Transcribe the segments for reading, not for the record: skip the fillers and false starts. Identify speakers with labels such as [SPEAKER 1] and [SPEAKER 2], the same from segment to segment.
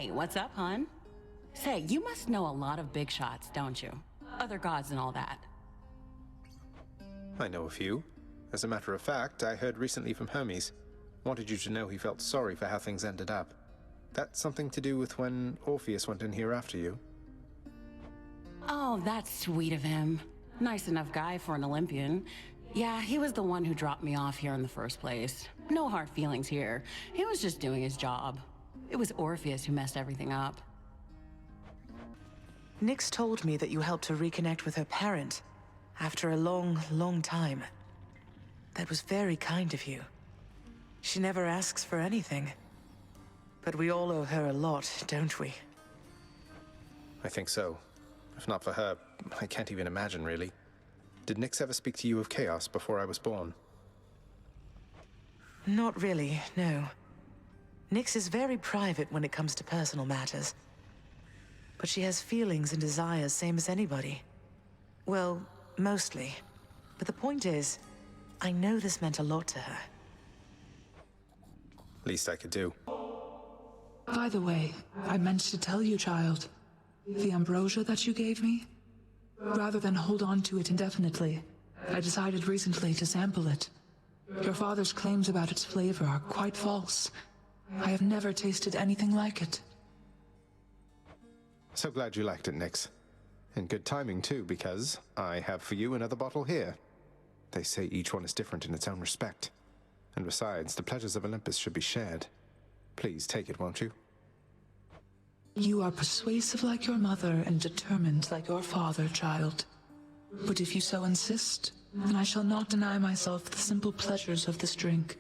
[SPEAKER 1] Hey, what's up, hon? Say, you must know a lot of big shots, don't you? Other gods and all that.
[SPEAKER 2] I know a few. As a matter of fact, I heard recently from Hermes. Wanted you to know he felt sorry for how things ended up. That's something to do with when Orpheus went in here after you?
[SPEAKER 1] Oh, that's sweet of him. Nice enough guy for an Olympian. Yeah, he was the one who dropped me off here in the first place. No hard feelings here. He was just doing his job. It was Orpheus who messed everything up.
[SPEAKER 3] Nyx told me that you helped her reconnect with her parent after a long, long time. That was very kind of you. She never asks for anything. But we all owe her a lot, don't we?
[SPEAKER 2] I think so. If not for her, I can't even imagine, really. Did Nyx ever speak to you of Chaos before I was born?
[SPEAKER 3] Not really, no. Nyx is very private when it comes to personal matters. But she has feelings and desires, same as anybody. Well, mostly. But the point is, I know this meant a lot to her.
[SPEAKER 2] Least I could do.
[SPEAKER 4] By the way, I meant to tell you, child. The ambrosia that you gave me? Rather than hold on to it indefinitely, I decided recently to sample it. Your father's claims about its flavor are quite false. I have never tasted anything like it.
[SPEAKER 2] So glad you liked it, Nyx. And good timing, too, because I have for you another bottle here. They say each one is different in its own respect. And besides, the pleasures of Olympus should be shared. Please take it, won't you?
[SPEAKER 4] You are persuasive like your mother and determined like your father, child. But if you so insist, then I shall not deny myself the simple pleasures of this drink,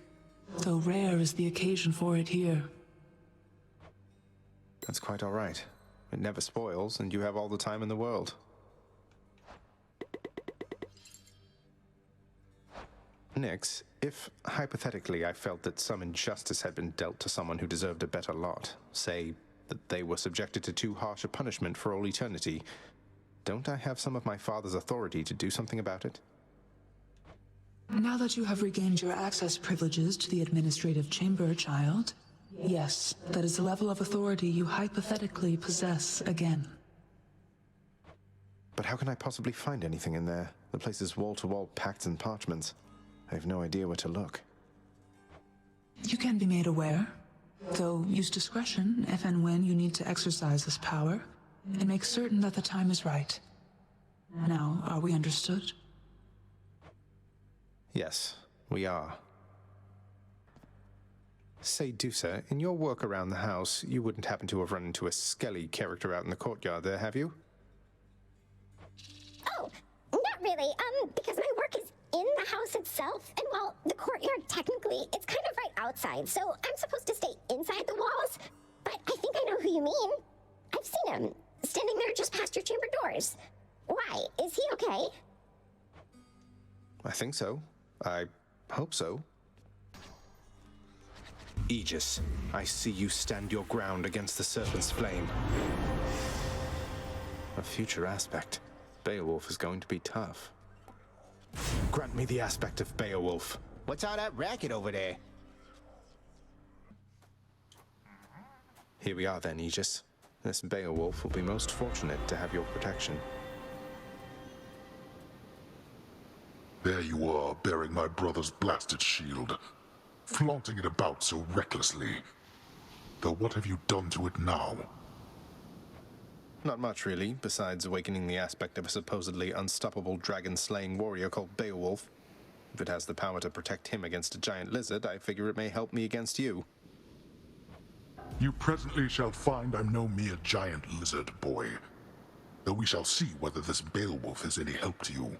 [SPEAKER 4] though rare is the occasion for it here.
[SPEAKER 2] That's quite all right. It never spoils, and you have all the time in the world. Nyx, if, hypothetically, I felt that some injustice had been dealt to someone who deserved a better lot, say, that they were subjected to too harsh a punishment for all eternity, don't I have some of my father's authority to do something about it?
[SPEAKER 4] Now that you have regained your access privileges to the administrative chamber, child, yes, that is the level of authority you hypothetically possess again.
[SPEAKER 2] But how can I possibly find anything in there? The place is wall-to-wall pacts and parchments. I have no idea where to look.
[SPEAKER 4] You can be made aware, though use discretion if and when you need to exercise this power, and make certain that the time is right. Now, are we understood?
[SPEAKER 2] Yes, we are. Say, Dusa, in your work around the house, you wouldn't happen to have run into a Skelly character out in the courtyard there, have you?
[SPEAKER 5] Oh, not really, because my work is in the house itself, and while the courtyard technically, it's kind of right outside, so I'm supposed to stay inside the walls, but I think I know who you mean. I've seen him, standing there just past your chamber doors. Why? Is he okay?
[SPEAKER 2] I think so. I hope so. Aegis, I see you stand your ground against the Serpent's flame. A future aspect. Beowulf is going to be tough. Grant me the aspect of Beowulf.
[SPEAKER 6] What's all that racket over there?
[SPEAKER 2] Here we are then, Aegis. This Beowulf will be most fortunate to have your protection.
[SPEAKER 7] There you are, bearing my brother's blasted shield, flaunting it about so recklessly. Though what have you done to it now?
[SPEAKER 2] Not much, really, besides awakening the aspect of a supposedly unstoppable dragon-slaying warrior called Beowulf. If it has the power to protect him against a giant lizard, I figure it may help me against you.
[SPEAKER 7] You presently shall find I'm no mere giant lizard, boy. Though we shall see whether this Beowulf is any help to you.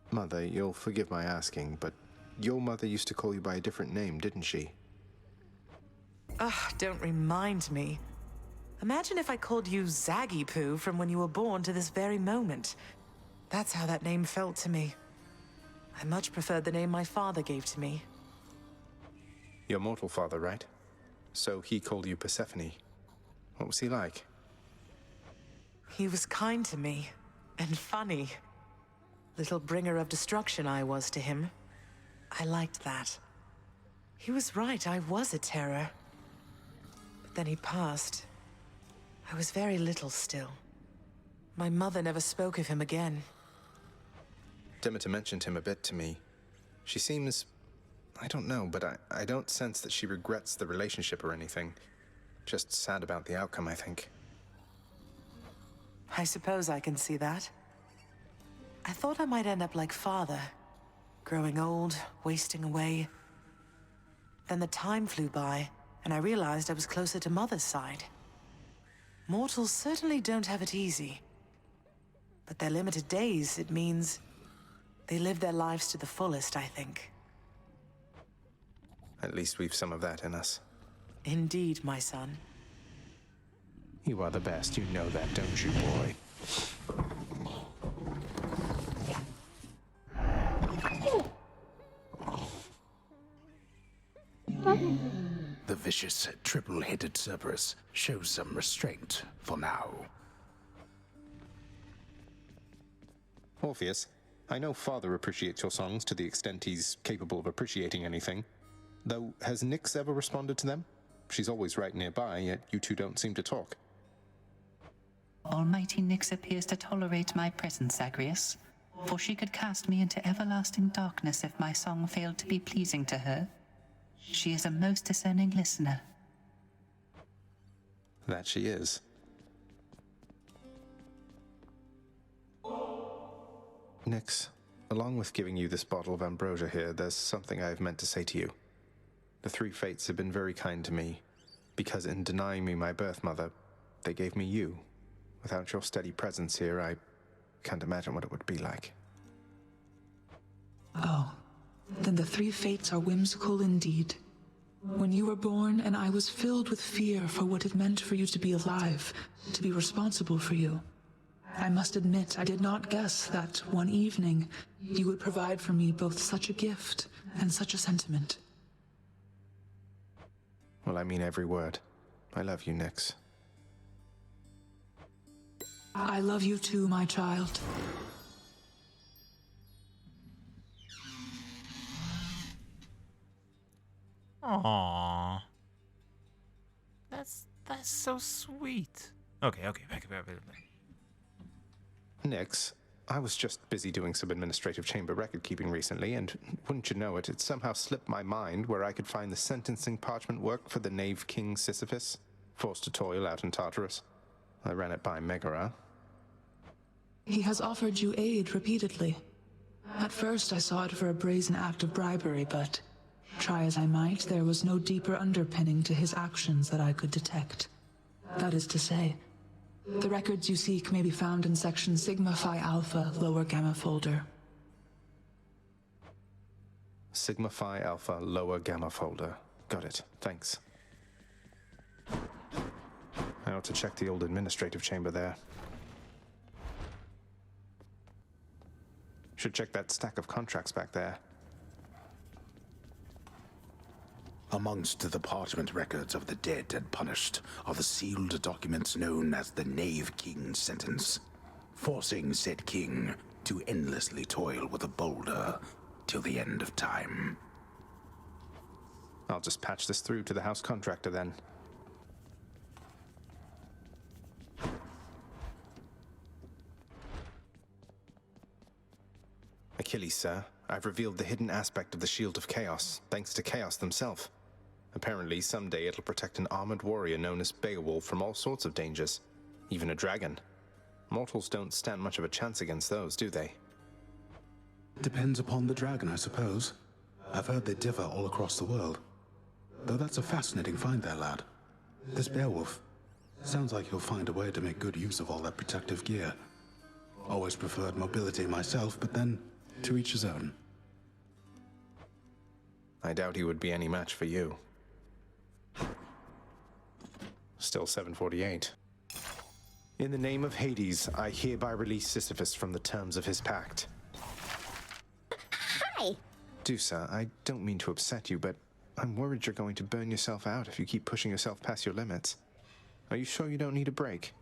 [SPEAKER 2] Mother, you'll forgive my asking, but your mother used to call you by a different name, didn't she?
[SPEAKER 3] Ugh, don't remind me. Imagine if I called you Zaggy Poo from when you were born to this very moment. That's how that name felt to me. I much preferred the name my father gave to me.
[SPEAKER 2] Your mortal father, right? So he called you Persephone. What was he like?
[SPEAKER 3] He was kind to me, and funny. Little bringer of destruction I was to him. I liked that. He was right, I was a terror. But then he passed. I was very little still. My mother never spoke of him again.
[SPEAKER 2] Demeter mentioned him a bit to me. She seems... I don't know, but I don't sense that she regrets the relationship or anything. Just sad about the outcome, I think.
[SPEAKER 3] I suppose I can see that. I thought I might end up like Father. Growing old, wasting away. Then the time flew by, and I realized I was closer to Mother's side. Mortals certainly don't have it easy. But their limited days, it means... they live their lives to the fullest, I think.
[SPEAKER 2] At least we've some of that in us.
[SPEAKER 3] Indeed, my son.
[SPEAKER 2] You are the best, you know that, don't you, boy?
[SPEAKER 6] The vicious, triple-headed Cerberus shows some restraint for now.
[SPEAKER 2] Orpheus, I know Father appreciates your songs to the extent he's capable of appreciating anything. Though, has Nyx ever responded to them? She's always right nearby, yet you two don't seem to talk.
[SPEAKER 8] Almighty Nyx appears to tolerate my presence, Zagreus, for she could cast me into everlasting darkness if my song failed to be pleasing to her. She is a most discerning listener.
[SPEAKER 2] That she is. Nyx, along with giving you this bottle of ambrosia here, there's something I've meant to say to you. The three fates have been very kind to me, because in denying me my birth mother, they gave me you. Without your steady presence here, I can't imagine what it would be like.
[SPEAKER 4] Oh, then the three fates are whimsical indeed. When you were born, and I was filled with fear for what it meant for you to be alive, to be responsible for you. I must admit, I did not guess that one evening you would provide for me both such a gift and such a sentiment.
[SPEAKER 2] Well, I mean every word. I love you, Nyx.
[SPEAKER 4] I love you too, my child.
[SPEAKER 9] Aww. That's so sweet. Okay, back.
[SPEAKER 2] Nyx, I was just busy doing some administrative chamber record keeping recently, and wouldn't you know it, it somehow slipped my mind where I could find the sentencing parchment work for the Knave King Sisyphus, forced to toil out in Tartarus. I ran it by Megara.
[SPEAKER 4] He has offered you aid repeatedly. At first I saw it for a brazen act of bribery, but try as I might, there was no deeper underpinning to his actions that I could detect. That is to say, the records you seek may be found in section Sigma Phi Alpha, lower gamma folder.
[SPEAKER 2] Sigma Phi Alpha, lower gamma folder. Got it. Thanks. I ought to check the old administrative chamber there. Should check that stack of contracts back there.
[SPEAKER 6] Amongst the parchment records of the dead and punished are the sealed documents known as the Knave King's sentence, forcing said king to endlessly toil with a boulder till the end of time.
[SPEAKER 2] I'll just patch this through to the house contractor then. Achilles, sir, I've revealed the hidden aspect of the Shield of Chaos, thanks to Chaos themselves. Apparently, someday it'll protect an armored warrior known as Beowulf from all sorts of dangers, even a dragon. Mortals don't stand much of a chance against those, do they?
[SPEAKER 10] Depends upon the dragon, I suppose. I've heard they differ all across the world. Though that's a fascinating find there, lad. This Beowulf, sounds like he'll find a way to make good use of all that protective gear. Always preferred mobility myself, but then, to each his own.
[SPEAKER 2] I doubt he would be any match for you. Still 748. In the name of Hades, I hereby release Sisyphus from the terms of his pact.
[SPEAKER 5] Hi!
[SPEAKER 2] Dusa, I don't mean to upset you, but I'm worried you're going to burn yourself out if you keep pushing yourself past your limits. Are you sure you don't need a break?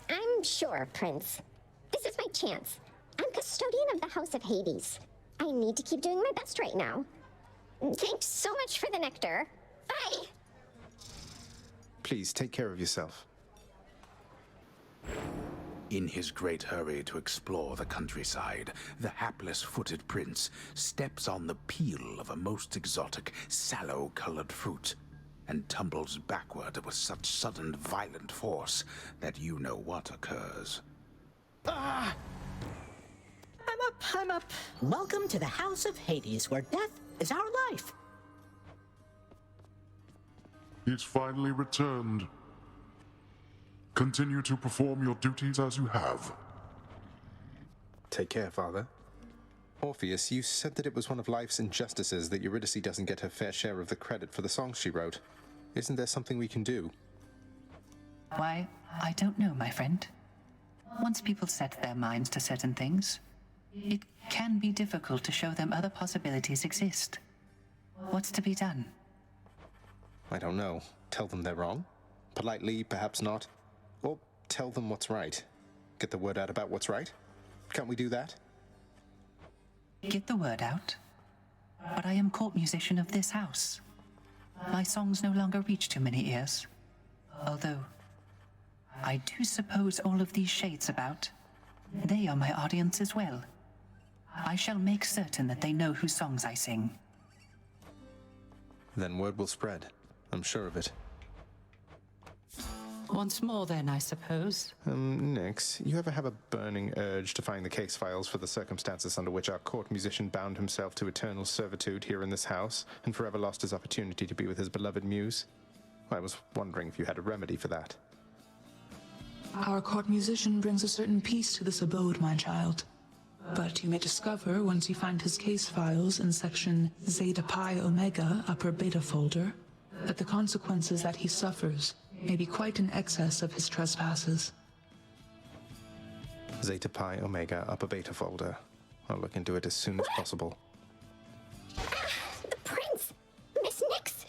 [SPEAKER 5] I'm sure, Prince. This is my chance. I'm custodian of the House of Hades. I need to keep doing my best right now. Thanks so much for the nectar. Bye!
[SPEAKER 2] Please take care of yourself.
[SPEAKER 6] In his great hurry to explore the countryside, the hapless-footed prince steps on the peel of a most exotic, sallow-colored fruit, and tumbles backward with such sudden, violent force that you know what occurs.
[SPEAKER 11] I'm up. Welcome to the House of Hades, where death is our life.
[SPEAKER 7] He's finally returned. Continue to perform your duties as you have.
[SPEAKER 2] Take care, Father. Orpheus, you said that it was one of life's injustices that Eurydice doesn't get her fair share of the credit for the songs she wrote. Isn't there something we can do?
[SPEAKER 8] Why, I don't know, my friend. Once people set their minds to certain things, it can be difficult to show them other possibilities exist. What's to be done?
[SPEAKER 2] I don't know. Tell them they're wrong? Politely, perhaps not. Or tell them what's right. Get the word out about what's right? Can't we do that?
[SPEAKER 8] Get the word out. But I am court musician of this house. My songs no longer reach too many ears. Although, I do suppose all of these shades about, they are my audience as well. I shall make certain that they know whose songs I sing.
[SPEAKER 2] Then word will spread. I'm sure of it.
[SPEAKER 12] Once more then, I suppose.
[SPEAKER 2] Nix, you ever have a burning urge to find the case files for the circumstances under which our court musician bound himself to eternal servitude here in this house, and forever lost his opportunity to be with his beloved muse? I was wondering if you had a remedy for that.
[SPEAKER 4] Our court musician brings a certain peace to this abode, my child. But you may discover, once you find his case files in section Zeta Pi Omega upper beta folder, that the consequences that he suffers may be quite in excess of his trespasses.
[SPEAKER 2] Zeta Pi Omega upper beta folder. I'll look into it as soon as possible.
[SPEAKER 5] The prince! Miss Nix!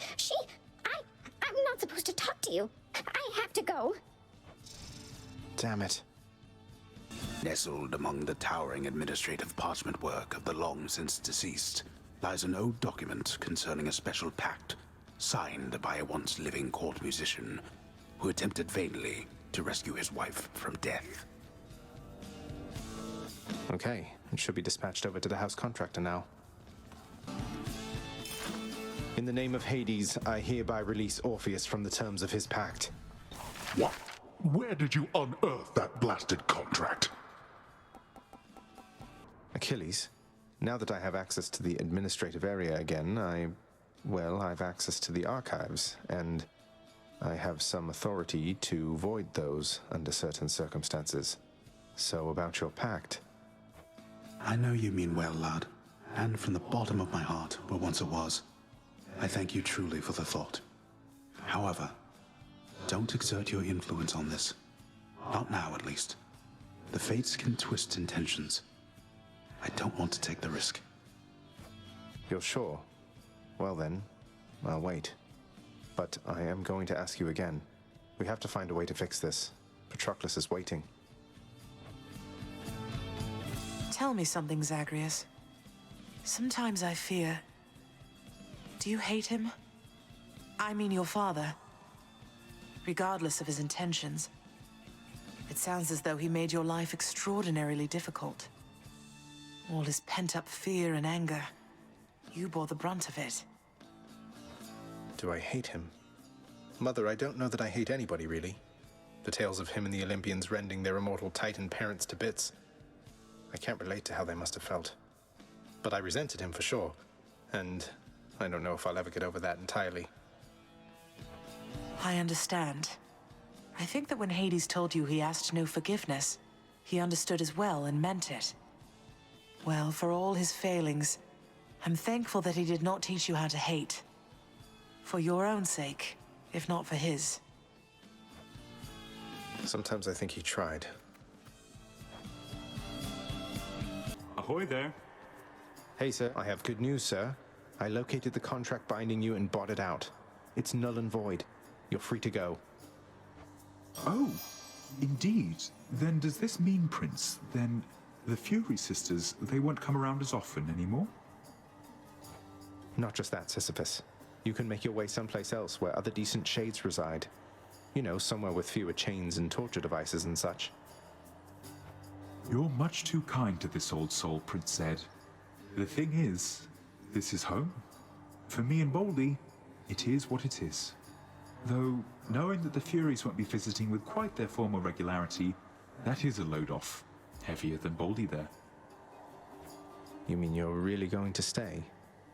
[SPEAKER 5] I'm not supposed to talk to you. I have to go.
[SPEAKER 2] Damn it.
[SPEAKER 6] Nestled among the towering administrative parchment work of the long-since deceased lies an old document concerning a special pact signed by a once-living court musician who attempted vainly to rescue his wife from death.
[SPEAKER 2] Okay, it should be dispatched over to the house contractor now. In the name of Hades, I hereby release Orpheus from the terms of his pact.
[SPEAKER 7] What? Where did you unearth that blasted contract?
[SPEAKER 2] Achilles, now that I have access to the administrative area again, I've access to the archives, and I have some authority to void those under certain circumstances. So about your pact.
[SPEAKER 10] I know you mean well, lad, and from the bottom of my heart, where once it was, I thank you truly for the thought. However, don't exert your influence on this. Not now, at least. The fates can twist intentions. I don't want to take the risk.
[SPEAKER 2] You're sure? Well then, I'll wait. But I am going to ask you again. We have to find a way to fix this. Patroclus is waiting.
[SPEAKER 3] Tell me something, Zagreus. Sometimes I fear... Do you hate him? I mean your father. Regardless of his intentions. It sounds as though he made your life extraordinarily difficult. All his pent-up fear and anger. You bore the brunt of it.
[SPEAKER 2] Do I hate him? Mother, I don't know that I hate anybody, really. The tales of him and the Olympians rending their immortal Titan parents to bits. I can't relate to how they must have felt. But I resented him for sure. And I don't know if I'll ever get over that entirely.
[SPEAKER 3] I understand. I think that when Hades told you he asked no forgiveness, he understood as well and meant it. Well, for all his failings, I'm thankful that he did not teach you how to hate. For your own sake, if not for his.
[SPEAKER 2] Sometimes I think he tried.
[SPEAKER 13] Ahoy there.
[SPEAKER 2] Hey, sir. I have good news, sir. I located the contract binding you and bought it out. It's null and void. You're free to go.
[SPEAKER 13] Oh, indeed. Then does this mean, Prince, then the Fury sisters, they won't come around as often anymore?
[SPEAKER 2] Not just that, Sisyphus. You can make your way someplace else where other decent shades reside. You know, somewhere with fewer chains and torture devices and such.
[SPEAKER 13] You're much too kind to this old soul, Prince Zed. The thing is, this is home. For me and Boldy, it is what it is. Though, knowing that the Furies won't be visiting with quite their former regularity, that is a load off. Heavier than Boldy there.
[SPEAKER 2] You mean you're really going to stay,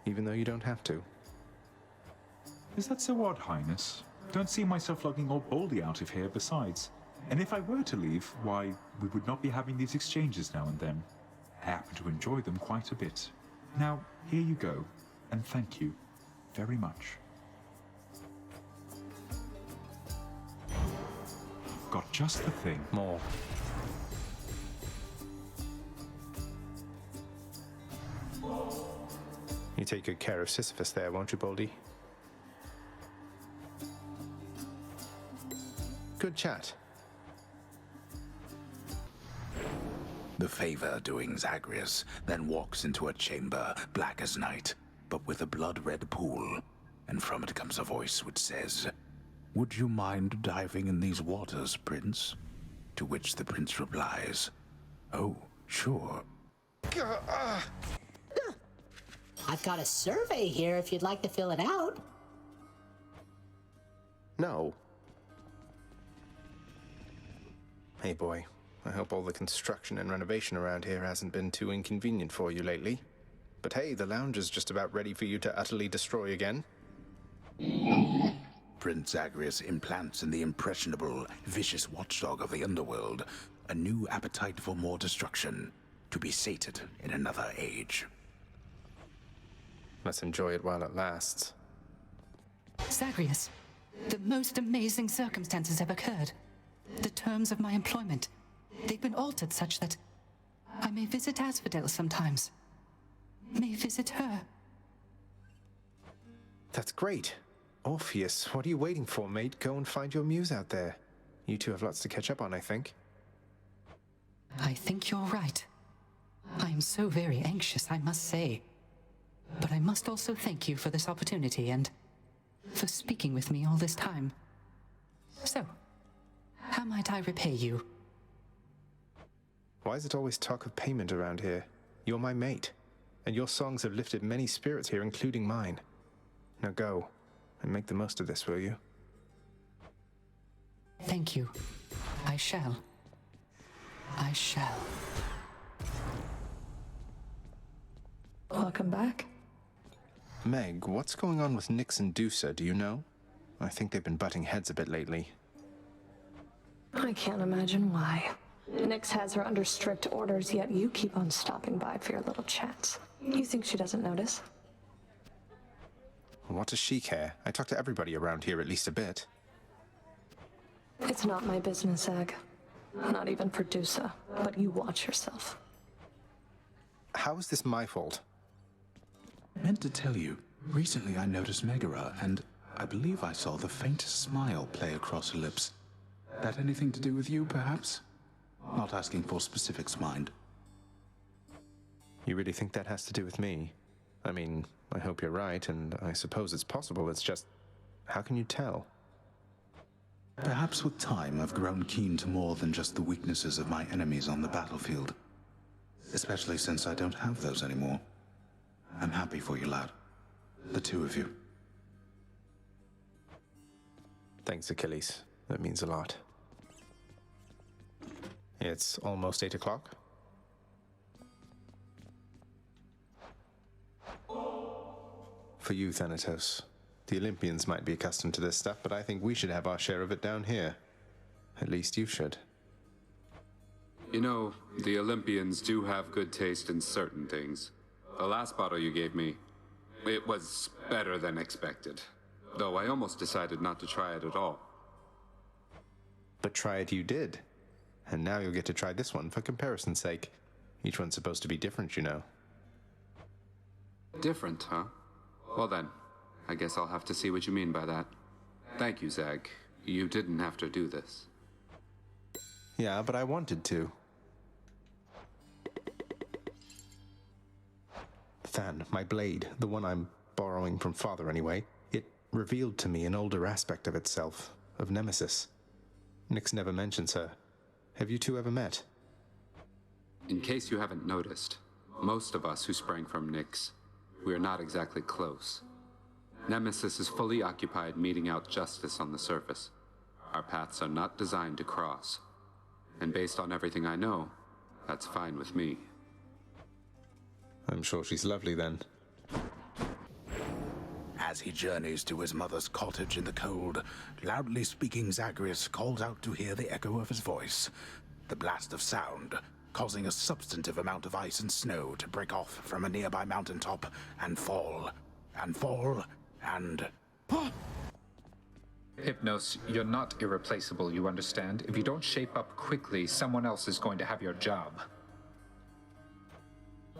[SPEAKER 2] even though you don't have to?
[SPEAKER 13] Is that so odd, Highness? Don't see myself lugging old Boldy out of here besides. And if I were to leave, why, we would not be having these exchanges now and then. I happen to enjoy them quite a bit. Now, here you go, and thank you very much. I've got just the thing.
[SPEAKER 2] More. You take good care of Sisyphus there, won't you, Boldy? Good chat.
[SPEAKER 6] The favor doing Zagreus then walks into a chamber black as night, but with a blood-red pool, and from it comes a voice which says, "Would you mind diving in these waters, Prince?" To which the prince replies, "Oh, sure."
[SPEAKER 11] I've got a survey here if you'd like to fill it out.
[SPEAKER 2] No. Hey, boy. I hope all the construction and renovation around here hasn't been too inconvenient for you lately. But hey, the lounge is just about ready for you to utterly destroy again.
[SPEAKER 6] Prince Zagreus implants in the impressionable, vicious watchdog of the underworld a new appetite for more destruction, to be sated in another age.
[SPEAKER 2] Let's enjoy it while it lasts.
[SPEAKER 12] Zagreus, the most amazing circumstances have occurred. The terms of my employment, they've been altered such that I may visit Asphodel sometimes. May visit her.
[SPEAKER 2] That's great. Orpheus, what are you waiting for, mate? Go and find your muse out there. You two have lots to catch up on, I think.
[SPEAKER 12] I think you're right. I am so very anxious, I must say. But I must also thank you for this opportunity and for speaking with me all this time. So, how might I repay you?
[SPEAKER 2] Why is it always talk of payment around here? You're my mate, and your songs have lifted many spirits here, including mine. Now go, and make the most of this, will you?
[SPEAKER 12] Thank you. I shall. I shall.
[SPEAKER 14] Welcome back.
[SPEAKER 2] Meg, what's going on with Nyx and Dusa, do you know? I think they've been butting heads a bit lately.
[SPEAKER 14] I can't imagine why. Nyx has her under strict orders, yet you keep on stopping by for your little chats. You think she doesn't notice?
[SPEAKER 2] What does she care? I talk to everybody around here at least a bit.
[SPEAKER 14] It's not my business, Zag. Not even for Dusa, but you watch yourself.
[SPEAKER 2] How is this my fault?
[SPEAKER 10] I meant to tell you, recently I noticed Megara, and I believe I saw the faintest smile play across her lips. That anything to do with you, perhaps? Not asking for specifics, mind.
[SPEAKER 2] You really think that has to do with me? I mean, I hope you're right, and I suppose it's possible. It's just, how can you tell?
[SPEAKER 10] Perhaps with time I've grown keen to more than just the weaknesses of my enemies on the battlefield. Especially since I don't have those anymore. I'm happy for you, lad. The two of you.
[SPEAKER 2] Thanks, Achilles. That means a lot. It's almost 8 o'clock. For you, Thanatos. The Olympians might be accustomed to this stuff, but I think we should have our share of it down here. At least you should.
[SPEAKER 15] You know, the Olympians do have good taste in certain things. The last bottle you gave me, it was better than expected. Though I almost decided not to try it at all.
[SPEAKER 2] But try it you did. And now you'll get to try this one for comparison's sake. Each one's supposed to be different, you know.
[SPEAKER 15] Different, huh? Well then, I guess I'll have to see what you mean by that. Thank you, Zag. You didn't have to do this.
[SPEAKER 2] Yeah, but I wanted to. Than, my blade, the one I'm borrowing from Father anyway, it revealed to me an older aspect of itself, of Nemesis. Nyx never mentions her. Have you two ever met?
[SPEAKER 15] In case you haven't noticed, most of us who sprang from Nyx, we are not exactly close. Nemesis is fully occupied meting out justice on the surface. Our paths are not designed to cross. And based on everything I know, that's fine with me.
[SPEAKER 2] I'm sure she's lovely then.
[SPEAKER 6] As he journeys to his mother's cottage in the cold, loudly speaking Zagreus calls out to hear the echo of his voice. The blast of sound, causing a substantive amount of ice and snow to break off from a nearby mountaintop and fall, and fall, and...
[SPEAKER 16] Hypnos, you're not irreplaceable, you understand? If you don't shape up quickly, someone else is going to have your job.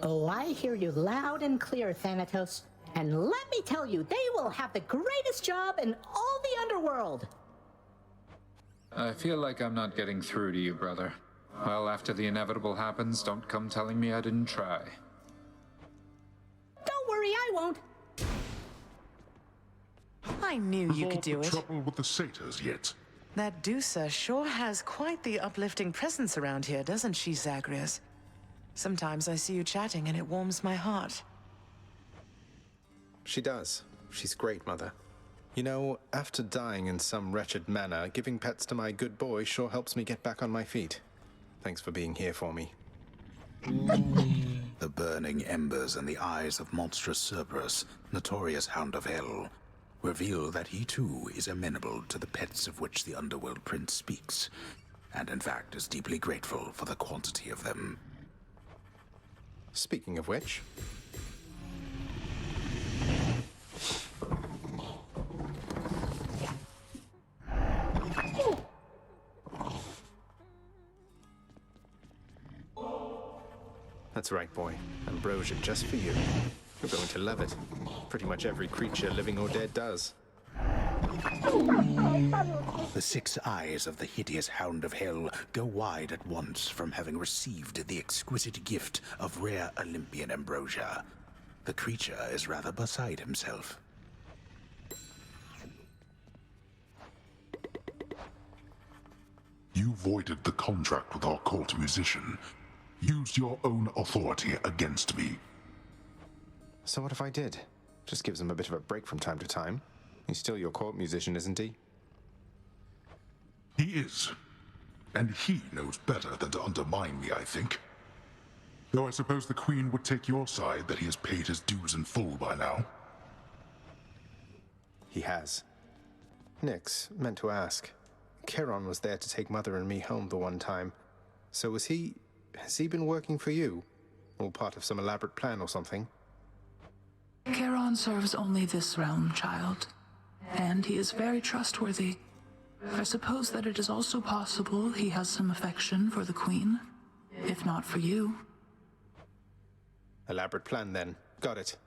[SPEAKER 11] Oh, I hear you loud and clear, Thanatos. And let me tell you, they will have the greatest job in all the underworld.
[SPEAKER 16] I feel like I'm not getting through to you, brother. Well, after the inevitable happens, don't come telling me I didn't try.
[SPEAKER 11] Don't worry, I won't.
[SPEAKER 3] I knew you could do it.
[SPEAKER 7] Trouble with the satyrs yet?
[SPEAKER 3] That Dusa sure has quite the uplifting presence around here, doesn't she, Zagreus? Sometimes I see you chatting and it warms my heart.
[SPEAKER 2] She does. She's great, Mother. You know, after dying in some wretched manner, giving pets to my good boy sure helps me get back on my feet. Thanks for being here for me.
[SPEAKER 6] The burning embers in the eyes of monstrous Cerberus, notorious Hound of Hell, reveal that he too is amenable to the pets of which the Underworld Prince speaks, and in fact is deeply grateful for the quantity of them.
[SPEAKER 2] Speaking of which... That's right, boy. Ambrosia just for you. You're going to love it. Pretty much every creature, living or dead, does.
[SPEAKER 6] The 6 eyes of the hideous Hound of Hell go wide at once from having received the exquisite gift of rare Olympian ambrosia. The creature is rather beside himself.
[SPEAKER 7] You voided the contract with our court musician. Used your own authority against me.
[SPEAKER 2] So what if I did? Just gives him a bit of a break from time to time. He's still your court musician, isn't he?
[SPEAKER 7] He is. And he knows better than to undermine me, I think. Though I suppose the Queen would take your side that he has paid his dues in full by now.
[SPEAKER 2] He has. Nyx, meant to ask. Charon was there to take Mother and me home the one time. So has he been working for you? All part of some elaborate plan or something?
[SPEAKER 4] Charon serves only this realm, child. And he is very trustworthy. I suppose that it is also possible he has some affection for the Queen, if not for you.
[SPEAKER 2] Elaborate plan, then. Got it.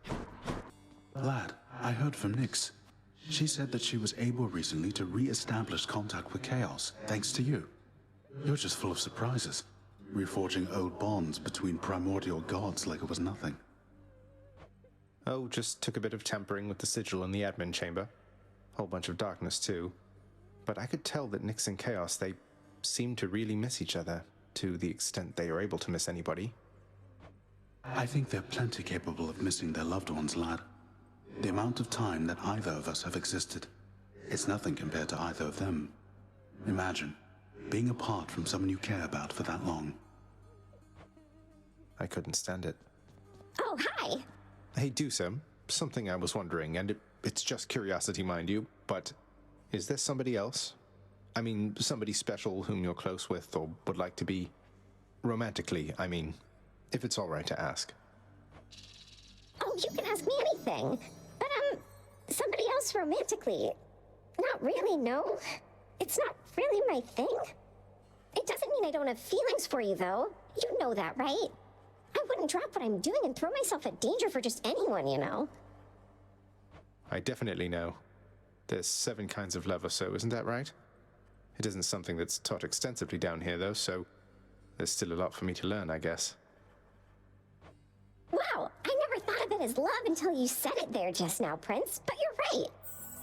[SPEAKER 10] Lad, I heard from Nyx. She said that she was able recently to re-establish contact with Chaos, thanks to you. You're just full of surprises, reforging old bonds between primordial gods like it was nothing.
[SPEAKER 2] Oh, just took a bit of tampering with the sigil in the admin chamber. Whole bunch of darkness, too. But I could tell that Nyx and Chaos, they seem to really miss each other, to the extent they are able to miss anybody.
[SPEAKER 10] I think they're plenty capable of missing their loved ones, lad. The amount of time that either of us have existed, it's nothing compared to either of them. Imagine being apart from someone you care about for that long.
[SPEAKER 2] I couldn't stand it.
[SPEAKER 5] Oh, hi!
[SPEAKER 2] Hey, Dusa, something I was wondering, and it's just curiosity, mind you, but is there somebody else? I mean, somebody special whom you're close with or would like to be? Romantically, I mean, if it's all right to ask.
[SPEAKER 5] Oh, you can ask me anything. But, somebody else romantically. Not really, no. It's not really my thing. It doesn't mean I don't have feelings for you, though. You know that, right? I wouldn't drop what I'm doing and throw myself at danger for just anyone, you know?
[SPEAKER 2] I definitely know. There's 7 kinds of love or so, isn't that right? It isn't something that's taught extensively down here, though, so there's still a lot for me to learn, I guess.
[SPEAKER 5] Wow, I never thought of it as love until you said it there just now, Prince, but you're right.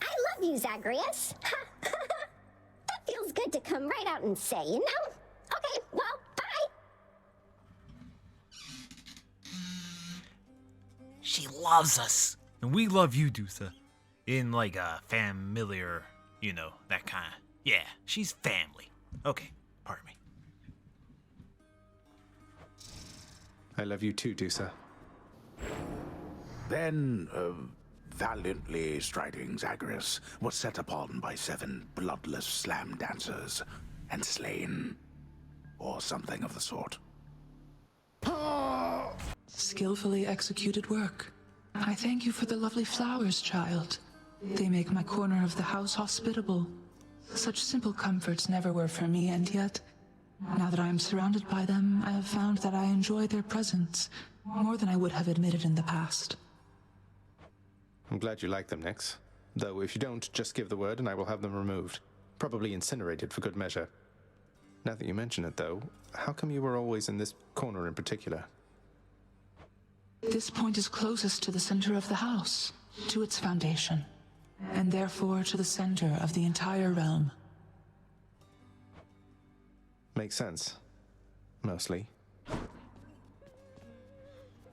[SPEAKER 5] I love you, Zagreus. That feels good to come right out and say, you know? Okay, well, bye.
[SPEAKER 9] She loves us. And we love you, Dusa. In like a familiar, you know, that kind of... Yeah, she's family. Okay, pardon me.
[SPEAKER 2] I love you too, Dusa.
[SPEAKER 6] Then, valiantly striding Zagreus was set upon by 7 bloodless slam dancers and slain, or something of the sort.
[SPEAKER 4] Skillfully executed work. I thank you for the lovely flowers, child. They make my corner of the house hospitable. Such simple comforts never were for me, and yet, now that I am surrounded by them, I have found that I enjoy their presence more than I would have admitted in the past.
[SPEAKER 2] I'm glad you like them, Nyx. Though if you don't, just give the word and I will have them removed. Probably incinerated for good measure. Now that you mention it, though, how come you were always in this corner in particular?
[SPEAKER 4] This point is closest to the center of the house, to its foundation, and therefore to the center of the entire realm.
[SPEAKER 2] Makes sense. Mostly.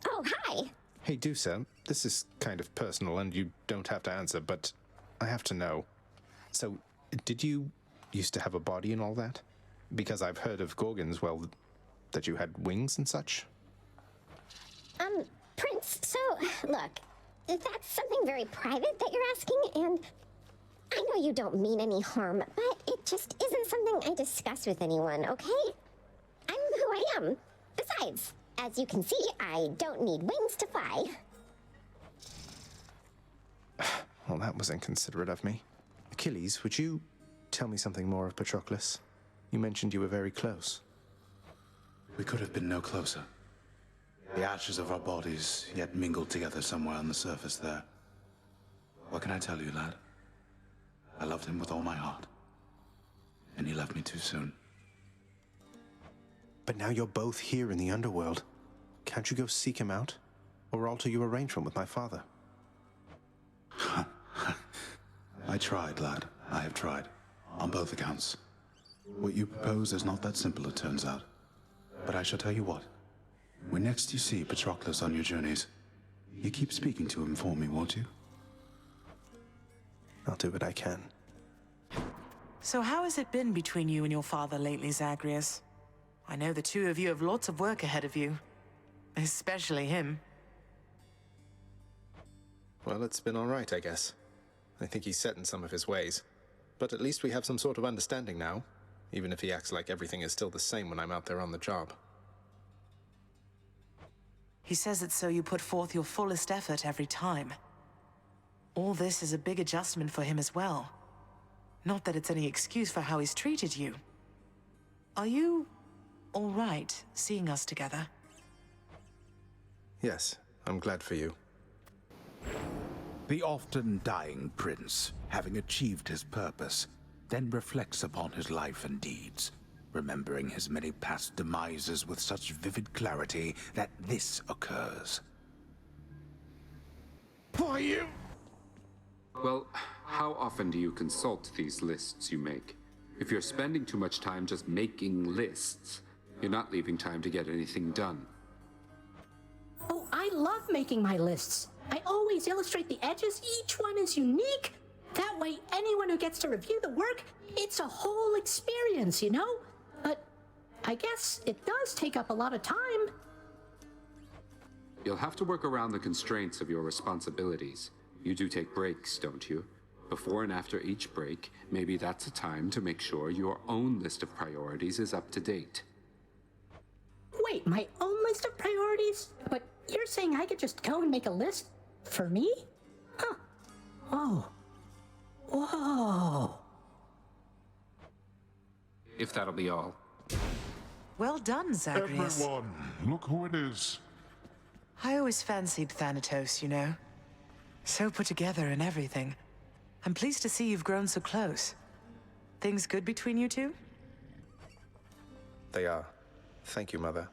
[SPEAKER 5] Oh, hi.
[SPEAKER 2] Hey, Dusa, this is kind of personal and you don't have to answer, but I have to know. So, did you used to have a body and all that? Because I've heard of Gorgons, well, that you had wings and such.
[SPEAKER 5] Prince, so, look, that's something very private that you're asking, and I know you don't mean any harm, but it just isn't something I discuss with anyone, okay? I'm who I am. Besides, as you can see, I don't need wings to fly.
[SPEAKER 2] Well, that was inconsiderate of me. Achilles, would you tell me something more of Patroclus? You mentioned you were very close.
[SPEAKER 10] We could have been no closer. The ashes of our bodies yet mingled together somewhere on the surface there. What can I tell you, lad? I loved him with all my heart. And he left me too soon.
[SPEAKER 2] But now you're both here in the underworld. Can't you go seek him out? Or alter your arrangement with my father?
[SPEAKER 10] I tried, lad. I have tried. On both accounts. What you propose is not that simple, it turns out. But I shall tell you what. When next you see Patroclus on your journeys, you keep speaking to him for me, won't you?
[SPEAKER 2] I'll do what I can.
[SPEAKER 3] So how has it been between you and your father lately, Zagreus? I know the two of you have lots of work ahead of you. Especially him.
[SPEAKER 2] Well, it's been all right, I guess. I think he's set in some of his ways. But at least we have some sort of understanding now, even if he acts like everything is still the same when I'm out there on the job.
[SPEAKER 3] He says it so you put forth your fullest effort every time. All this is a big adjustment for him as well. Not that it's any excuse for how he's treated you. Are you all right seeing us together?
[SPEAKER 2] Yes, I'm glad for you.
[SPEAKER 6] The often dying prince, having achieved his purpose, then reflects upon his life and deeds, remembering his many past demises with such vivid clarity that this occurs.
[SPEAKER 15] Why you? Well, how often do you consult these lists you make? If you're spending too much time just making lists, you're not leaving time to get anything done.
[SPEAKER 11] Oh, I love making my lists. I always illustrate the edges. Each one is unique. That way, anyone who gets to review the work, it's a whole experience, you know? But I guess it does take up a lot of time.
[SPEAKER 15] You'll have to work around the constraints of your responsibilities. You do take breaks, don't you? Before and after each break, maybe that's a time to make sure your own list of priorities is up to date.
[SPEAKER 11] Wait, my own list of priorities? But you're saying I could just go and make a list for me? Huh. Oh. Whoa.
[SPEAKER 15] If that'll be all.
[SPEAKER 3] Well done, Zagreus.
[SPEAKER 7] Everyone, look who it is.
[SPEAKER 3] I always fancied Thanatos, you know. So put together and everything. I'm pleased to see you've grown so close. Things good between you two?
[SPEAKER 2] They are. Thank you, Mother.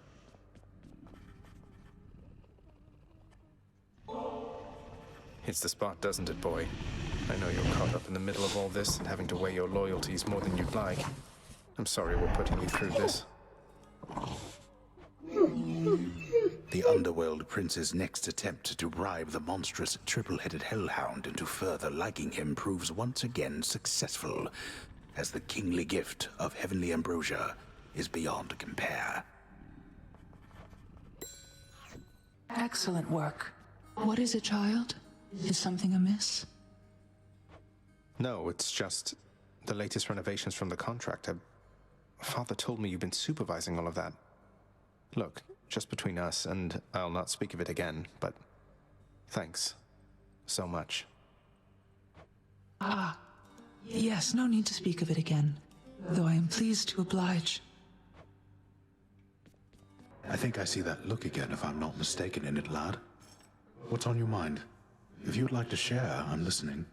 [SPEAKER 2] Hits the spot, doesn't it, boy? I know you're caught up in the middle of all this and having to weigh your loyalties more than you'd like. I'm sorry we're putting you through this.
[SPEAKER 6] The Underworld Prince's next attempt to bribe the monstrous triple-headed hellhound into further liking him proves once again successful, as the kingly gift of heavenly ambrosia is beyond compare.
[SPEAKER 4] Excellent work. What is it, child? Is something amiss?
[SPEAKER 2] No, it's just the latest renovations from the contractor. Father told me you've been supervising all of that. Look, just between us, and I'll not speak of it again, but thanks so much.
[SPEAKER 4] Ah, yes, no need to speak of it again, though I am pleased to oblige.
[SPEAKER 10] I think I see that look again, if I'm not mistaken in it, lad. What's on your mind? If you'd like to share, I'm listening.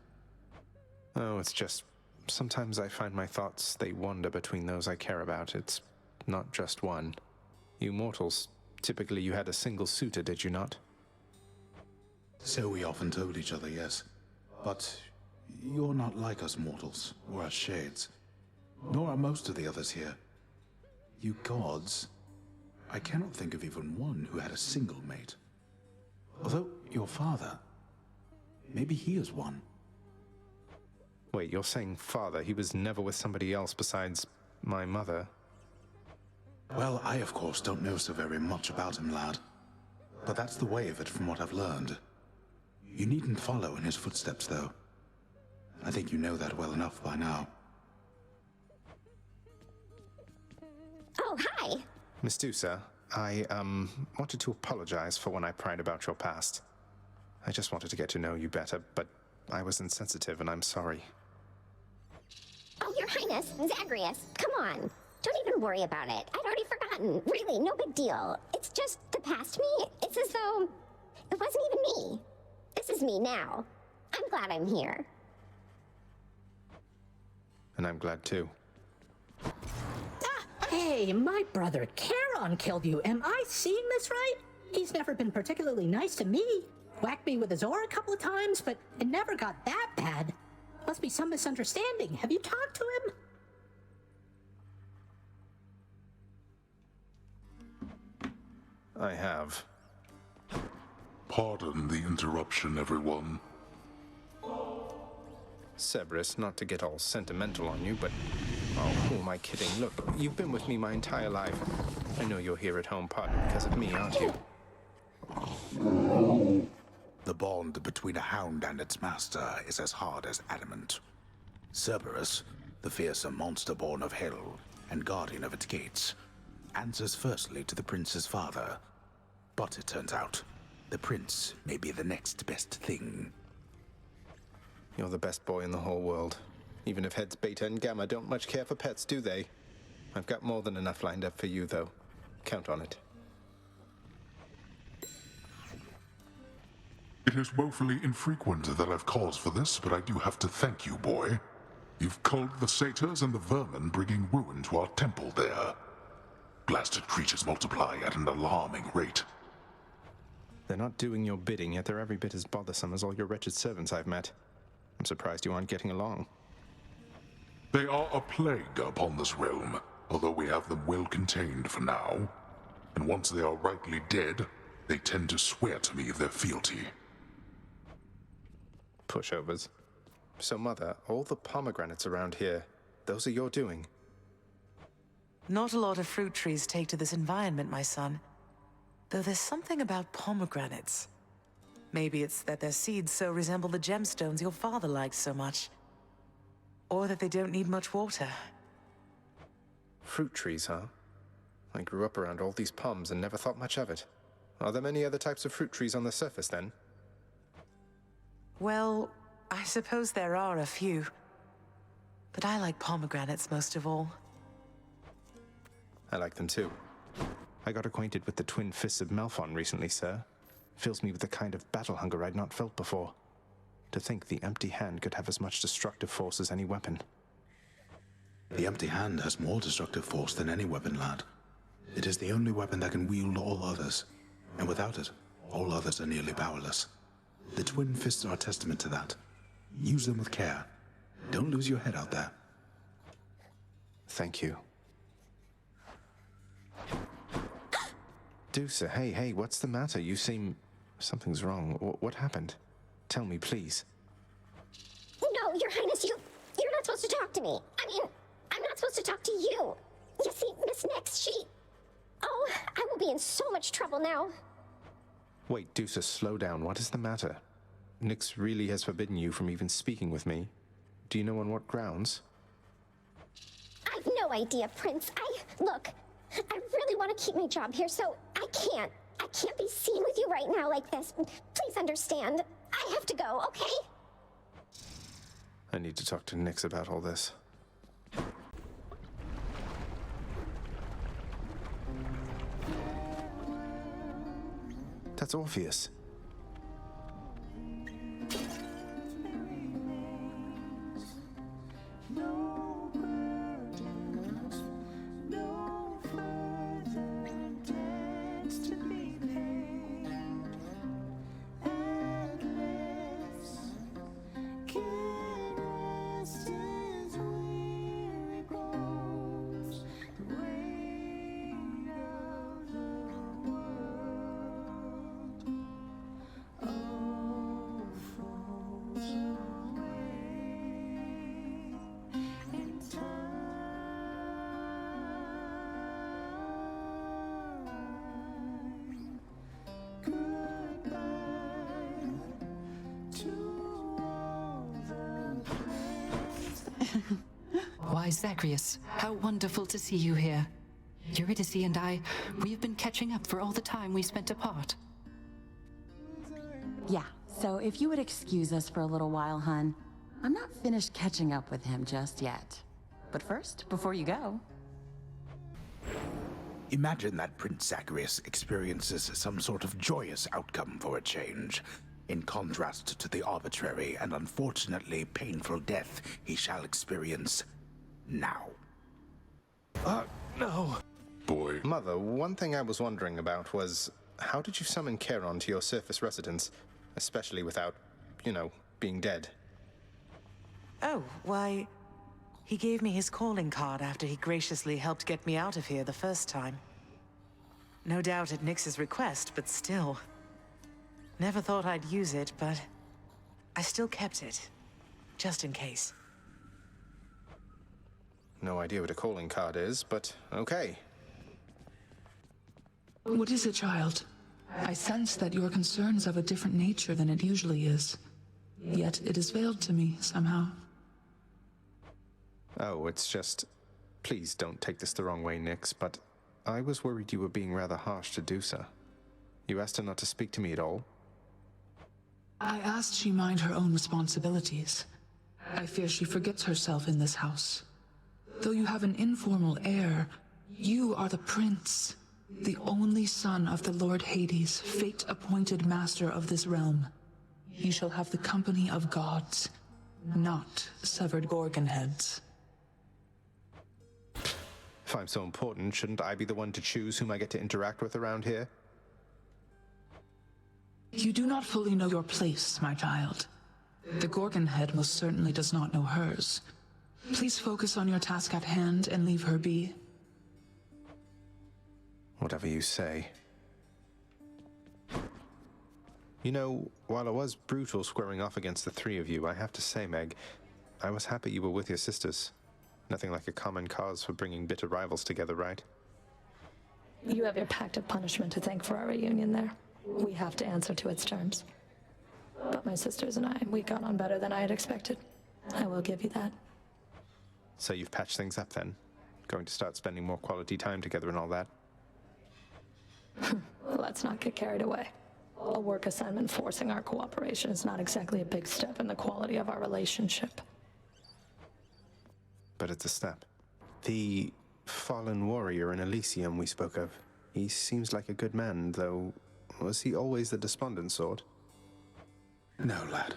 [SPEAKER 2] Oh, it's just sometimes I find my thoughts, they wander between those I care about. It's not just one. You mortals, typically you had a single suitor, did you not?
[SPEAKER 10] So we often told each other, yes. But you're not like us mortals, or us shades. Nor are most of the others here. You gods, I cannot think of even one who had a single mate. Although your father, maybe he is one.
[SPEAKER 2] Wait, you're saying father, he was never with somebody else besides my mother?
[SPEAKER 10] Well, I of course don't know so very much about him, lad. But that's the way of it from what I've learned. You needn't follow in his footsteps, though. I think you know that well enough by now.
[SPEAKER 5] Oh, hi!
[SPEAKER 2] Medusa, I, wanted to apologize for when I pried about your past. I just wanted to get to know you better, but I was insensitive and I'm sorry.
[SPEAKER 5] Oh, Your Highness, Zagreus, come on. Don't even worry about it. I'd already forgotten. Really, no big deal. It's just the past me. It's as though it wasn't even me. This is me now. I'm glad I'm here.
[SPEAKER 2] And I'm glad too.
[SPEAKER 11] Hey, my brother Charon killed you. Am I seeing this right? He's never been particularly nice to me. Whacked me with his oar a couple of times, but it never got that bad. Must be some misunderstanding. Have you talked to him?
[SPEAKER 2] I have.
[SPEAKER 7] Pardon the interruption, everyone.
[SPEAKER 2] Cerberus, not to get all sentimental on you, but... Oh, who am I kidding? Look, you've been with me my entire life. I know you're here at home partly because of me, aren't you?
[SPEAKER 6] The bond between a hound and its master is as hard as adamant. Cerberus, the fearsome monster born of hell and guardian of its gates, answers firstly to the prince's father. But it turns out, the prince may be the next best thing.
[SPEAKER 2] You're the best boy in the whole world. Even if heads Beta and Gamma don't much care for pets, do they? I've got more than enough lined up for you, though. Count on it.
[SPEAKER 7] It is woefully infrequent that I've cause for this, but I do have to thank you, boy. You've culled the satyrs and the vermin, bringing ruin to our temple there. Blasted creatures multiply at an alarming rate.
[SPEAKER 2] They're not doing your bidding, yet they're every bit as bothersome as all your wretched servants I've met. I'm surprised you aren't getting along.
[SPEAKER 7] They are a plague upon this realm, although we have them well contained for now. And once they are rightly dead, they tend to swear to me their fealty.
[SPEAKER 2] Pushovers. So, Mother, all the pomegranates around here, those are your doing?
[SPEAKER 3] Not a lot of fruit trees take to this environment, my son. Though there's something about pomegranates. Maybe it's that their seeds so resemble the gemstones your father liked so much. Or that they don't need much water.
[SPEAKER 2] Fruit trees, huh? I grew up around all these palms and never thought much of it. Are there many other types of fruit trees on the surface, then?
[SPEAKER 3] Well, I suppose there are a few. But I like pomegranates most of all.
[SPEAKER 2] I like them too. I got acquainted with the twin fists of Malphon recently, sir. Fills me with the kind of battle hunger I'd not felt before. To think the empty hand could have as much destructive force as any weapon.
[SPEAKER 10] The empty hand has more destructive force than any weapon, lad. It is the only weapon that can wield all others, and without it, all others are nearly powerless.
[SPEAKER 6] The Twin Fists are a testament to that. Use them with care. Don't lose your head out there.
[SPEAKER 2] Thank you. Dusa, hey, what's the matter? You seem... Something's wrong. What happened? Tell me, please.
[SPEAKER 5] No, Your Highness, you're not supposed to talk to me. I mean, I'm not supposed to talk to you. You see, Miss Nyx, she... Oh, I will be in so much trouble now.
[SPEAKER 2] Wait, Dusa, slow down. What is the matter? Nyx really has forbidden you from even speaking with me. Do you know on what grounds?
[SPEAKER 5] I've no idea, Prince. Look, I really want to keep my job here, so I can't be seen with you right now like this. Please understand. I have to go, okay?
[SPEAKER 2] I need to talk to Nyx about all this. That's Orpheus.
[SPEAKER 12] Why, Zagreus, how wonderful to see you here. Eurydice and I, we have been catching up for all the time we spent apart.
[SPEAKER 1] Yeah, so if you would excuse us for a little while, hun. I'm not finished catching up with him just yet. But first, before you go...
[SPEAKER 6] Imagine that Prince Zagreus experiences some sort of joyous outcome for a change, in contrast to the arbitrary and unfortunately painful death he shall experience now.
[SPEAKER 2] No. Boy. Mother, one thing I was wondering about was, how did you summon Charon to your surface residence, especially without, being dead?
[SPEAKER 3] Oh, why... He gave me his calling card after he graciously helped get me out of here the first time. No doubt at Nyx's request, but still. Never thought I'd use it, but I still kept it, just in case.
[SPEAKER 2] No idea what a calling card is, but okay.
[SPEAKER 4] What is it, child? I sense that your concern is of a different nature than it usually is. Yet it is veiled to me, somehow.
[SPEAKER 2] Oh, it's just... Please don't take this the wrong way, Nyx, but I was worried you were being rather harsh to Dusa. You asked her not to speak to me at all?
[SPEAKER 4] I asked she mind her own responsibilities. I fear she forgets herself in this house. Though you have an informal heir, you are the prince, the only son of the Lord Hades, fate-appointed master of this realm. You shall have the company of gods, not severed gorgon heads.
[SPEAKER 2] If I'm so important, shouldn't I be the one to choose whom I get to interact with around here?
[SPEAKER 4] You do not fully know your place, my child. The Gorgon head most certainly does not know hers. Please focus on your task at hand and leave her be.
[SPEAKER 2] Whatever you say. While I was brutal squaring off against the three of you, I have to say, Meg, I was happy you were with your sisters. Nothing like a common cause for bringing bitter rivals together, right?
[SPEAKER 14] You have your pact of punishment to thank for our reunion there. We have to answer to its terms. But my sisters and we got on better than I had expected. I will give you that.
[SPEAKER 2] So you've patched things up then? Going to start spending more quality time together and all that?
[SPEAKER 14] Let's not get carried away. A work assignment forcing our cooperation is not exactly a big step in the quality of our relationship.
[SPEAKER 2] But it's a step. The fallen warrior in Elysium we spoke of, he seems like a good man, though was he always the despondent sort?
[SPEAKER 10] No, lad.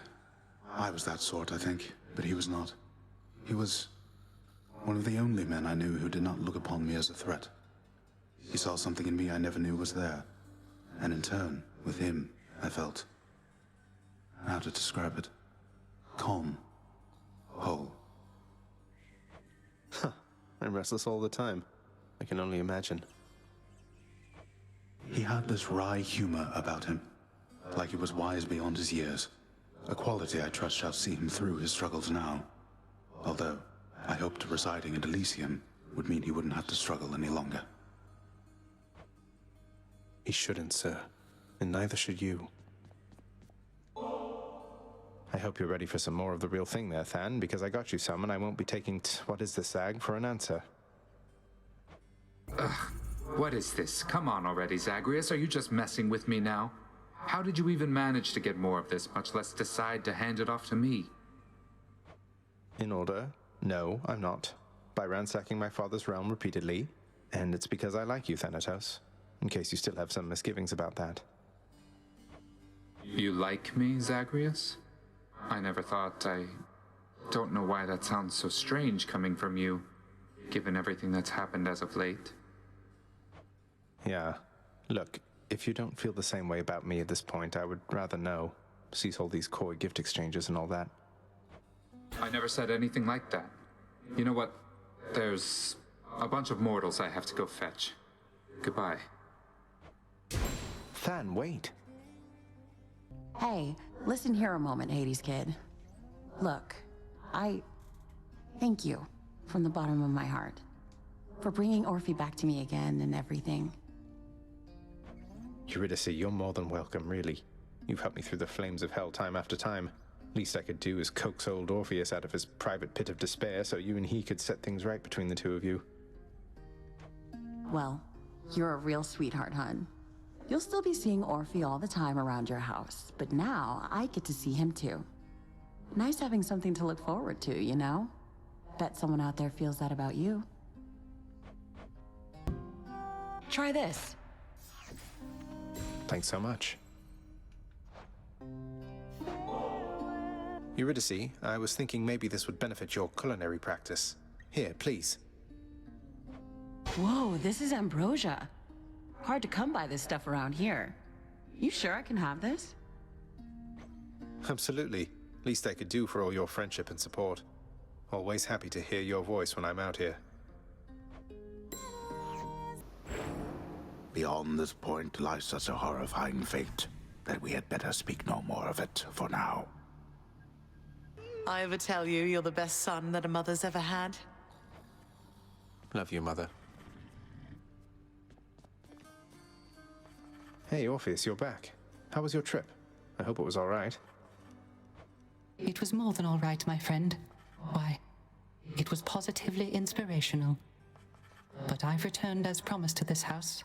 [SPEAKER 10] I was that sort, I think, but he was not. He was one of the only men I knew who did not look upon me as a threat. He saw something in me I never knew was there, and in turn, with him, I felt How to describe it? Calm. Whole.
[SPEAKER 2] Huh. I'm restless all the time. I can only imagine.
[SPEAKER 10] He had this wry humor about him, like he was wise beyond his years. A quality I trust shall see him through his struggles now. Although, I hoped residing in Elysium would mean he wouldn't have to struggle any longer.
[SPEAKER 2] He shouldn't, sir. And neither should you. I hope you're ready for some more of the real thing there, Than, because I got you some and I won't be taking what is this, Zag, for an answer.
[SPEAKER 16] Ugh, what is this? Come on already, Zagreus. Are you just messing with me now? How did you even manage to get more of this, much less decide to hand it off to me?
[SPEAKER 2] In order, no, I'm not. By ransacking my father's realm repeatedly, and it's because I like you, Thanatos, in case you still have some misgivings about that.
[SPEAKER 16] You like me, Zagreus? I never thought. I don't know why that sounds so strange coming from you, given everything that's happened as of late.
[SPEAKER 2] Yeah. Look, if you don't feel the same way about me at this point, I would rather know. Cease all these coy gift exchanges and all that.
[SPEAKER 16] I never said anything like that. You know what? There's a bunch of mortals I have to go fetch. Goodbye.
[SPEAKER 2] Than, wait.
[SPEAKER 1] Hey, listen here a moment, Hades kid. Look, I thank you from the bottom of my heart for bringing Orphe back to me again and everything.
[SPEAKER 2] Eurydice, you're more than welcome, really. You've helped me through the flames of hell time after time. Least I could do is coax old Orpheus out of his private pit of despair so you and he could set things right between the two of you.
[SPEAKER 1] Well, you're a real sweetheart, hun. You'll still be seeing Orphe all the time around your house, but now I get to see him too. Nice having something to look forward to, you know? Bet someone out there feels that about you. Try this.
[SPEAKER 2] Thanks so much. Eurydice, I was thinking maybe this would benefit your culinary practice. Here, please.
[SPEAKER 1] Whoa, this is ambrosia. Hard to come by this stuff around here. You sure I can have this?
[SPEAKER 2] Absolutely. Least I could do for all your friendship and support. Always happy to hear your voice when I'm out here.
[SPEAKER 6] Beyond this point lies such a horrifying fate that we had better speak no more of it for now.
[SPEAKER 3] I ever tell you you're the best son that a mother's ever had?
[SPEAKER 2] Love you, Mother. Hey, Orpheus, you're back. How was your trip? I hope it was all right.
[SPEAKER 12] It was more than all right, my friend. Why, it was positively inspirational. But I've returned as promised to this house.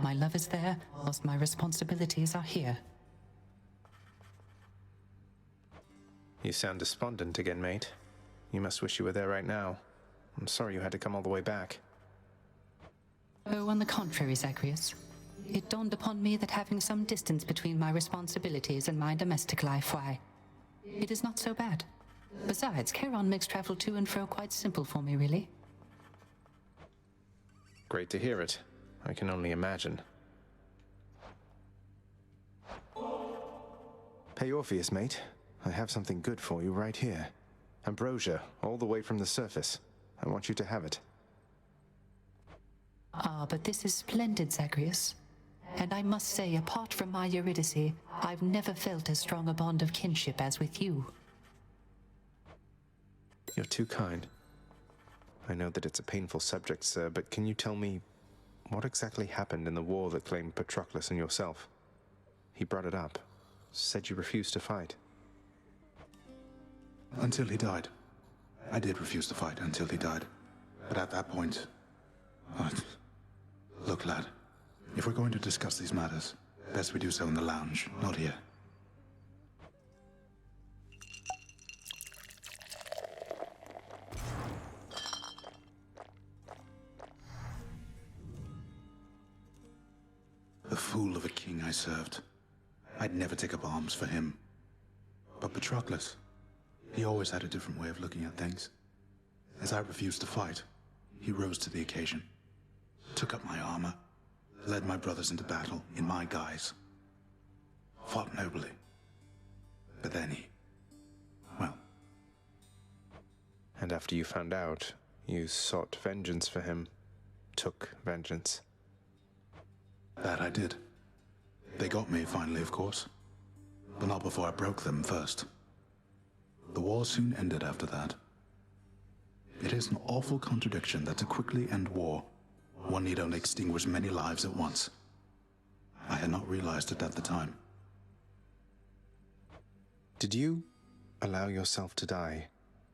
[SPEAKER 12] My love is there, whilst my responsibilities are here.
[SPEAKER 2] You sound despondent again, mate. You must wish you were there right now. I'm sorry you had to come all the way back.
[SPEAKER 12] Oh, on the contrary, Zagreus. It dawned upon me that having some distance between my responsibilities and my domestic life, why, it is not so bad. Besides, Charon makes travel to and fro quite simple for me, really.
[SPEAKER 2] Great to hear it. I can only imagine. Hey, Orpheus, mate. I have something good for you right here. Ambrosia, all the way from the surface. I want you to have it.
[SPEAKER 12] Ah, but this is splendid, Zagreus. And I must say, apart from my Eurydice, I've never felt as strong a bond of kinship as with you.
[SPEAKER 2] You're too kind. I know that it's a painful subject, sir, but can you tell me what exactly happened in the war that claimed Patroclus and yourself? He brought it up. Said you refused to fight.
[SPEAKER 10] Until he died. I did refuse to fight until he died. But at that point... Look, lad. If we're going to discuss these matters, best we do so in the lounge, not here. The fool of a king I served. I'd never take up arms for him. But Patroclus, he always had a different way of looking at things. As I refused to fight, he rose to the occasion, took up my armor, led my brothers into battle in my guise, fought nobly. but then he... well...
[SPEAKER 2] And after you found out, you sought vengeance for him. Took vengeance.
[SPEAKER 10] That I did. They got me finally, of course. But not before I broke them first. The war soon ended after that. It is an awful contradiction that to quickly end war, one need only extinguish many lives at once. I had not realized it at the time.
[SPEAKER 2] Did you allow yourself to die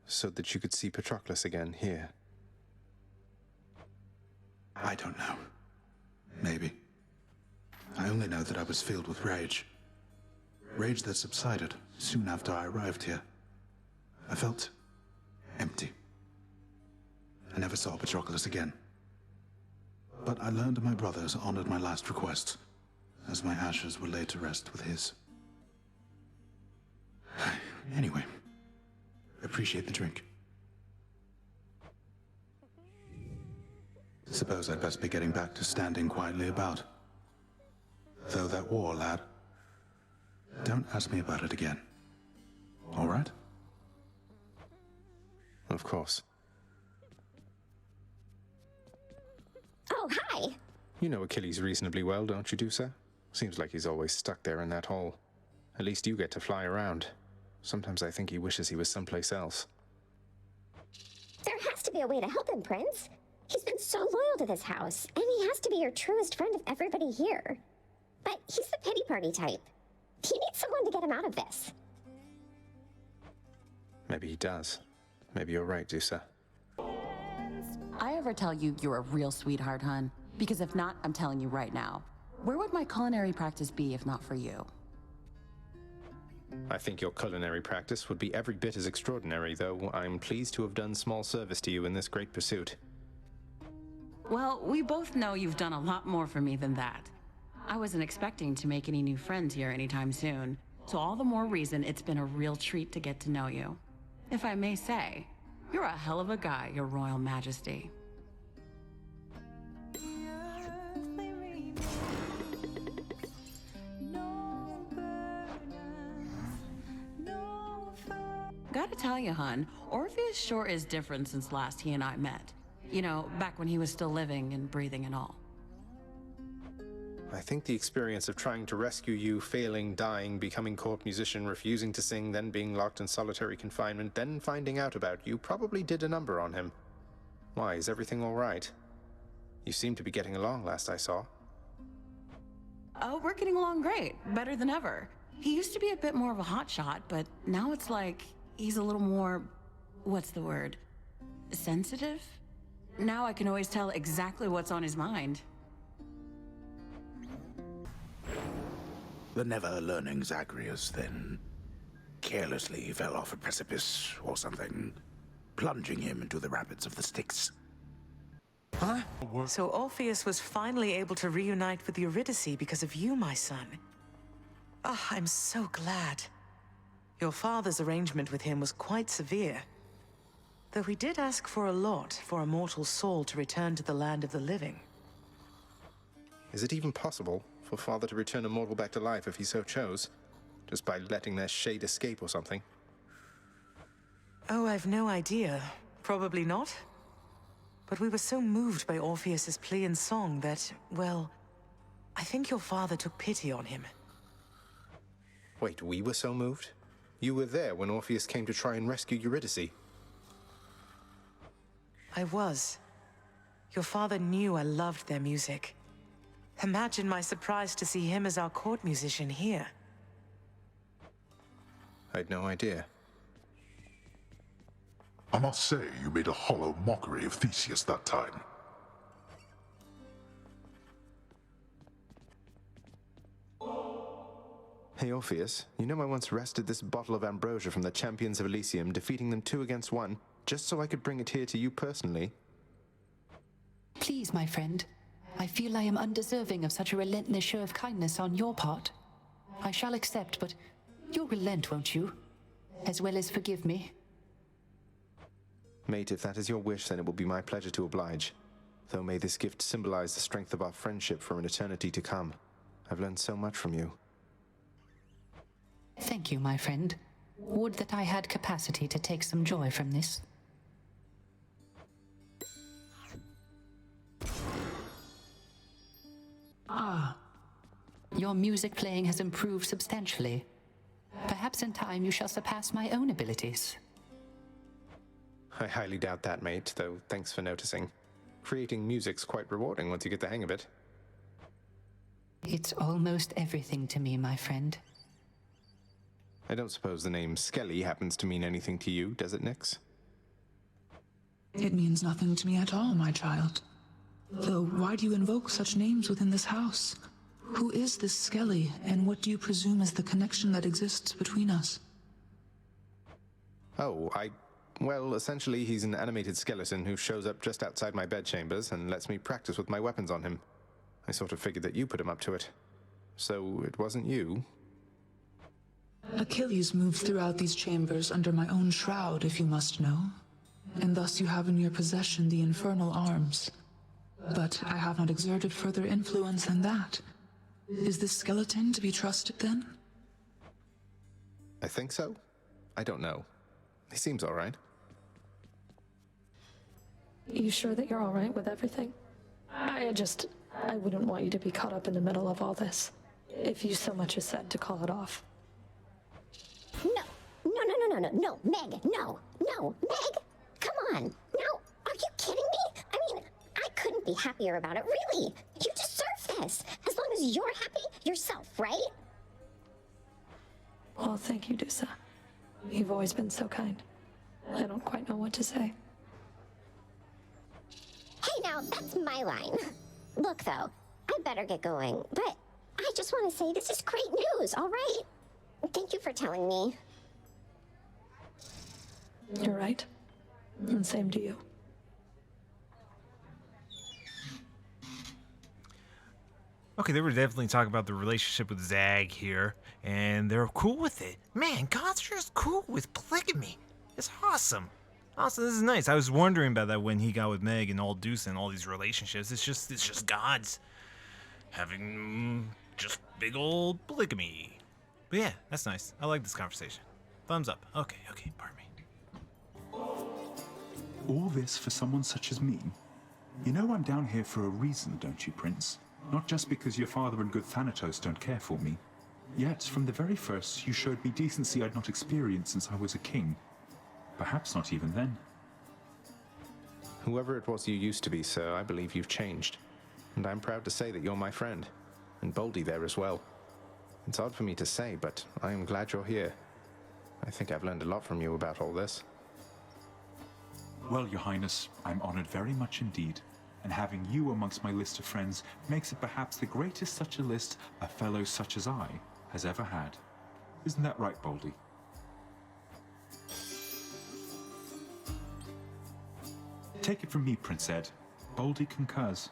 [SPEAKER 2] so that you could see Patroclus again here?
[SPEAKER 10] I don't know. Maybe. I only know that I was filled with rage. Rage that subsided soon after I arrived here. I felt empty. I never saw Patroclus again. But I learned my brothers honored my last request, as my ashes were laid to rest with his. Anyway, appreciate the drink. Suppose I'd best be getting back to standing quietly about. Though that war, lad, don't ask me about it again. All right?
[SPEAKER 2] Of course.
[SPEAKER 5] Oh, hi!
[SPEAKER 2] You know Achilles reasonably well, don't you, Dusa? Seems like he's always stuck there in that hole. At least you get to fly around. Sometimes I think he wishes he was someplace else.
[SPEAKER 5] There has to be a way to help him, Prince. He's been so loyal to this house, and he has to be your truest friend of everybody here. But he's the pity party type. He needs someone to get him out of this.
[SPEAKER 2] Maybe he does. Maybe you're right, Dusa.
[SPEAKER 1] I ever tell you you're a real sweetheart, hun? Because if not, I'm telling you right now. Where would my culinary practice be if not for you?
[SPEAKER 2] I think your culinary practice would be every bit as extraordinary, though I'm pleased to have done small service to you in this great pursuit.
[SPEAKER 1] Well, we both know you've done a lot more for me than that. I wasn't expecting to make any new friends here anytime soon, so all the more reason it's been a real treat to get to know you. If I may say, you're a hell of a guy, Your Royal Majesty. Gotta tell you, hun, Orpheus sure is different since last he and I met. You know, back when he was still living and breathing and all.
[SPEAKER 2] I think the experience of trying to rescue you, failing, dying, becoming court musician, refusing to sing, then being locked in solitary confinement, then finding out about you probably did a number on him. Why, is everything all right? You seem to be getting along last I saw.
[SPEAKER 1] Oh, we're getting along great. Better than ever. He used to be a bit more of a hotshot, but now it's like he's a little more... what's the word? Sensitive? Now I can always tell exactly what's on his mind.
[SPEAKER 6] The never-learning Zagreus, then, carelessly fell off a precipice or something, plunging him into the rapids of the Styx.
[SPEAKER 3] Huh? So Orpheus was finally able to reunite with Eurydice because of you, my son. Ah, I'm so glad. Your father's arrangement with him was quite severe. Though he did ask for a lot for a mortal soul to return to the land of the living.
[SPEAKER 2] Is it even possible for Father to return a mortal back to life if he so chose? Just by letting their shade escape or something?
[SPEAKER 3] Oh, I've no idea. Probably not. But we were so moved by Orpheus's plea and song that, well, I think your father took pity on him.
[SPEAKER 2] Wait, we were so moved? You were there when Orpheus came to try and rescue Eurydice.
[SPEAKER 3] I was. Your father knew I loved their music. Imagine my surprise to see him as our court musician here.
[SPEAKER 2] I'd no idea.
[SPEAKER 7] I must say, you made a hollow mockery of Theseus that time.
[SPEAKER 2] Hey, Orpheus, you know I once wrested this bottle of ambrosia from the champions of Elysium, defeating them 2 against 1, just so I could bring it here to you personally?
[SPEAKER 12] Please, my friend. I feel I am undeserving of such a relentless show of kindness on your part. I shall accept, but you'll relent, won't you? As well as forgive me.
[SPEAKER 2] Mate, if that is your wish, then it will be my pleasure to oblige. Though may this gift symbolize the strength of our friendship for an eternity to come. I've learned so much from you.
[SPEAKER 12] Thank you, my friend. Would that I had capacity to take some joy from this.
[SPEAKER 4] Ah.
[SPEAKER 12] Your music playing has improved substantially. Perhaps in time you shall surpass my own abilities.
[SPEAKER 2] I highly doubt that, mate, though thanks for noticing. Creating music's quite rewarding once you get the hang of it.
[SPEAKER 12] It's almost everything to me, my friend.
[SPEAKER 2] I don't suppose the name Skelly happens to mean anything to you, does it, Nyx?
[SPEAKER 4] It means nothing to me at all, my child. Though, why do you invoke such names within this house? Who is this Skelly, and what do you presume is the connection that exists between us?
[SPEAKER 2] Oh, well, essentially he's an animated skeleton who shows up just outside my bedchambers and lets me practice with my weapons on him. I sort of figured that you put him up to it. So it wasn't you?
[SPEAKER 4] Achilles moved throughout these chambers under my own shroud, if you must know. And thus you have in your possession the infernal arms. But I have not exerted further influence than that. Is this skeleton to be trusted, then?
[SPEAKER 2] I think so. I don't know. He seems all right.
[SPEAKER 14] You sure that you're all right with everything? I wouldn't want you to be caught up in the middle of all this. If you so much as said to call it off.
[SPEAKER 5] No, Meg, no, Meg, come on. Now, are you kidding me? I mean, I couldn't be happier about it, really. You deserve this, as long as you're happy yourself, right?
[SPEAKER 14] Well, thank you, Dusa. You've always been so kind. I don't quite know what to say.
[SPEAKER 5] Hey, now, that's my line. Look, though, I better get going, but I just want to say this is great news, all right? Thank you for telling me.
[SPEAKER 14] You're right. And same to you.
[SPEAKER 9] Okay, they were definitely talking about the relationship with Zag here, and they're cool with it. Man, gods are just cool with polygamy. It's awesome. Awesome, this is nice. I was wondering about that when he got with Meg and all Deuce and all these relationships. It's just gods having just big old polygamy. But yeah, that's nice. I like this conversation. Thumbs up. Okay, pardon me.
[SPEAKER 13] All this for someone such as me? You know I'm down here for a reason, don't you, Prince? Not just because your father and good Thanatos don't care for me. Yet, from the very first, you showed me decency I'd not experienced since I was a king. Perhaps not even then.
[SPEAKER 2] Whoever it was you used to be, sir, I believe you've changed. And I'm proud to say that you're my friend. And Boldy there as well. It's odd for me to say, but I am glad you're here. I think I've learned a lot from you about all this.
[SPEAKER 13] Well, Your Highness, I'm honored very much indeed. And having you amongst my list of friends makes it perhaps the greatest such a list a fellow such as I has ever had. Isn't that right, Boldy? Take it from me, Prince Ed. Boldy concurs.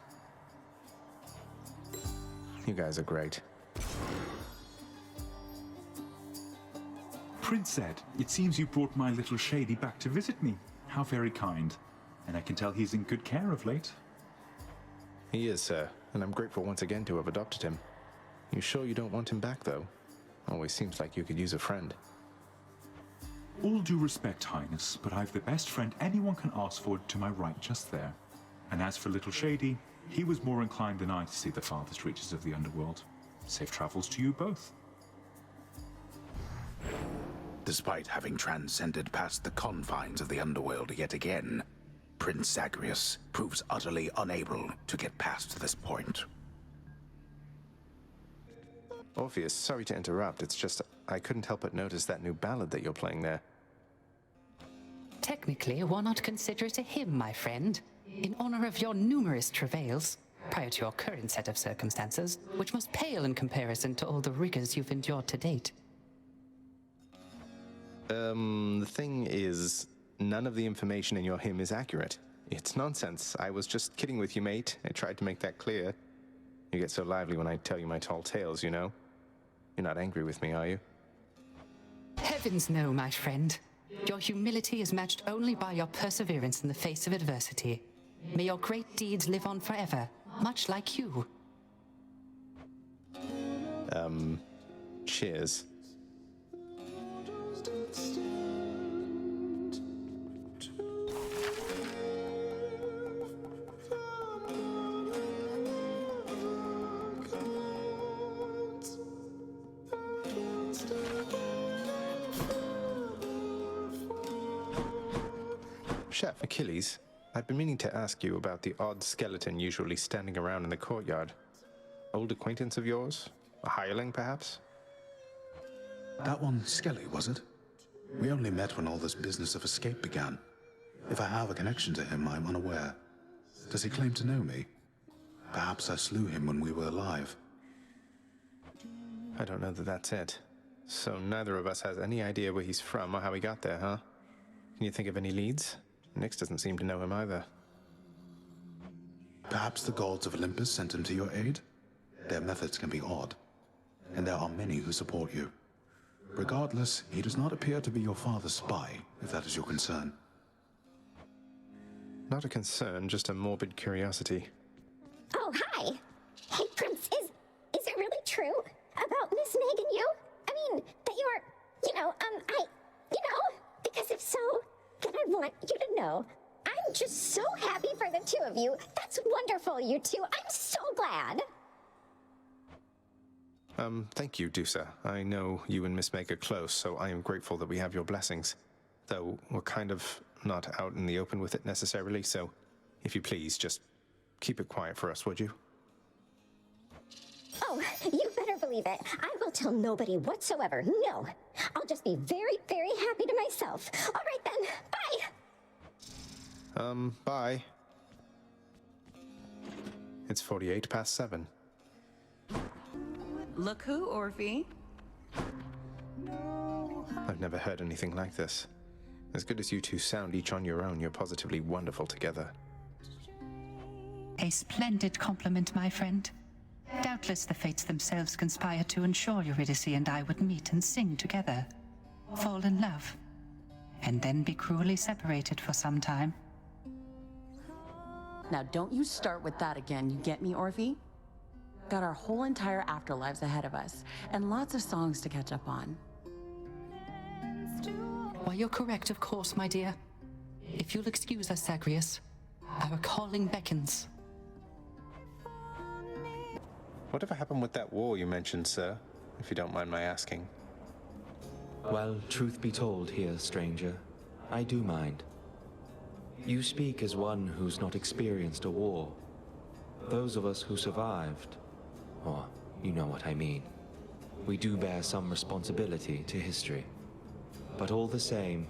[SPEAKER 2] You guys are great.
[SPEAKER 13] Prince Ed, it seems you brought my little Shady back to visit me. How very kind. And I can tell he's in good care of late.
[SPEAKER 2] He is, sir, and I'm grateful once again to have adopted him. You sure you don't want him back, though? Always seems like you could use a friend.
[SPEAKER 13] All due respect, Highness, but I've the best friend anyone can ask for to my right just there. And as for little Shady, he was more inclined than I to see the farthest reaches of the underworld. Safe travels to you both.
[SPEAKER 6] Despite having transcended past the confines of the underworld yet again, Prince Zagreus proves utterly unable to get past this point.
[SPEAKER 2] Orpheus, sorry to interrupt. It's just I couldn't help but notice that new ballad that you're playing there.
[SPEAKER 12] Technically, why not consider it a hymn, my friend? In honor of your numerous travails, prior to your current set of circumstances, which must pale in comparison to all the rigors you've endured to date.
[SPEAKER 2] The thing is, none of the information in your hymn is accurate. It's nonsense. I was just kidding with you, mate. I tried to make that clear. You get so lively when I tell you my tall tales, you know? You're not angry with me, are you?
[SPEAKER 12] Heavens no, my friend. Your humility is matched only by your perseverance in the face of adversity. May your great deeds live on forever, much like you.
[SPEAKER 2] Cheers. Chef Achilles, I've been meaning to ask you about the odd skeleton usually standing around in the courtyard. Old acquaintance of yours? A hireling, perhaps?
[SPEAKER 10] That one Skelly, was it? We only met when all this business of escape began. If I have a connection to him, I'm unaware. Does he claim to know me? Perhaps I slew him when we were alive.
[SPEAKER 2] I don't know that that's it. So neither of us has any idea where he's from or how he got there, huh? Can you think of any leads? Nyx doesn't seem to know him either.
[SPEAKER 10] Perhaps the gods of Olympus sent him to your aid? Their methods can be odd, and there are many who support you. Regardless, he does not appear to be your father's spy, if that is your concern.
[SPEAKER 2] Not a concern, just a morbid curiosity.
[SPEAKER 5] Oh, hi. Hey, Prince, is it really true about Miss Meg and you? I mean, that you're, because if so, then I want you to know I'm just so happy for the two of you. That's wonderful, you two. I'm so glad.
[SPEAKER 2] Thank you, Dusa. I know you and Miss Meg are close, so I am grateful that we have your blessings. Though we're kind of not out in the open with it necessarily, so if you please, just keep it quiet for us, would you?
[SPEAKER 5] Oh, you better believe it. I will tell nobody whatsoever. No. I'll just be very, very happy to myself. All right then. Bye.
[SPEAKER 2] Bye. It's 48 past 7.
[SPEAKER 1] Look who, Orphe.
[SPEAKER 2] I've never heard anything like this. As good as you two sound each on your own, you're positively wonderful together.
[SPEAKER 8] A splendid compliment, my friend. Doubtless the fates themselves conspired to ensure Eurydice and I would meet and sing together, fall in love, and then be cruelly separated for some time.
[SPEAKER 1] Now don't you start with that again, you get me, Orphe? Got our whole entire afterlives ahead of us, and lots of songs to catch up on.
[SPEAKER 12] Why, you're correct, of course, my dear. If you'll excuse us, Zagreus, our calling beckons.
[SPEAKER 2] Whatever happened with that war you mentioned, sir? If you don't mind my asking.
[SPEAKER 17] Well, truth be told here, stranger, I do mind. You speak as one who's not experienced a war. Those of us who survived, or you know what I mean, we do bear some responsibility to history. But all the same,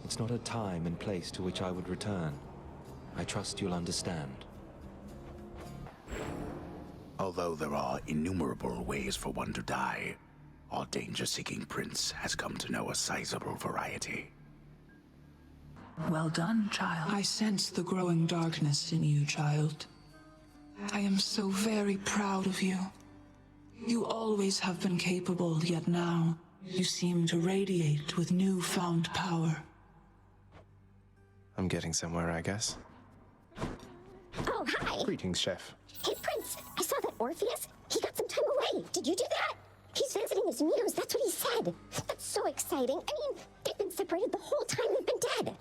[SPEAKER 17] it's not a time and place to which I would return. I trust you'll understand.
[SPEAKER 6] Although there are innumerable ways for one to die, our danger-seeking prince has come to know a sizable variety.
[SPEAKER 4] Well done, child. I sense the growing darkness in you, child. I am so very proud of you. You always have been capable, yet now you seem to radiate with newfound power.
[SPEAKER 2] I'm getting somewhere, I guess.
[SPEAKER 5] Oh, hi.
[SPEAKER 2] Greetings, Chef.
[SPEAKER 5] Hey, Prince, I saw that Orpheus. He got some time away. Did you do that? He's visiting his muse. That's what he said. That's so exciting. I mean, they've been separated the whole time they've been dead.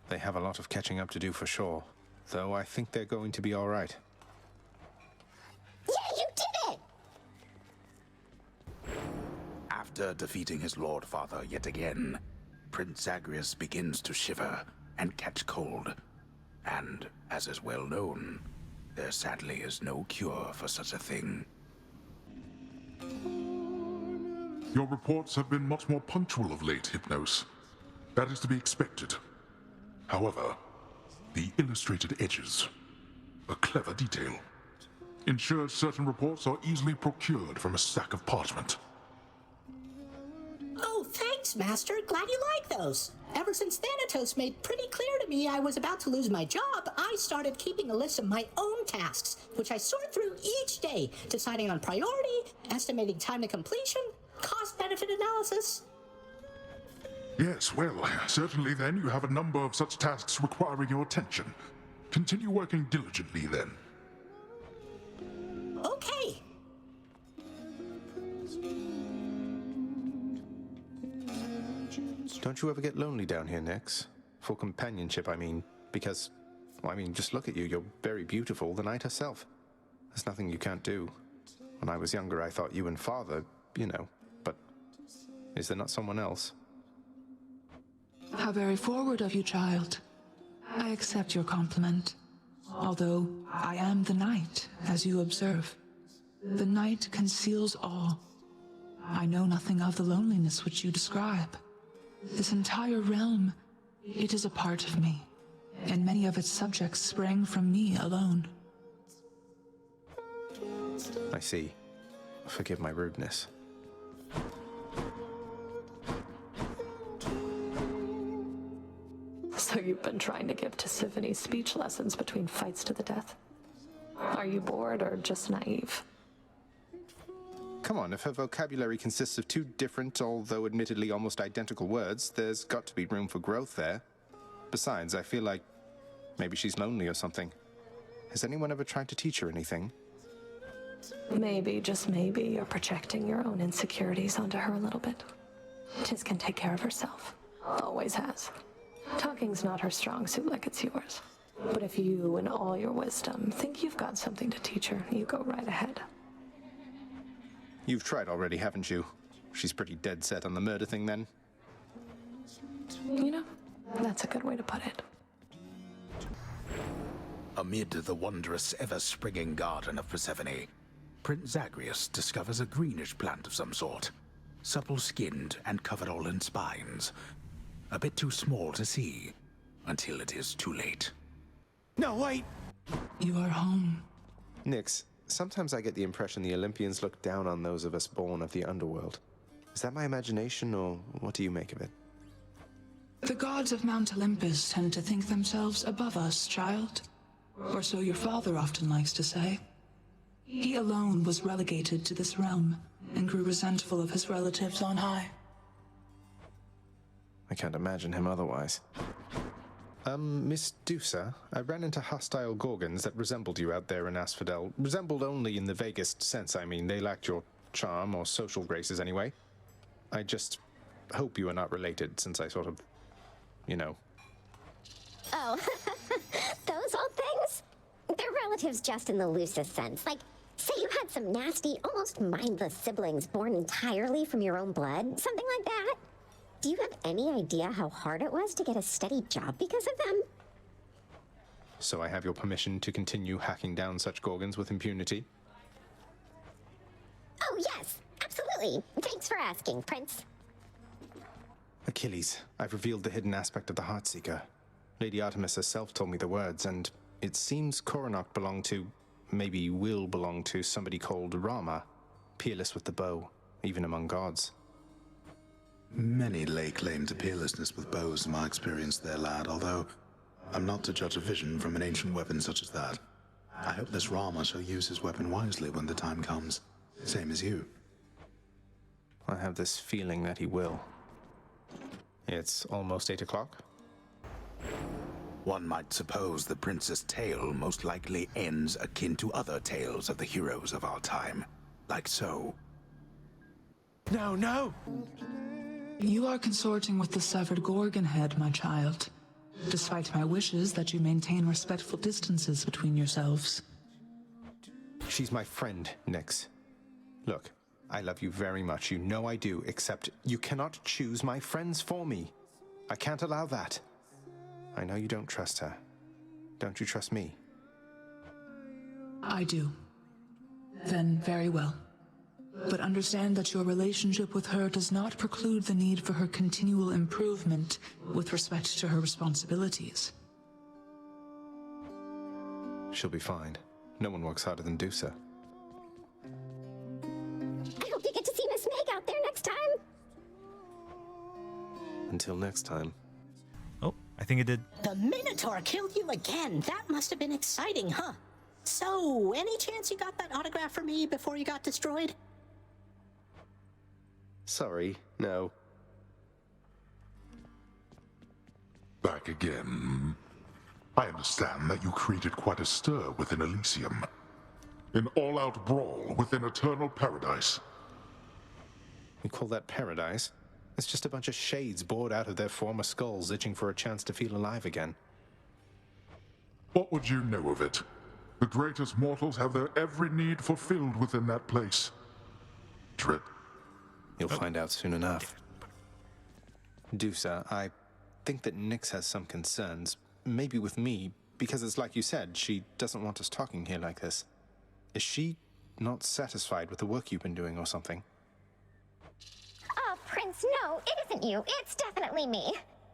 [SPEAKER 2] They have a lot of catching up to do for sure, though I think they're going to be all right.
[SPEAKER 5] Yeah, you did it!
[SPEAKER 6] After defeating his Lord Father yet again, Prince Zagreus begins to shiver and catch cold. And, as is well known, there sadly is no cure for such a thing.
[SPEAKER 7] Your reports have been much more punctual of late, Hypnos. That is to be expected. However, the illustrated edges, a clever detail, ensures certain reports are easily procured from a stack of parchment.
[SPEAKER 11] Oh, thanks, Master. Glad you like those. Ever since Thanatos made pretty clear to me I was about to lose my job, I started keeping a list of my own tasks, which I sort through each day, deciding on priority, estimating time to completion, cost-benefit analysis.
[SPEAKER 7] Yes, well, certainly then you have a number of such tasks requiring your attention. Continue working diligently then.
[SPEAKER 11] Okay.
[SPEAKER 2] Don't you ever get lonely down here, Nyx? For companionship, I mean. Because, well, I mean, just look at you. You're very beautiful, the night herself. There's nothing you can't do. When I was younger, I thought you and Father, you know. But is there not someone else?
[SPEAKER 4] How very forward of you, child. I accept your compliment. Although I am the night, as you observe. The night conceals all. I know nothing of the loneliness which you describe. This entire realm, it is a part of me, and many of its subjects sprang from me alone.
[SPEAKER 2] I see. Forgive my rudeness.
[SPEAKER 14] So you've been trying to give Tisiphone speech lessons between fights to the death? Are you bored or just naive?
[SPEAKER 2] Come on, if her vocabulary consists of two different, although admittedly almost identical words, there's got to be room for growth there. Besides, I feel like maybe she's lonely or something. Has anyone ever tried to teach her anything?
[SPEAKER 14] Maybe, just maybe, you're projecting your own insecurities onto her a little bit. Tis can take care of herself. Always has. Talking's not her strong suit like it's yours. But if you, in all your wisdom, think you've got something to teach her, you go right ahead.
[SPEAKER 2] You've tried already, haven't you? She's pretty dead set on the murder thing, then?
[SPEAKER 14] You know, that's a good way to put it.
[SPEAKER 6] Amid the wondrous, ever-springing garden of Persephone, Prince Zagreus discovers a greenish plant of some sort, supple-skinned and covered all in spines. A bit too small to see, until it is too late.
[SPEAKER 2] No, wait!
[SPEAKER 4] You are home.
[SPEAKER 2] Nyx, sometimes I get the impression the Olympians look down on those of us born of the underworld. Is that my imagination, or what do you make of it?
[SPEAKER 4] The gods of Mount Olympus tend to think themselves above us, child. Or so your father often likes to say. He alone was relegated to this realm, and grew resentful of his relatives on high.
[SPEAKER 2] I can't imagine him otherwise. Miss Dusa, I ran into hostile Gorgons that resembled you out there in Asphodel. Resembled only in the vaguest sense, I mean. They lacked your charm or social graces anyway. I just hope you are not related, since I sort of, you know.
[SPEAKER 5] Oh, those old things? They're relatives just in the loosest sense. Like, say you had some nasty, almost mindless siblings born entirely from your own blood, something like that. Do you have any idea how hard it was to get a steady job because of them?
[SPEAKER 2] So I have your permission to continue hacking down such Gorgons with impunity?
[SPEAKER 5] Oh, yes, absolutely. Thanks for asking, Prince.
[SPEAKER 2] Achilles, I've revealed the hidden aspect of the Heartseeker. Lady Artemis herself told me the words, and it seems Koronok belonged to, maybe will belong to, somebody called Rama, peerless with the bow, even among gods.
[SPEAKER 10] Many lay claim to peerlessness with bows in my experience there, lad, although I'm not to judge a vision from an ancient weapon such as that. I hope this Rama shall use his weapon wisely when the time comes, same as you.
[SPEAKER 2] I have this feeling that he will. It's almost 8 o'clock.
[SPEAKER 6] One might suppose the prince's tale most likely ends akin to other tales of the heroes of our time. Like so.
[SPEAKER 2] No, no!
[SPEAKER 4] You are consorting with the severed Gorgon head, my child. Despite my wishes that you maintain respectful distances between yourselves.
[SPEAKER 2] She's my friend, Nyx. Look, I love you very much, you know I do, except you cannot choose my friends for me. I can't allow that. I know you don't trust her. Don't you trust me?
[SPEAKER 4] I do. Then very well. But understand that your relationship with her does not preclude the need for her continual improvement with respect to her responsibilities.
[SPEAKER 2] She'll be fine. No one works harder than Dusa.
[SPEAKER 5] I hope you get to see Miss Meg out there next time.
[SPEAKER 2] Until next time.
[SPEAKER 9] Oh, I think it did.
[SPEAKER 11] The Minotaur killed you again. That must have been exciting, huh? So, any chance you got that autograph for me before you got destroyed?
[SPEAKER 2] Sorry, no.
[SPEAKER 7] Back again. I understand that you created quite a stir within Elysium. An all-out brawl within Eternal Paradise.
[SPEAKER 2] You call that paradise? It's just a bunch of shades bored out of their former skulls, itching for a chance to feel alive again.
[SPEAKER 7] What would you know of it? The greatest mortals have their every need fulfilled within that place. Trip.
[SPEAKER 2] You'll find out soon enough. Dusa, I think that Nyx has some concerns, maybe with me, because it's like you said, she doesn't want us talking here like this. Is she not satisfied with the work you've been doing or something?
[SPEAKER 5] Oh, Prince, no, it isn't you. It's definitely me.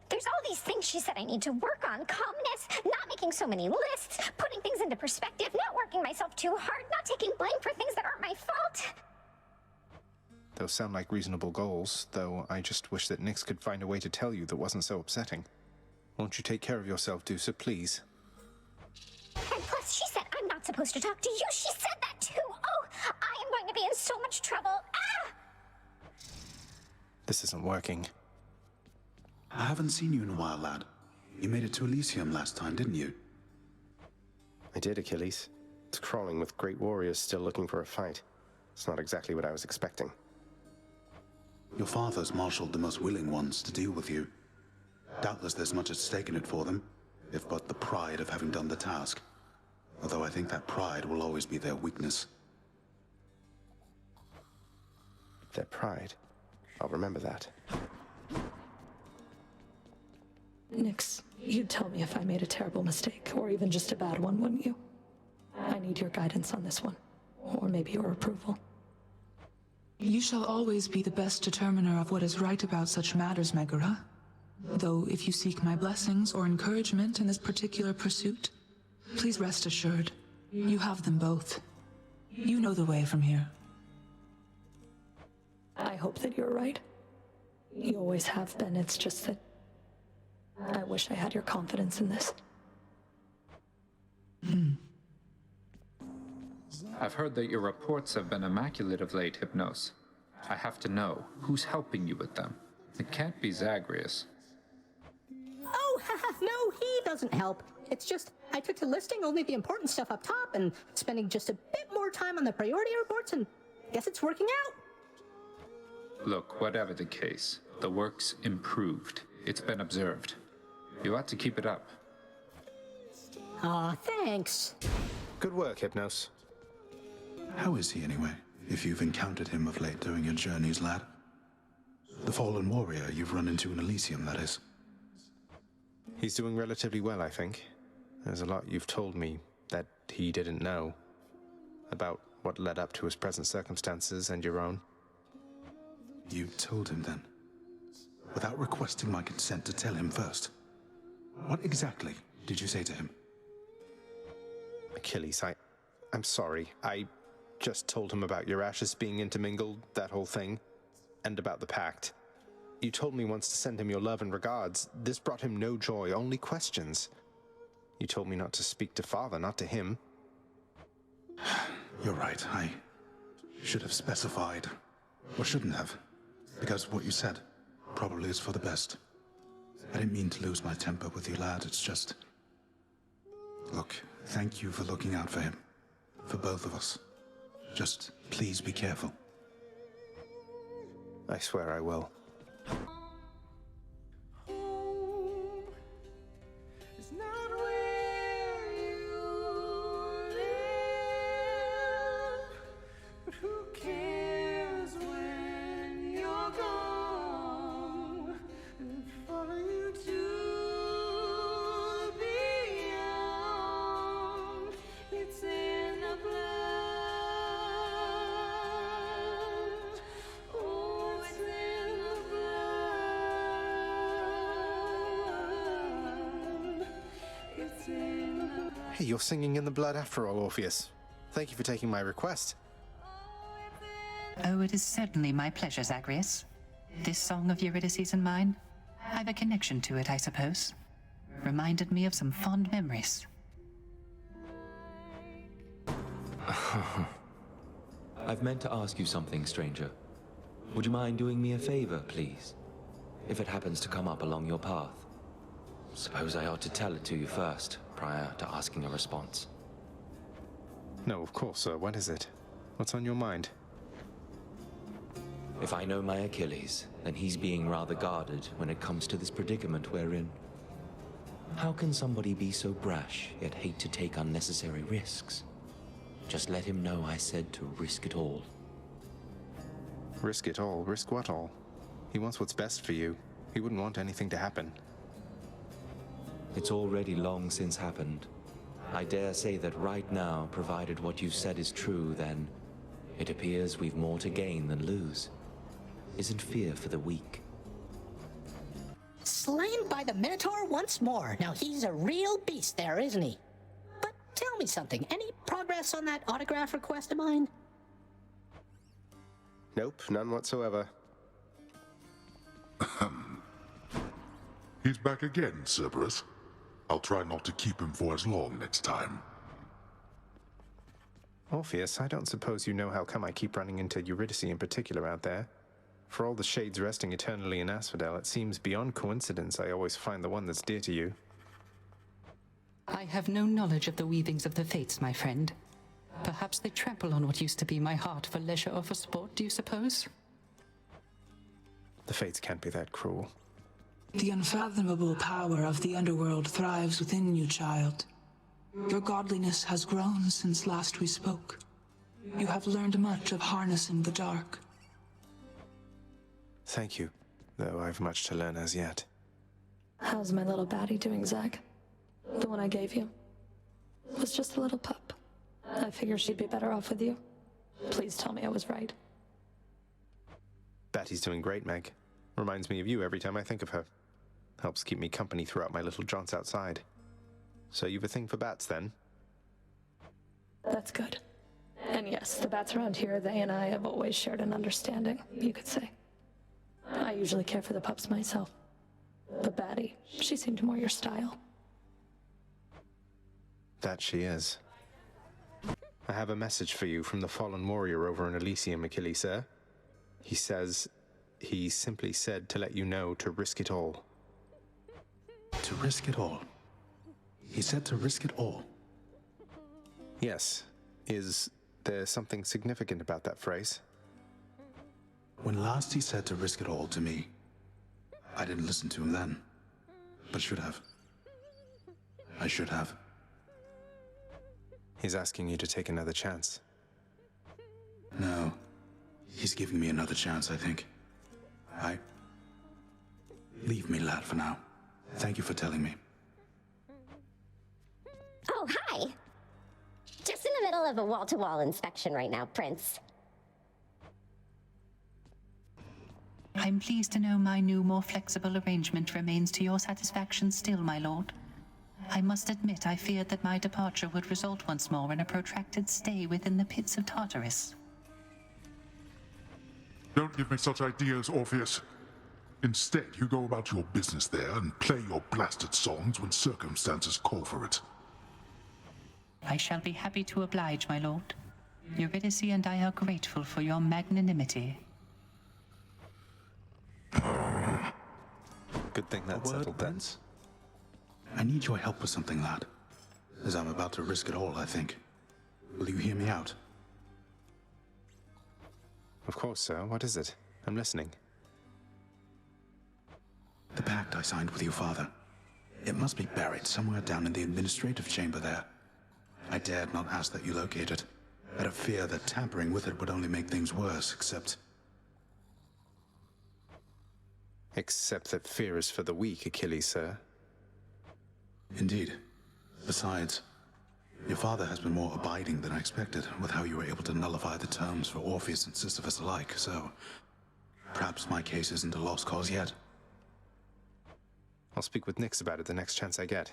[SPEAKER 5] There's all these things she said I need to work on. Calmness, not making so many lists, putting things into perspective, not working myself too hard, not taking blame for things that aren't my fault.
[SPEAKER 2] Those sound like reasonable goals, though I just wish that Nyx could find a way to tell you that wasn't so upsetting. Won't you take care of yourself, Dusa, please?
[SPEAKER 5] And plus, she said I'm not supposed to talk to you. She said that too. Oh, I am going to be in so much trouble. Ah!
[SPEAKER 2] This isn't working.
[SPEAKER 10] I haven't seen you in a while, lad. You made it to Elysium last time, didn't you?
[SPEAKER 18] I did, Achilles. It's crawling with great warriors still looking for a fight. It's not exactly what I was expecting.
[SPEAKER 10] Your father's marshaled the most willing ones to deal with you. Doubtless there's much at stake in it for them, if but the pride of having done the task. Although I think that pride will always be their weakness.
[SPEAKER 18] Their pride? I'll remember that.
[SPEAKER 14] Nyx, you'd tell me if I made a terrible mistake, or even just a bad one, wouldn't you? I need your guidance on this one, or maybe your approval.
[SPEAKER 4] You shall always be the best determiner of what is right about such matters, Megara. Though if you seek my blessings or encouragement in this particular pursuit, please rest assured, you have them both. You know the way from here.
[SPEAKER 14] I hope that you're right. You always have been, it's just that I wish I had your confidence in this.
[SPEAKER 16] I've heard that your reports have been immaculate of late, Hypnos. I have to know, who's helping you with them? It can't be Zagreus.
[SPEAKER 11] Oh, no, he doesn't help. It's just, I took to listing only the important stuff up top and spending just a bit more time on the priority reports, and guess it's working out.
[SPEAKER 16] Look, whatever the case, the work's improved. It's been observed. You ought to keep it up.
[SPEAKER 11] Aw, thanks.
[SPEAKER 2] Good work, Hypnos.
[SPEAKER 10] How is he anyway, if you've encountered him of late during your journeys, lad? The fallen warrior you've run into in Elysium, that is.
[SPEAKER 2] He's doing relatively well, I think. There's a lot you've told me that he didn't know. About what led up to his present circumstances and your own.
[SPEAKER 10] You told him then? Without requesting my consent to tell him first? What exactly did you say to him?
[SPEAKER 2] Achilles, I'm sorry. I just told him about your ashes being intermingled, that whole thing, and about the pact. You told me once to send him your love and regards. This brought him no joy, only questions. You told me not to speak to Father, not to him.
[SPEAKER 10] You're right, I should have specified. Or shouldn't have. Because what you said probably is for the best. I didn't mean to lose my temper with you, lad. It's just... Look, thank you for looking out for him. For both of us. Just please be careful.
[SPEAKER 2] I swear I will. Hey, you're singing in the blood after all, Orpheus. Thank you for taking my request.
[SPEAKER 8] Oh, it is certainly my pleasure, Zagreus. This song of Eurydice's and mine, I've a connection to it, I suppose. Reminded me of some fond memories.
[SPEAKER 17] I've meant to ask you something, stranger. Would you mind doing me a favor, please? If it happens to come up along your path. Suppose I ought to tell it to you first, prior to asking a response.
[SPEAKER 2] No, of course, sir. What is it? What's on your mind?
[SPEAKER 17] If I know my Achilles, then he's being rather guarded when it comes to this predicament we're in. How can somebody be so brash, yet hate to take unnecessary risks? Just let him know I said to risk it all.
[SPEAKER 2] Risk it all? Risk what all? He wants what's best for you. He wouldn't want anything to happen.
[SPEAKER 17] It's already long since happened. I dare say that right now, provided what you've said is true, then it appears we've more to gain than lose. Isn't fear for the weak?
[SPEAKER 11] Slain by the Minotaur once more. Now he's a real beast there, isn't he? But tell me something. Any progress on that autograph request of mine?
[SPEAKER 2] Nope, none whatsoever.
[SPEAKER 7] He's back again, Cerberus. I'll try not to keep him for as long next time.
[SPEAKER 2] Orpheus, I don't suppose you know how come I keep running into Eurydice in particular out there. For all the shades resting eternally in Asphodel, it seems beyond coincidence I always find the one that's dear to you.
[SPEAKER 12] I have no knowledge of the weavings of the fates, my friend. Perhaps they trample on what used to be my heart for leisure or for sport, do you suppose?
[SPEAKER 2] The fates can't be that cruel.
[SPEAKER 4] The unfathomable power of the underworld thrives within you, child. Your godliness has grown since last we spoke. You have learned much of harnessing the dark.
[SPEAKER 2] Thank you, though I've much to learn as yet.
[SPEAKER 14] How's my little baddie doing, Zach? The one I gave you. Was just a little pup. I figured she'd be better off with you. Please tell me I was right.
[SPEAKER 2] Batty's doing great, Meg. Reminds me of you every time I think of her. Helps keep me company throughout my little jaunts outside. So you've a thing for bats, then?
[SPEAKER 14] That's good. And yes, the bats around here, they and I have always shared an understanding, you could say. I usually care for the pups myself. But Batty, she seemed more your style.
[SPEAKER 2] That she is. I have a message for you from the fallen warrior over in Elysium, Achilles, sir. He simply said to let you know to risk it all.
[SPEAKER 10] To risk it all? He said to risk it all?
[SPEAKER 2] Yes. Is there something significant about that phrase?
[SPEAKER 10] When last he said to risk it all to me, I didn't listen to him then, but should have. I should have.
[SPEAKER 2] He's asking you to take another chance.
[SPEAKER 10] No. He's giving me another chance, I think. Leave me, lad, for now. Thank you for telling me.
[SPEAKER 5] Oh, hi! Just in the middle of a wall-to-wall inspection right now, Prince.
[SPEAKER 8] I'm pleased to know my new, more flexible arrangement remains to your satisfaction still, my lord. I must admit I feared that my departure would result once more in a protracted stay within the pits of Tartarus.
[SPEAKER 7] Don't give me such ideas, Orpheus. Instead, you go about your business there and play your blasted songs when circumstances call for it.
[SPEAKER 8] I shall be happy to oblige, my lord. Eurydice and I are grateful for your magnanimity.
[SPEAKER 2] Good thing that's settled then.
[SPEAKER 10] I need your help with something, lad. As I'm about to risk it all, I think. Will you hear me out?
[SPEAKER 2] Of course, sir. What is it? I'm listening.
[SPEAKER 10] The pact I signed with your father. It must be buried somewhere down in the administrative chamber there. I dared not ask that you locate it. Out of fear that tampering with it would only make things worse, except
[SPEAKER 2] that fear is for the weak, Achilles, sir.
[SPEAKER 10] Indeed. Besides, your father has been more abiding than I expected with how you were able to nullify the terms for Orpheus and Sisyphus alike, so perhaps my case isn't a lost cause yet.
[SPEAKER 2] I'll speak with Nyx about it the next chance I get.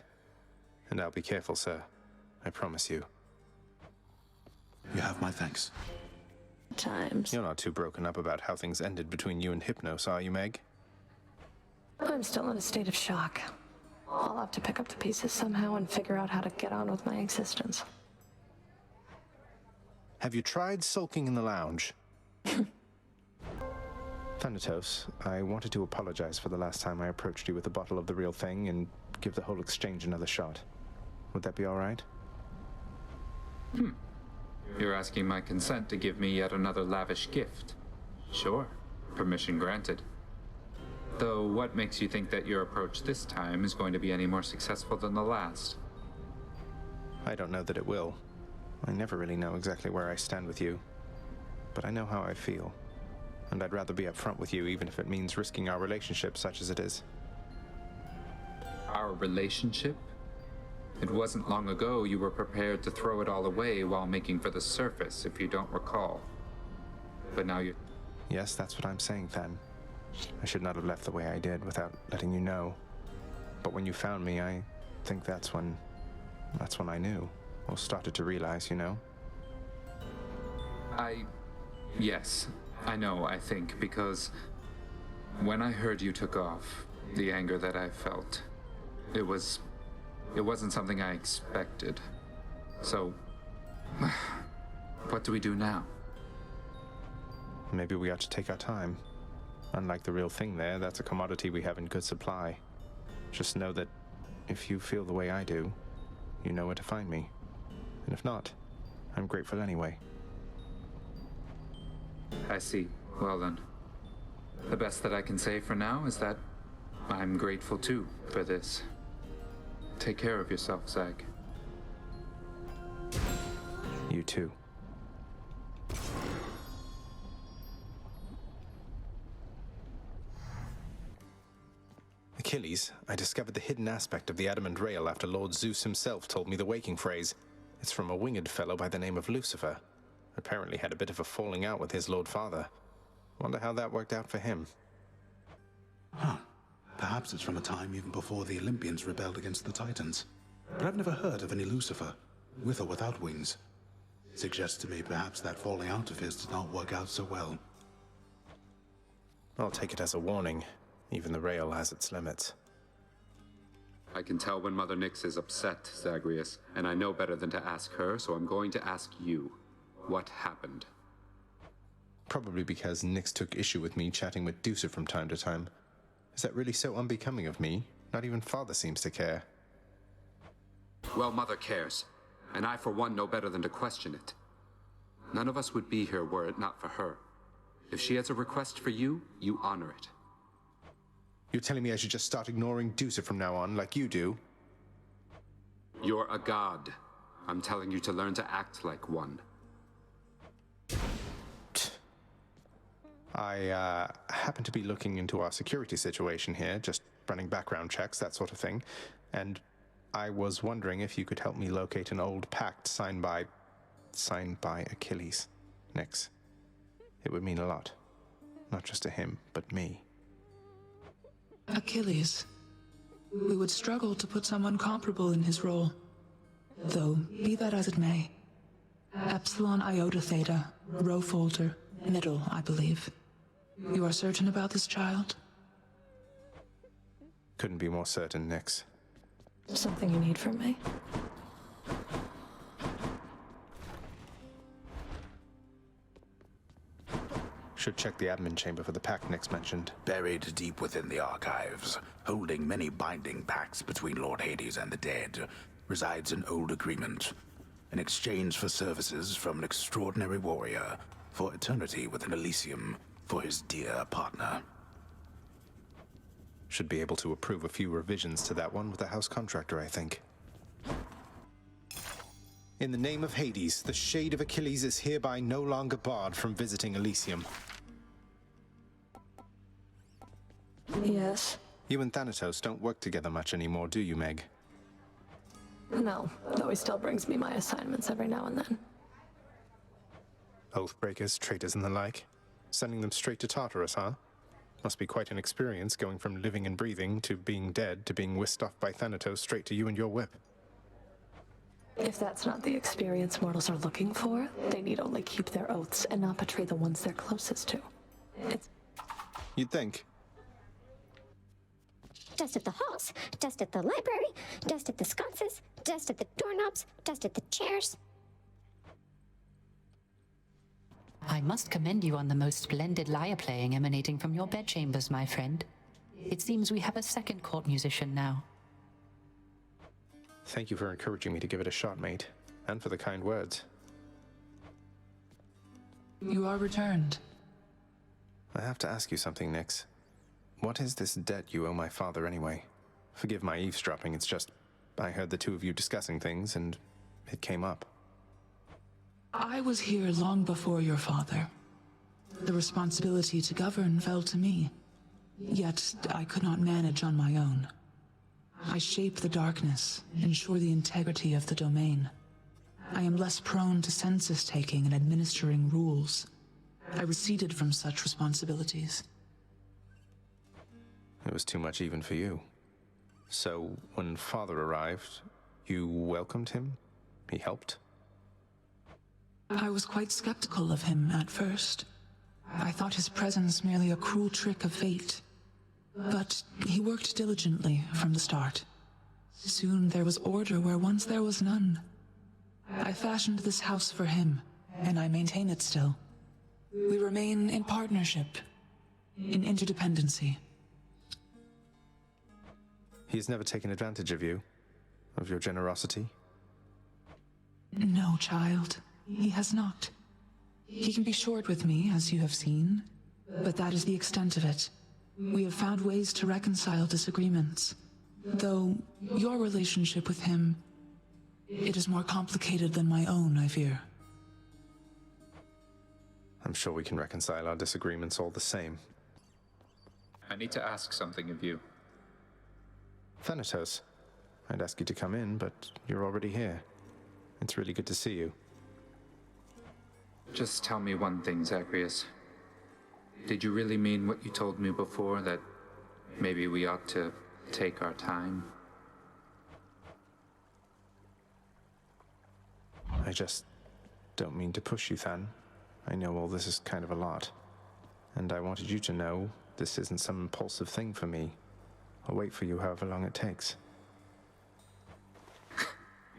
[SPEAKER 2] And I'll be careful, sir. I promise you.
[SPEAKER 10] You have my thanks.
[SPEAKER 14] Times.
[SPEAKER 2] You're not too broken up about how things ended between you and Hypnos, are you, Meg?
[SPEAKER 14] I'm still in a state of shock. I'll have to pick up the pieces somehow and figure out how to get on with my existence.
[SPEAKER 2] Have you tried sulking in the lounge? Thanatos, I wanted to apologize for the last time I approached you with a bottle of the real thing and give the whole exchange another shot. Would that be all right?
[SPEAKER 16] You're asking my consent to give me yet another lavish gift. Sure, permission granted. Though, what makes you think that your approach this time is going to be any more successful than the last?
[SPEAKER 2] I don't know that it will. I never really know exactly where I stand with you. But I know how I feel. And I'd rather be upfront with you, even if it means risking our relationship such as it is.
[SPEAKER 16] Our relationship? It wasn't long ago you were prepared to throw it all away while making for the surface, if you don't recall. But now you...
[SPEAKER 2] Yes, that's what I'm saying, Than. I should not have left the way I did without letting you know. But when you found me, I think that's when I knew. Or started to realize, you know?
[SPEAKER 16] Yes, I know, I think, because when I heard you took off, the anger that I felt, it wasn't something I expected. So, what do we do now?
[SPEAKER 2] Maybe we ought to take our time. Unlike the real thing there, that's a commodity we have in good supply. Just know that if you feel the way I do, you know where to find me. And if not, I'm grateful anyway.
[SPEAKER 16] I see. Well then. The best that I can say for now is that I'm grateful too for this. Take care of yourself, Zag.
[SPEAKER 2] You too. Achilles, I discovered the hidden aspect of the adamant rail after Lord Zeus himself told me the waking phrase. It's from a winged fellow by the name of Lucifer. Apparently had a bit of a falling out with his Lord Father. Wonder how that worked out for him.
[SPEAKER 10] Huh. Perhaps it's from a time even before the Olympians rebelled against the Titans. But I've never heard of any Lucifer, with or without wings. Suggests to me perhaps that falling out of his did not work out so well.
[SPEAKER 2] I'll take it as a warning. Even the rail has its limits.
[SPEAKER 15] I can tell when Mother Nyx is upset, Zagreus, and I know better than to ask her, so I'm going to ask you. What happened?
[SPEAKER 2] Probably because Nyx took issue with me chatting with Deucer from time to time. Is that really so unbecoming of me? Not even Father seems to care.
[SPEAKER 15] Well, Mother cares, and I for one know better than to question it. None of us would be here were it not for her. If she has a request for you, you honor it.
[SPEAKER 2] You're telling me I should just start ignoring Deucer from now on, like you do?
[SPEAKER 15] You're a god. I'm telling you to learn to act like one.
[SPEAKER 2] I happen to be looking into our security situation here, just running background checks, that sort of thing, and I was wondering if you could help me locate an old pact signed by Achilles. Nyx. It would mean a lot. Not just to him, but me.
[SPEAKER 4] Achilles. We would struggle to put someone comparable in his role. Though, be that as it may. Epsilon Iota Theta, Rho Folter, middle, I believe. You are certain about this child?
[SPEAKER 2] Couldn't be more certain, Nyx.
[SPEAKER 14] Something you need from me?
[SPEAKER 2] Should check the admin chamber for the pact Nyx mentioned.
[SPEAKER 6] Buried deep within the archives, holding many binding pacts between Lord Hades and the dead, resides an old agreement. In exchange for services from an extraordinary warrior, for eternity within Elysium, for his dear partner.
[SPEAKER 2] Should be able to approve a few revisions to that one with the house contractor, I think. In the name of Hades, the shade of Achilles is hereby no longer barred from visiting Elysium.
[SPEAKER 14] Yes.
[SPEAKER 2] You and Thanatos don't work together much anymore, do you, Meg?
[SPEAKER 14] No, though he still brings me my assignments every now and then.
[SPEAKER 2] Oathbreakers, traitors, and the like. Sending them straight to Tartarus, huh? Must be quite an experience going from living and breathing to being dead to being whisked off by Thanatos straight to you and your whip.
[SPEAKER 14] If that's not the experience mortals are looking for, they need only keep their oaths and not betray the ones they're closest to.
[SPEAKER 2] You'd think.
[SPEAKER 5] Dust at the halls, dust at the library, dust at the sconces, dust at the doorknobs, dust at the chairs.
[SPEAKER 12] I must commend you on the most splendid lyre playing emanating from your bedchambers, my friend. It seems we have a second court musician now.
[SPEAKER 2] Thank you for encouraging me to give it a shot, mate. And for the kind words.
[SPEAKER 4] You are returned.
[SPEAKER 2] I have to ask you something, Nyx. What is this debt you owe my father anyway? Forgive my eavesdropping, it's just I heard the two of you discussing things and it came up.
[SPEAKER 4] I was here long before your father. The responsibility to govern fell to me. Yet I could not manage on my own. I shape the darkness, ensure the integrity of the domain. I am less prone to census-taking and administering rules. I receded from such responsibilities.
[SPEAKER 2] It was too much even for you. So, when Father arrived, you welcomed him? He helped?
[SPEAKER 4] I was quite skeptical of him at first. I thought his presence merely a cruel trick of fate. But he worked diligently from the start. Soon there was order where once there was none. I fashioned this house for him, and I maintain it still. We remain in partnership, in interdependency.
[SPEAKER 2] He has never taken advantage of you? Of your generosity?
[SPEAKER 4] No, child. He has not. He can be short with me, as you have seen, but that is the extent of it. We have found ways to reconcile disagreements. Though your relationship with him, it is more complicated than my own, I fear.
[SPEAKER 2] I'm sure we can reconcile our disagreements all the same.
[SPEAKER 16] I need to ask something of you.
[SPEAKER 2] Thanatos, I'd ask you to come in, but you're already here. It's really good to see you.
[SPEAKER 16] Just tell me one thing, Zagreus. Did you really mean what you told me before, that maybe we ought to take our time?
[SPEAKER 2] I just don't mean to push you, Than. I know all this is kind of a lot. And I wanted you to know this isn't some impulsive thing for me. I'll wait for you however long it takes.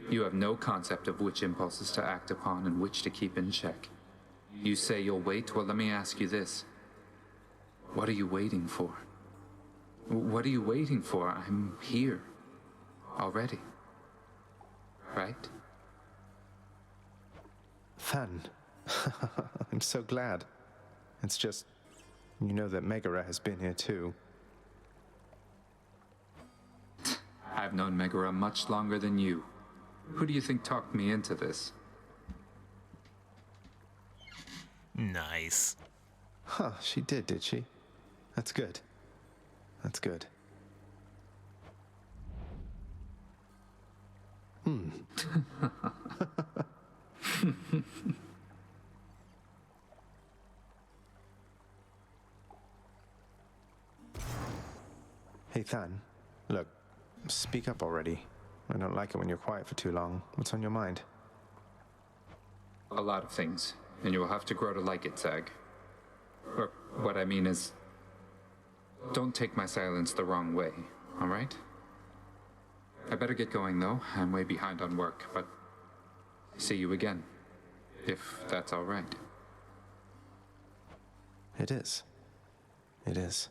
[SPEAKER 16] You have no concept of which impulses to act upon and which to keep in check. You say you'll wait? Well, let me ask you this. What are you waiting for? What are you waiting for? I'm here. Already. Right?
[SPEAKER 2] Than. I'm so glad. It's just, you know that Megara has been here too.
[SPEAKER 16] I've known Megara much longer than you. Who do you think talked me into this?
[SPEAKER 9] Nice.
[SPEAKER 2] Huh, she did she? That's good. That's good. Hey, Than. Look, speak up already. I don't like it when you're quiet for too long. What's on your mind?
[SPEAKER 16] A lot of things, and you will have to grow to like it, Zag. Or what I mean is, don't take my silence the wrong way, all right? I better get going, though. I'm way behind on work, but see you again, if that's all right.
[SPEAKER 2] It is. It is.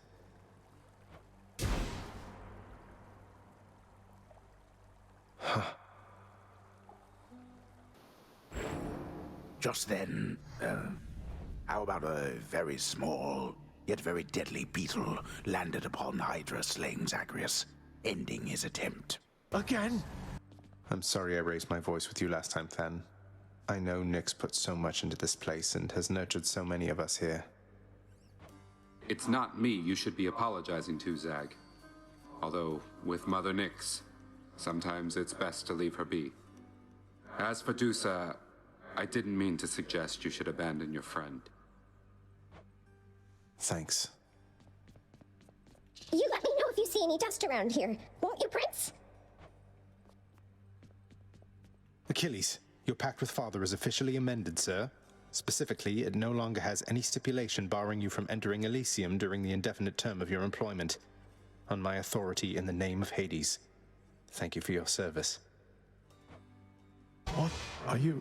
[SPEAKER 6] Just then, how about a very small, yet very deadly beetle landed upon Hydra, slaying Zagreus, ending his attempt?
[SPEAKER 2] Again? I'm sorry I raised my voice with you last time, Than. I know Nyx put so much into this place and has nurtured so many of us here.
[SPEAKER 15] It's not me you should be apologizing to, Zag. Although, with Mother Nyx, sometimes it's best to leave her be. As for Dusa, I didn't mean to suggest you should abandon your friend.
[SPEAKER 2] Thanks.
[SPEAKER 5] You let me know if you see any dust around here, won't you, Prince?
[SPEAKER 2] Achilles, your pact with Father is officially amended, sir. Specifically, it no longer has any stipulation barring you from entering Elysium during the indefinite term of your employment. On my authority in the name of Hades. Thank you for your service.
[SPEAKER 10] What? Are you...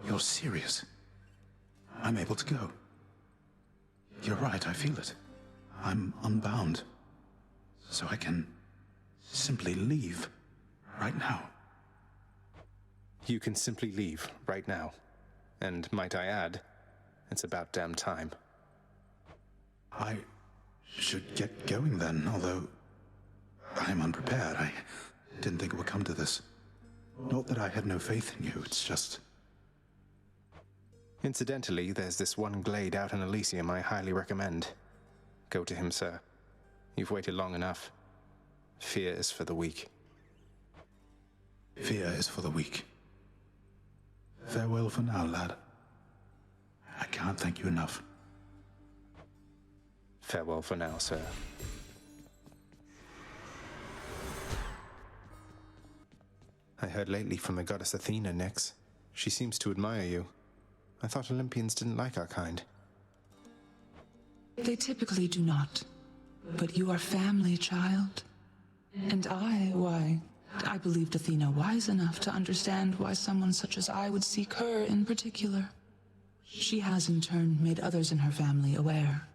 [SPEAKER 10] You're serious? I'm able to go. You're right, I feel it. I'm unbound. So I can simply leave right now.
[SPEAKER 2] You can simply leave right now. And might I add, it's about damn time.
[SPEAKER 10] I should get going then, although I am unprepared. I didn't think it would come to this. Not that I had no faith in you, it's just...
[SPEAKER 2] Incidentally, there's this one glade out in Elysium I highly recommend. Go to him, sir. You've waited long enough. Fear is for the weak.
[SPEAKER 10] Fear is for the weak. Farewell for now, lad. I can't thank you enough.
[SPEAKER 2] Farewell for now, sir. I heard lately from the goddess Athena, Nyx. She seems to admire you. I thought Olympians didn't like our kind.
[SPEAKER 4] They typically do not. But you are family, child. And why, I believed Athena wise enough to understand why someone such as I would seek her in particular. She has in turn made others in her family aware.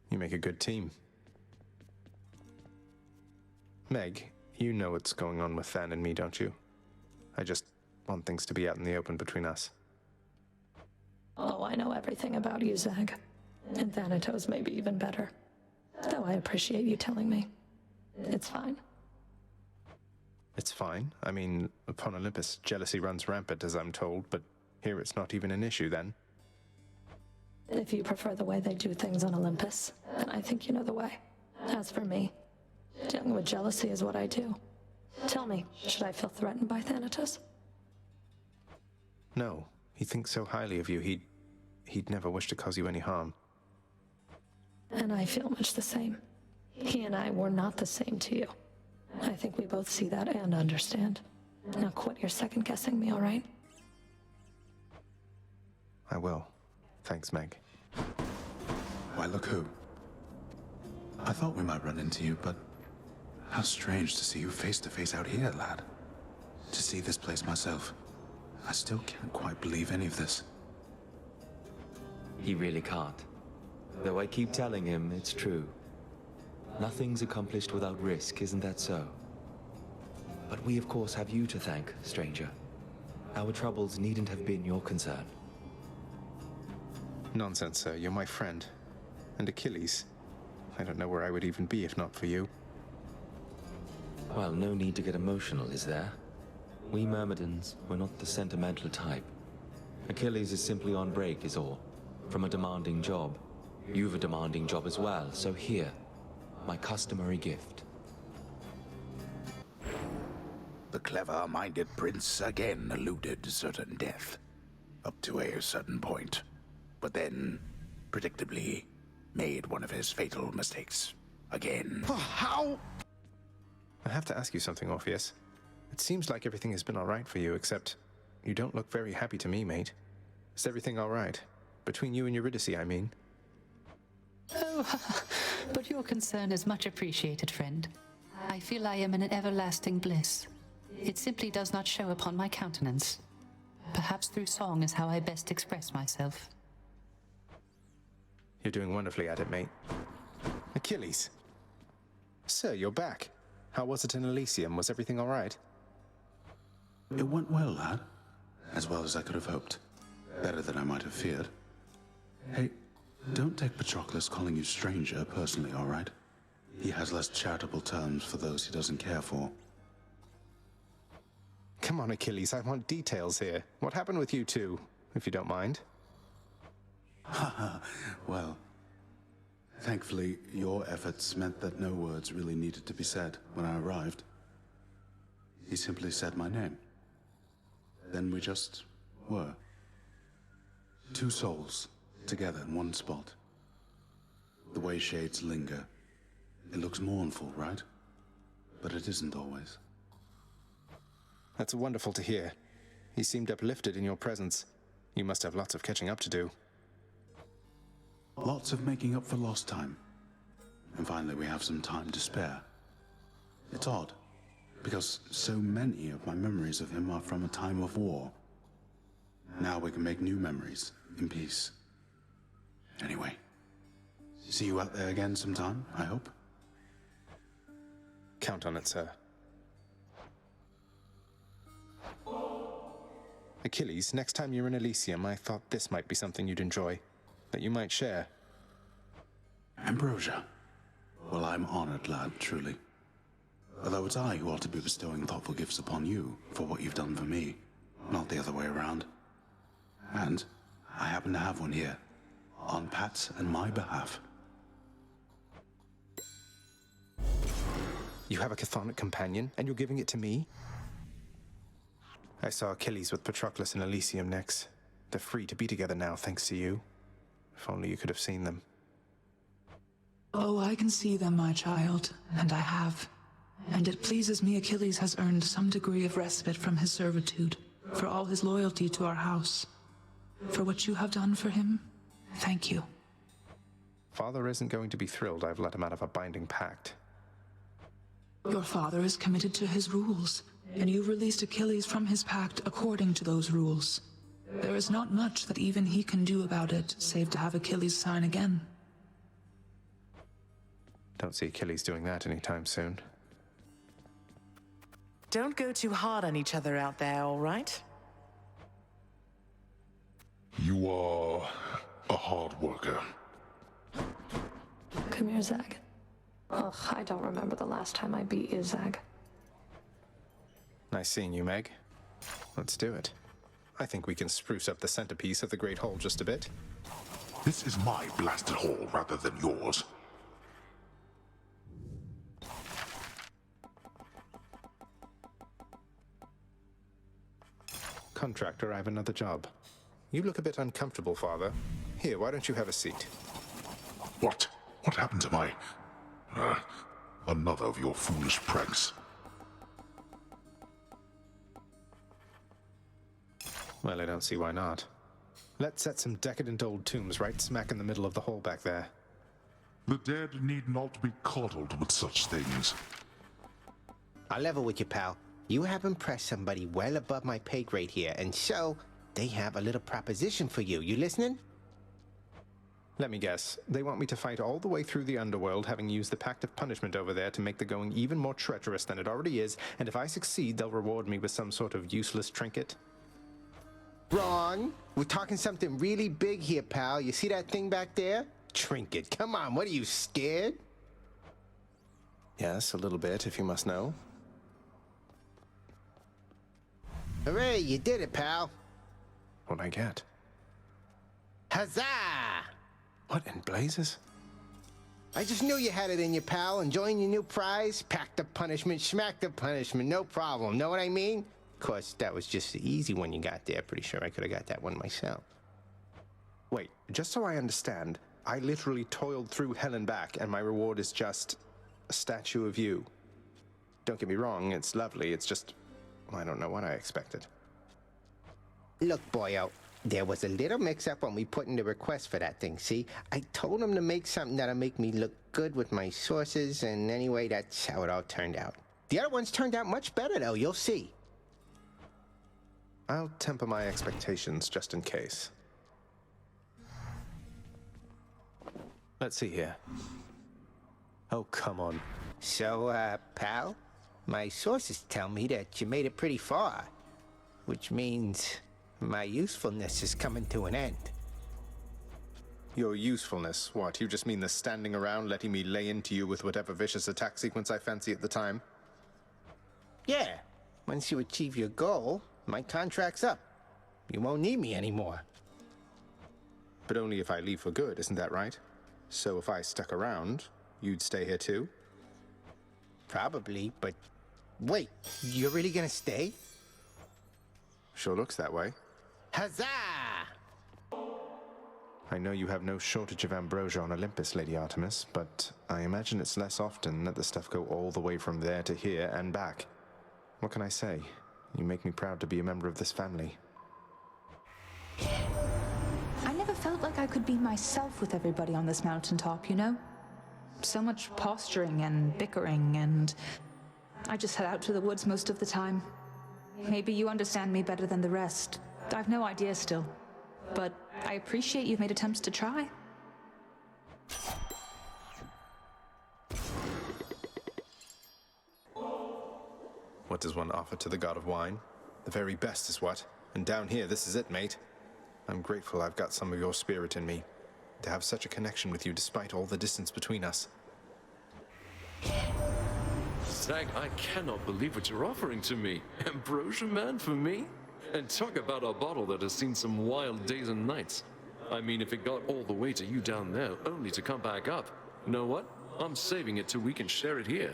[SPEAKER 2] You make a good team. Meg, you know what's going on with Than and me, don't you? I just want things to be out in the open between us.
[SPEAKER 14] Oh, I know everything about you, Zag. And Thanatos may be even better. Though I appreciate you telling me. It's fine.
[SPEAKER 2] It's fine. I mean, upon Olympus, jealousy runs rampant, as I'm told, but here it's not even an issue, then.
[SPEAKER 14] If you prefer the way they do things on Olympus, then I think you know the way. As for me, dealing with jealousy is what I do. Tell me, should I feel threatened by Thanatos?
[SPEAKER 2] No. He thinks so highly of you, he'd never wish to cause you any harm.
[SPEAKER 14] And I feel much the same. He and I were not the same to you. I think we both see that and understand. Now quit your second-guessing me, all right?
[SPEAKER 2] I will. Thanks, Meg.
[SPEAKER 10] Why, look who. I thought we might run into you, but how strange to see you face to face out here, lad. To see this place myself. I still can't quite believe any of this.
[SPEAKER 17] He really can't. Though I keep telling him it's true. Nothing's accomplished without risk, isn't that so? But we of course have you to thank, stranger. Our troubles needn't have been your concern.
[SPEAKER 2] Nonsense, sir. You're my friend. And Achilles. I don't know where I would even be if not for you.
[SPEAKER 17] Well, no need to get emotional, is there? We Myrmidons, we're not the sentimental type. Achilles is simply on break, is all. From a demanding job. You've a demanding job as well, so here, my customary gift.
[SPEAKER 6] The clever-minded prince again eluded certain death. Up to a certain point. But then, predictably, made one of his fatal mistakes. Again.
[SPEAKER 2] How? I have to ask you something, Orpheus. It seems like everything has been all right for you, except you don't look very happy to me, mate. Is everything all right? Between you and Eurydice, I mean.
[SPEAKER 12] Oh, but your concern is much appreciated, friend. I feel I am in an everlasting bliss. It simply does not show upon my countenance. Perhaps through song is how I best express myself.
[SPEAKER 2] You're doing wonderfully at it, mate. Achilles! Sir, you're back. How was it in Elysium? Was everything all right?
[SPEAKER 10] It went well, lad. As well as I could have hoped. Better than I might have feared. Hey, don't take Patroclus calling you stranger personally, all right? He has less charitable terms for those he doesn't care for.
[SPEAKER 2] Come on, Achilles, I want details here. What happened with you two, if you don't mind?
[SPEAKER 10] Haha, well, thankfully, your efforts meant that no words really needed to be said when I arrived. He simply said my name. Then we just were. Two souls, together in one spot. The way shades linger. It looks mournful, right? But it isn't always.
[SPEAKER 2] That's wonderful to hear. He seemed uplifted in your presence. You must have lots of catching up to do.
[SPEAKER 10] Lots of making up for lost time. And finally we have some time to spare. It's odd, because so many of my memories of him are from a time of war. Now we can make new memories, in peace. Anyway, see you out there again sometime, I hope.
[SPEAKER 2] Count on it, sir. Achilles, next time you're in Elysium, I thought this might be something you'd enjoy. that you might share.
[SPEAKER 10] Ambrosia. Well, I'm honored, lad, truly. Although it's I who ought to be bestowing thoughtful gifts upon you for what you've done for me, not the other way around. And I happen to have one here, on Pat's and my behalf.
[SPEAKER 2] You have a chthonic companion, and you're giving it to me? I saw Achilles with Patroclus in Elysium next. They're free to be together now, thanks to you. If only you could have seen them.
[SPEAKER 4] Oh, I can see them, my child, and I have. And it pleases me Achilles has earned some degree of respite from his servitude, for all his loyalty to our house. For what you have done for him, thank you.
[SPEAKER 2] Father isn't going to be thrilled I've let him out of a binding pact.
[SPEAKER 4] Your father is committed to his rules, and you released Achilles from his pact according to those rules. There is not much that even he can do about it, save to have Achilles sign again.
[SPEAKER 2] Don't see Achilles doing that anytime soon.
[SPEAKER 3] Don't go too hard on each other out there, all right?
[SPEAKER 7] You are a hard worker.
[SPEAKER 14] Come here, Zag. Ugh, I don't remember the last time I beat you, Zag.
[SPEAKER 2] Nice seeing you, Meg. Let's do it. I think we can spruce up the centerpiece of the Great Hall just a bit.
[SPEAKER 7] This is my blasted hall rather than yours.
[SPEAKER 2] Contractor, I have another job. You look a bit uncomfortable, Father. Here, why don't you have a seat?
[SPEAKER 7] What? What happened to my... another of your foolish pranks.
[SPEAKER 2] Well, I don't see why not. Let's set some decadent old tombs right smack in the middle of the hall back there.
[SPEAKER 7] The dead need not be coddled with such things.
[SPEAKER 19] I'll level with you, pal. You have impressed somebody well above my pay grade here, and so they have a little proposition for you. You listening?
[SPEAKER 2] Let me guess. They want me to fight all the way through the underworld, having used the Pact of Punishment over there to make the going even more treacherous than it already is, and if I succeed, they'll reward me with some sort of useless trinket?
[SPEAKER 19] Wrong. We're talking something really big here, pal. You see that thing back there? Trinket. Come on, what are you, scared?
[SPEAKER 2] Yes, a little bit, if you must know.
[SPEAKER 19] Hooray, you did it, pal.
[SPEAKER 2] What'd I get?
[SPEAKER 19] Huzzah!
[SPEAKER 2] What in blazes?
[SPEAKER 19] I just knew you had it in you, pal. Enjoying your new prize? Pack the punishment, smack the punishment, no problem. Know what I mean? Of course, that was just the easy one you got there. Pretty sure I could have got that one myself.
[SPEAKER 2] Wait, just so I understand, I literally toiled through hell and back, and my reward is just a statue of you. Don't get me wrong, it's lovely, it's just... I don't know what I expected.
[SPEAKER 19] Look, boyo, there was a little mix-up when we put in the request for that thing, see? I told him to make something that'll make me look good with my sources, and anyway, that's how it all turned out. The other ones turned out much better, though, you'll see.
[SPEAKER 2] I'll temper my expectations just in case. Let's see here. Oh, come on.
[SPEAKER 19] So, pal, my sources tell me that you made it pretty far, which means my usefulness is coming to an end.
[SPEAKER 2] Your usefulness? What, you just mean the standing around letting me lay into you with whatever vicious attack sequence I fancy at the time?
[SPEAKER 19] Yeah, once you achieve your goal, my contract's up. You won't need me anymore.
[SPEAKER 2] But only if I leave for good, isn't that right? So if I stuck around, you'd stay here too?
[SPEAKER 19] Probably, but wait, you're really gonna stay?
[SPEAKER 2] Sure looks that way.
[SPEAKER 19] Huzzah!
[SPEAKER 2] I know you have no shortage of ambrosia on Olympus, Lady Artemis, but I imagine it's less often that the stuff go all the way from there to here and back. What can I say? You make me proud to be a member of this family.
[SPEAKER 20] I never felt like I could be myself with everybody on this mountaintop, you know? So much posturing and bickering, and I just head out to the woods most of the time. Maybe you understand me better than the rest. I've no idea still. But I appreciate you've made attempts to try.
[SPEAKER 2] What does one offer to the god of wine? The very best is what? And down here, this is it, mate. I'm grateful I've got some of your spirit in me. to have such a connection with you despite all the distance between us.
[SPEAKER 21] Zag, I cannot believe what you're offering to me. Ambrosia, man, for me? And talk about a bottle that has seen some wild days and nights. I mean, if it got all the way to you down there, only to come back up. You know what? I'm saving it till we can share it here.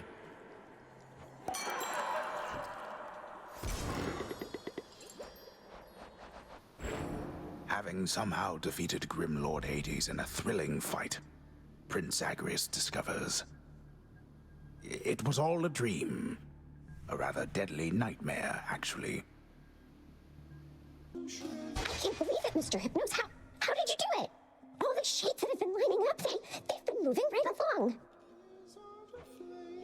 [SPEAKER 6] Having somehow defeated Grim Lord Hades in a thrilling fight, Prince Zagreus discovers it was all a dream. A rather deadly nightmare, actually.
[SPEAKER 5] I can't believe it, Mr. Hypnos. How did you do it? All the shades that have been lining up, they've been moving right along.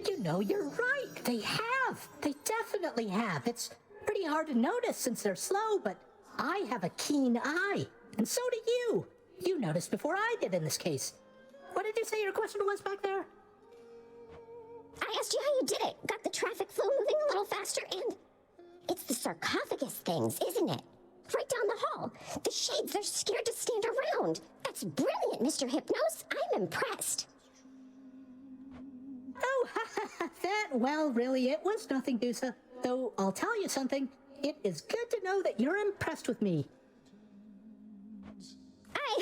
[SPEAKER 11] You know, you're right. They have. They definitely have. It's pretty hard to notice since they're slow, but I have a keen eye. And so do you. You noticed before I did in this case. What did you say your question was back there?
[SPEAKER 5] I asked you how you did it. Got the traffic flow moving a little faster, and it's the sarcophagus things, isn't it? Right down the hall. The shades, they're scared to stand around. That's brilliant, Mr. Hypnos. I'm impressed.
[SPEAKER 11] Oh, that, well, really, it was nothing, Dusa. Though, I'll tell you something. It is good to know that you're impressed with me.
[SPEAKER 5] I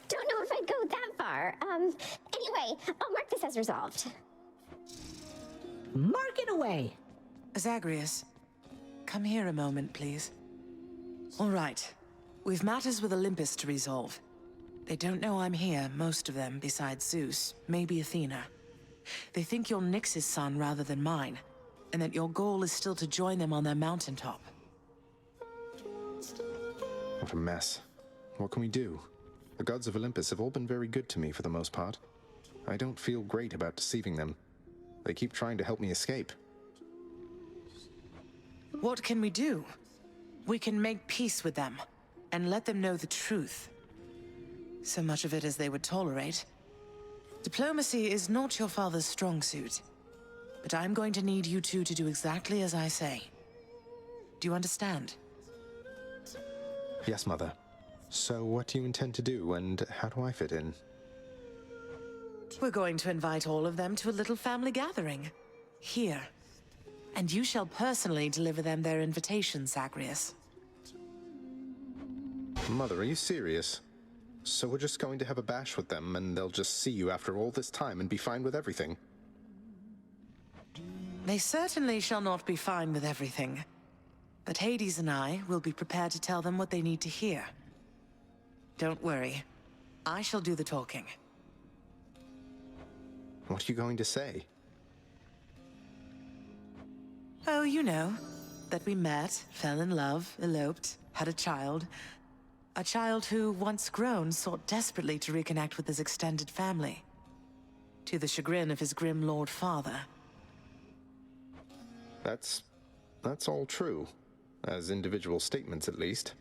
[SPEAKER 5] don't know if I'd go that far. Anyway, I'll mark this as resolved.
[SPEAKER 11] Mark it away.
[SPEAKER 3] Zagreus, come here a moment, please. All right. We've matters with Olympus to resolve. They don't know I'm here, most of them, besides Zeus, maybe Athena. They think you're Nyx's son rather than mine, and that your goal is still to join them on their mountaintop.
[SPEAKER 2] What a mess. What can we do? The gods of Olympus have all been very good to me for the most part. I don't feel great about deceiving them. They keep trying to help me escape.
[SPEAKER 3] What can we do? We can make peace with them, and let them know the truth. So much of it as they would tolerate. Diplomacy is not your father's strong suit, but I'm going to need you two to do exactly as I say. Do you understand?
[SPEAKER 2] Yes, Mother. So what do you intend to do, and how do I fit in?
[SPEAKER 3] We're going to invite all of them to a little family gathering. Here. And you shall personally deliver them their invitation, Zagreus.
[SPEAKER 2] Mother, are you serious? So we're just going to have a bash with them, and they'll just see you after all this time and be fine with everything?
[SPEAKER 3] They certainly shall not be fine with everything. But Hades and I will be prepared to tell them what they need to hear. Don't worry. I shall do the talking.
[SPEAKER 2] What are you going to say?
[SPEAKER 3] Oh, you know. That we met, fell in love, eloped, had a child. A child who, once grown, sought desperately to reconnect with his extended family. To the chagrin of his grim lord father.
[SPEAKER 2] That's all true. As individual statements, at least.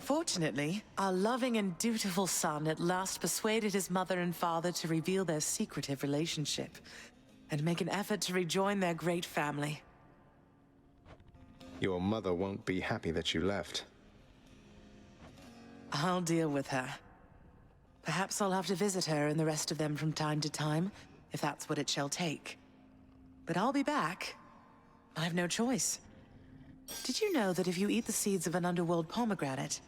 [SPEAKER 3] Fortunately, our loving and dutiful son at last persuaded his mother and father to reveal their secretive relationship, and make an effort to rejoin their great family.
[SPEAKER 2] Your mother won't be happy that you left.
[SPEAKER 3] I'll deal with her. Perhaps I'll have to visit her and the rest of them from time to time, if that's what it shall take. But I'll be back. I've no choice. Did you know that if you eat the seeds of an underworld pomegranate,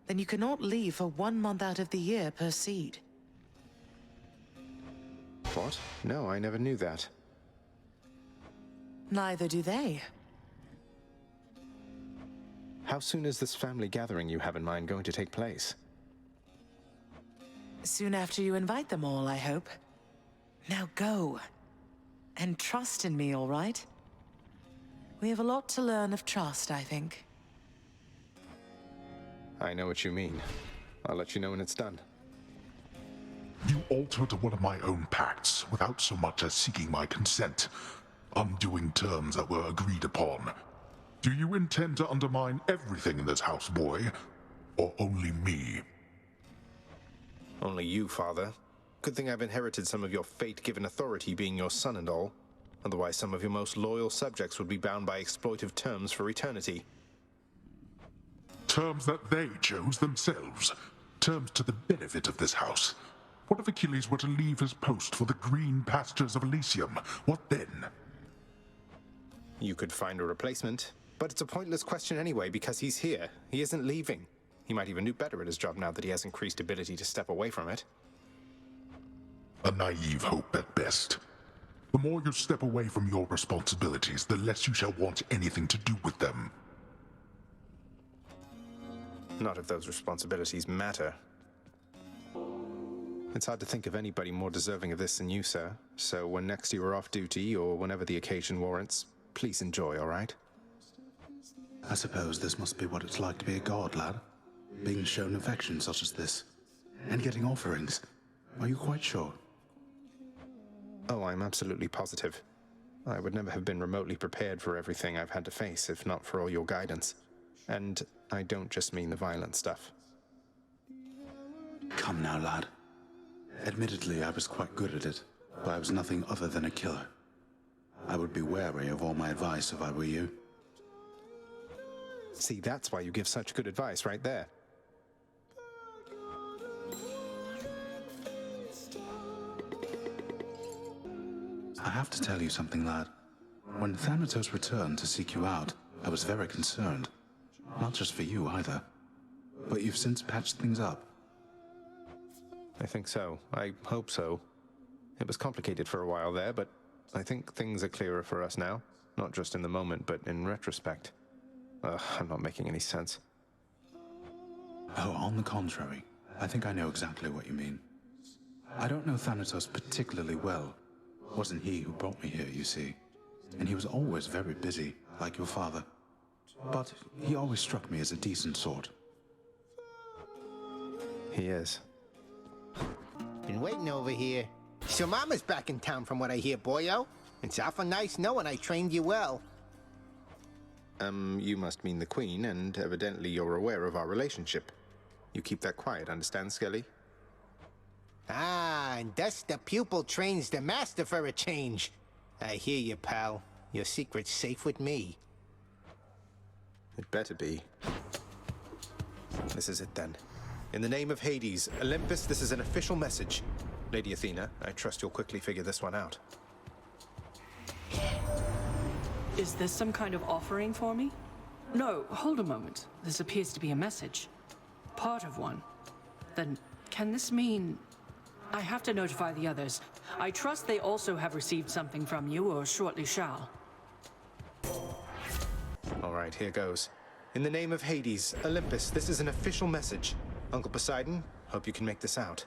[SPEAKER 3] then you cannot leave for 1 month out of the year per seed?
[SPEAKER 2] What? No, I never knew that.
[SPEAKER 3] Neither do they.
[SPEAKER 2] How soon is this family gathering you have in mind going to take place?
[SPEAKER 3] Soon after you invite them all, I hope. Now go. And trust in me, all right? We have a lot to learn of trust, I think.
[SPEAKER 2] I know what you mean. I'll let you know when it's done.
[SPEAKER 7] You altered one of my own pacts without so much as seeking my consent, undoing terms that were agreed upon. Do you intend to undermine everything in this house, boy? Or only me?
[SPEAKER 2] Only you, Father. Good thing I've inherited some of your fate-given authority, being your son and all. Otherwise, some of your most loyal subjects would be bound by exploitive terms for eternity.
[SPEAKER 7] Terms that they chose themselves. terms to the benefit of this house. What if Achilles were to leave his post for the green pastures of Elysium? What then?
[SPEAKER 2] You could find a replacement, but it's a pointless question anyway because he's here. He isn't leaving. He might even do better at his job now that he has increased ability to step away from it.
[SPEAKER 7] A naive hope at best. The more you step away from your responsibilities, the less you shall want anything to do with them.
[SPEAKER 2] Not if those responsibilities matter. It's hard to think of anybody more deserving of this than you, sir. So when next you are off duty, or whenever the occasion warrants, please enjoy, all right?
[SPEAKER 10] I suppose this must be what it's like to be a god, lad. Being shown affection such as this. And getting offerings. Are you quite sure?
[SPEAKER 2] Oh, I'm absolutely positive. I would never have been remotely prepared for everything I've had to face if not for all your guidance. And I don't just mean the violent stuff.
[SPEAKER 10] Come now, lad. Admittedly, I was quite good at it, but I was nothing other than a killer. I would be wary of all my advice if I were you.
[SPEAKER 2] See, that's why you give such good advice right there.
[SPEAKER 10] I have to tell you something, lad. When Thanatos returned to seek you out, I was very concerned. Not just for you, either. But you've since patched things up.
[SPEAKER 2] I think so. I hope so. It was complicated for a while there, but I think things are clearer for us now. Not just in the moment, but in retrospect. I'm not making any sense.
[SPEAKER 10] Oh, on the contrary. I think I know exactly what you mean. I don't know Thanatos particularly well. It wasn't he who brought me here, you see. And he was always very busy, like your father. But he always struck me as a decent sort.
[SPEAKER 2] He is.
[SPEAKER 19] Been waiting over here. So Mama's back in town from what I hear, boyo. It's awful nice knowing I trained you well.
[SPEAKER 2] You must mean the Queen, and evidently you're aware of our relationship. You keep that quiet, understand, Skelly?
[SPEAKER 19] Ah, and thus the pupil trains the master for a change. I hear you, pal. Your secret's safe with me.
[SPEAKER 2] It better be. This is it then. In the name of Hades, Olympus, this is an official message. Lady Athena, I trust you'll quickly figure this one out.
[SPEAKER 13] Is this some kind of offering for me? No, hold a moment. This appears to be a message. Part of one. Then, can this mean... I have to notify the others. I trust they also have received something from you, or shortly shall.
[SPEAKER 2] All right, here goes. In the name of Hades, Olympus, this is an official message. Uncle Poseidon, hope you can make this out.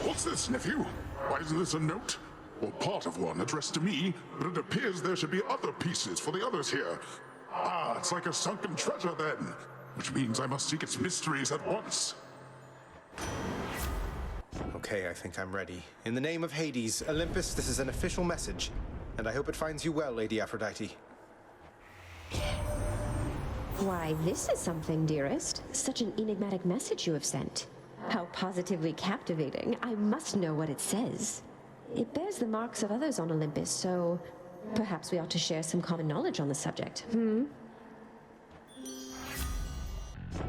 [SPEAKER 7] What's this, nephew? Why isn't this a note? Or part of one addressed to me, but it appears there should be other pieces for the others here. Ah, it's like a sunken treasure then, which means I must seek its mysteries at once.
[SPEAKER 2] Okay, I think I'm ready. In the name of Hades, Olympus, this is an official message. And I hope it finds you well, Lady Aphrodite.
[SPEAKER 22] Why, this is something, dearest. Such an enigmatic message you have sent. How positively captivating. I must know what it says. It bears the marks of others on Olympus, so perhaps we ought to share some common knowledge on the subject.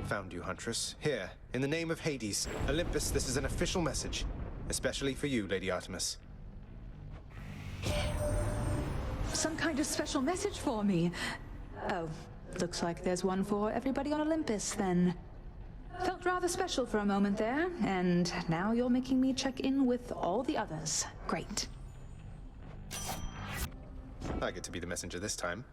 [SPEAKER 2] Found you, Huntress. Here, in the name of Hades, Olympus, this is an official message. Especially for you, Lady Artemis.
[SPEAKER 20] Some kind of special message for me. Oh, looks like there's one for everybody on Olympus, then. Felt rather special for a moment there, and now you're making me check in with all the others. Great.
[SPEAKER 2] I get to be the messenger this time.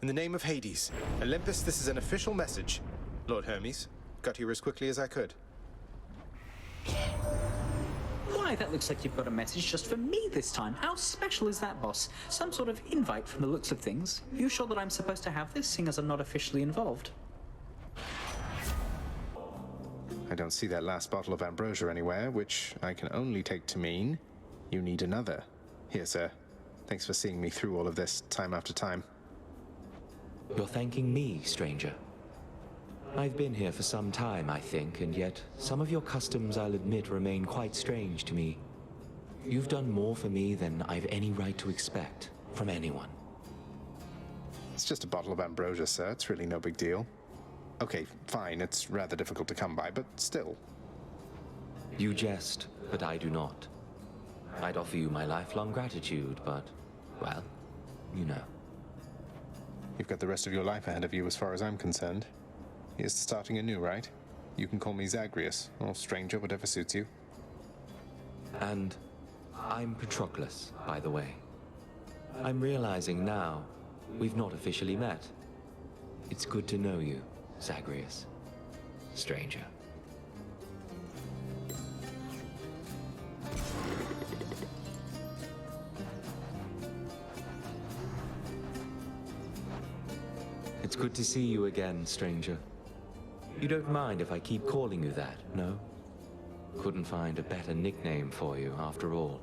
[SPEAKER 2] In the name of Hades, Olympus, this is an official message. Lord Hermes, got here as quickly as I could.
[SPEAKER 23] Why, that looks like you've got a message just for me this time. How special is that, boss? Some sort of invite from the looks of things. You sure that I'm supposed to have this, seeing as I'm not officially involved?
[SPEAKER 2] I don't see that last bottle of ambrosia anywhere, which I can only take to mean you need another. Here, sir. Thanks for seeing me through all of this, time after time.
[SPEAKER 17] You're thanking me, stranger. I've been here for some time, I think, and yet some of your customs, I'll admit, remain quite strange to me. You've done more for me than I've any right to expect from anyone.
[SPEAKER 2] It's just a bottle of ambrosia, sir. It's really no big deal. Okay, fine, it's rather difficult to come by, but still.
[SPEAKER 17] You jest, but I do not. I'd offer you my lifelong gratitude, but, well, you know.
[SPEAKER 2] You've got the rest of your life ahead of you as far as I'm concerned. Here's to starting anew, right? You can call me Zagreus, or Stranger, whatever suits you.
[SPEAKER 17] And I'm Patroclus, by the way. I'm realizing now we've not officially met. It's good to know you, Zagreus. Stranger. It's good to see you again, stranger. You don't mind if I keep calling you that, no? Couldn't find a better nickname for you, after all.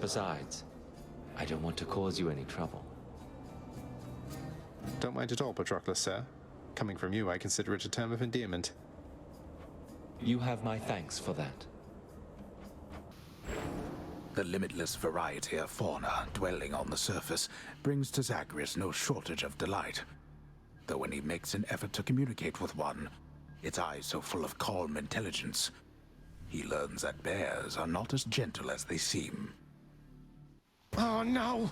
[SPEAKER 17] Besides, I don't want to cause you any trouble.
[SPEAKER 2] Don't mind at all, Patroclus, sir. Coming from you, I consider it a term of endearment.
[SPEAKER 17] You have my thanks for that.
[SPEAKER 6] The limitless variety of fauna dwelling on the surface brings to Zagreus no shortage of delight. Though when he makes an effort to communicate with one, its eyes so full of calm intelligence, he learns that bears are not as gentle as they seem.
[SPEAKER 2] Oh, no!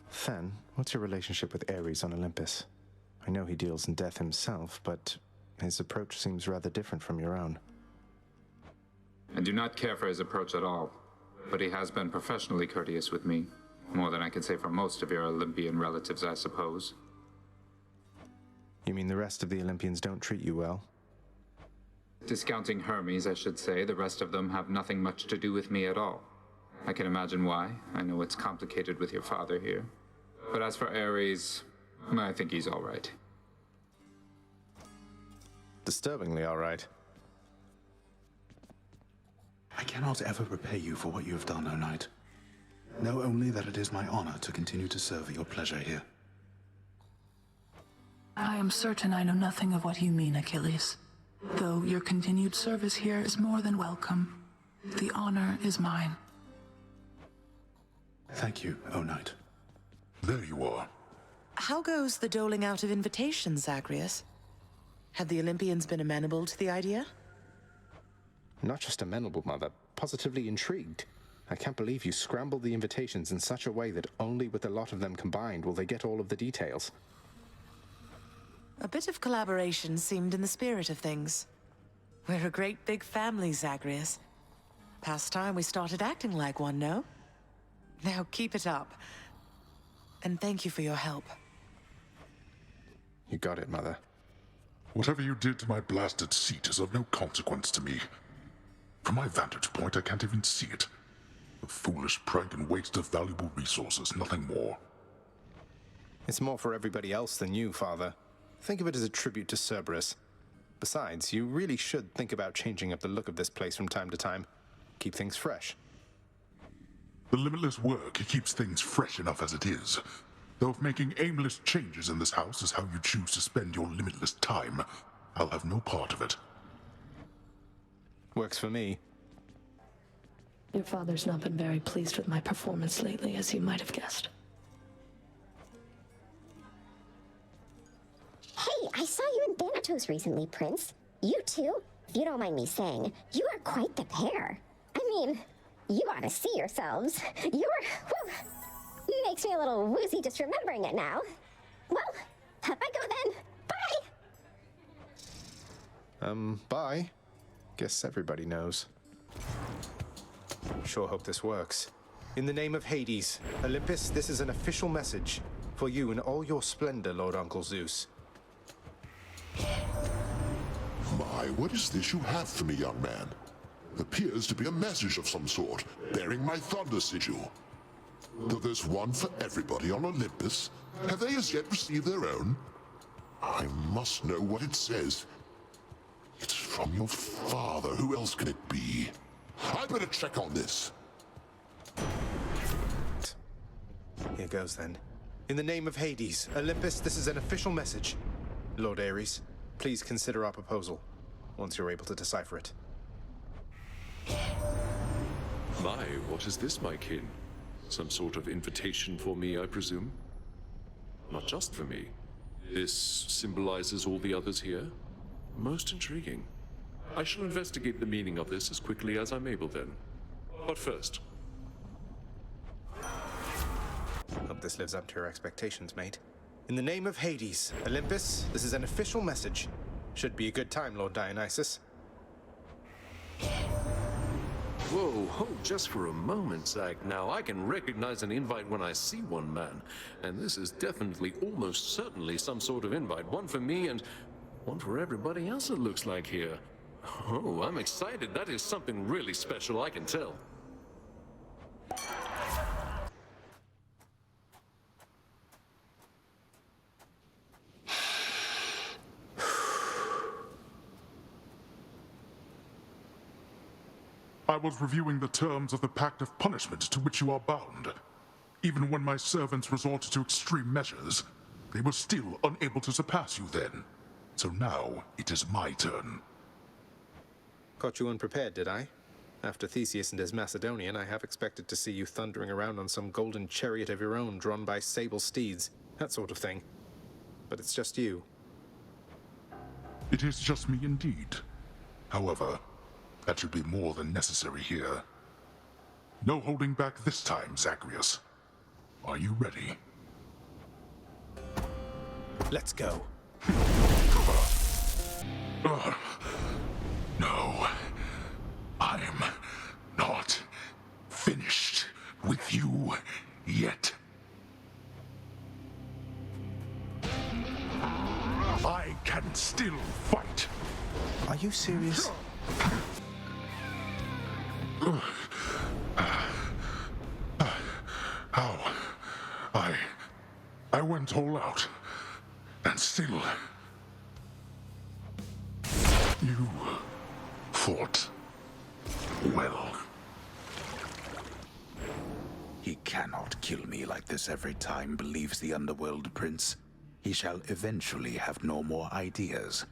[SPEAKER 2] Fen, what's your relationship with Ares on Olympus? I know he deals in death himself, but his approach seems rather different from your own.
[SPEAKER 15] I do not care for his approach at all, but he has been professionally courteous with me. More than I can say for most of your Olympian relatives, I suppose.
[SPEAKER 2] You mean the rest of the Olympians don't treat you well?
[SPEAKER 15] Discounting Hermes, I should say, the rest of them have nothing much to do with me at all. I can imagine why. I know it's complicated with your father here. But as for Ares, I think he's all right.
[SPEAKER 2] Disturbingly all right.
[SPEAKER 10] I cannot ever repay you for what you have done, O Knight. Know only that it is my honor to continue to serve at your pleasure here.
[SPEAKER 4] I am certain I know nothing of what you mean, Achilles. Though your continued service here is more than welcome. The honor is mine.
[SPEAKER 10] Thank you, O Knight.
[SPEAKER 7] There you are.
[SPEAKER 3] How goes the doling out of invitations, Zagreus? Have the Olympians been amenable to the idea?
[SPEAKER 2] Not just amenable, Mother. Positively intrigued. I can't believe you scrambled the invitations in such a way that only with a lot of them combined will they get all of the details.
[SPEAKER 3] A bit of collaboration seemed in the spirit of things. We're a great big family, Zagreus. Past time we started acting like one, no? Now keep it up. And thank you for your help.
[SPEAKER 2] You got it, Mother.
[SPEAKER 7] Whatever you did to my blasted seat is of no consequence to me. From my vantage point, I can't even see it. A foolish prank and waste of valuable resources, nothing more.
[SPEAKER 2] It's more for everybody else than you, Father. Think of it as a tribute to Cerberus. Besides, you really should think about changing up the look of this place from time to time. Keep things fresh.
[SPEAKER 7] The limitless work keeps things fresh enough as it is. Though if making aimless changes in this house is how you choose to spend your limitless time, I'll have no part of it.
[SPEAKER 2] Works for me.
[SPEAKER 14] Your father's not been very pleased with my performance lately, as you might have guessed.
[SPEAKER 5] Hey, I saw you in Thanatos recently, Prince. You two, if you don't mind me saying, you are quite the pair. I mean, you ought to see yourselves. Makes me a little woozy just remembering it now. Well, up I go then. Bye!
[SPEAKER 2] Bye? Guess everybody knows. Sure hope this works. In the name of Hades, Olympus, this is an official message for you in all your splendor, Lord Uncle Zeus.
[SPEAKER 7] My, what is this you have for me, young man? Appears to be a message of some sort, bearing my thunder sigil. Though there's one for everybody on Olympus, have they as yet received their own? I must know what it says. It's from your father. Who else can it be? I better check on this.
[SPEAKER 2] Here goes then. In the name of Hades, Olympus, this is an official message. Lord Ares, please consider our proposal, once you're able to decipher it.
[SPEAKER 21] My, what is this, my kin? Some sort of invitation for me, I presume? Not just for me. This symbolizes all the others here? Most intriguing. I shall investigate the meaning of this as quickly as I'm able then. But first...
[SPEAKER 2] Hope this lives up to your expectations, mate. In the name of Hades, Olympus, this is an official message. Should be a good time, Lord Dionysus.
[SPEAKER 21] Whoa, hold just for a moment, Zag. Now, I can recognize an invite when I see one, man. And this is definitely, almost certainly, some sort of invite. One for me and one for everybody else, it looks like here. Oh, I'm excited. That is something really special, I can tell.
[SPEAKER 7] I was reviewing the terms of the Pact of Punishment to which you are bound. Even when my servants resorted to extreme measures, they were still unable to surpass you then. So now, it is my turn.
[SPEAKER 2] Caught you unprepared, did I? After Theseus and his Macedonian, I have expected to see you thundering around on some golden chariot of your own drawn by sable steeds, that sort of thing. But it's just you.
[SPEAKER 7] It is just me indeed. However, that should be more than necessary here. No holding back this time, Zagreus. Are you ready?
[SPEAKER 2] Let's go.
[SPEAKER 7] No. I'm not finished with you yet. I can still fight.
[SPEAKER 2] Are you serious?
[SPEAKER 7] How? I went all out, and still, you fought well.
[SPEAKER 6] He cannot kill me like this every time, believes the Underworld Prince. He shall eventually have no more ideas.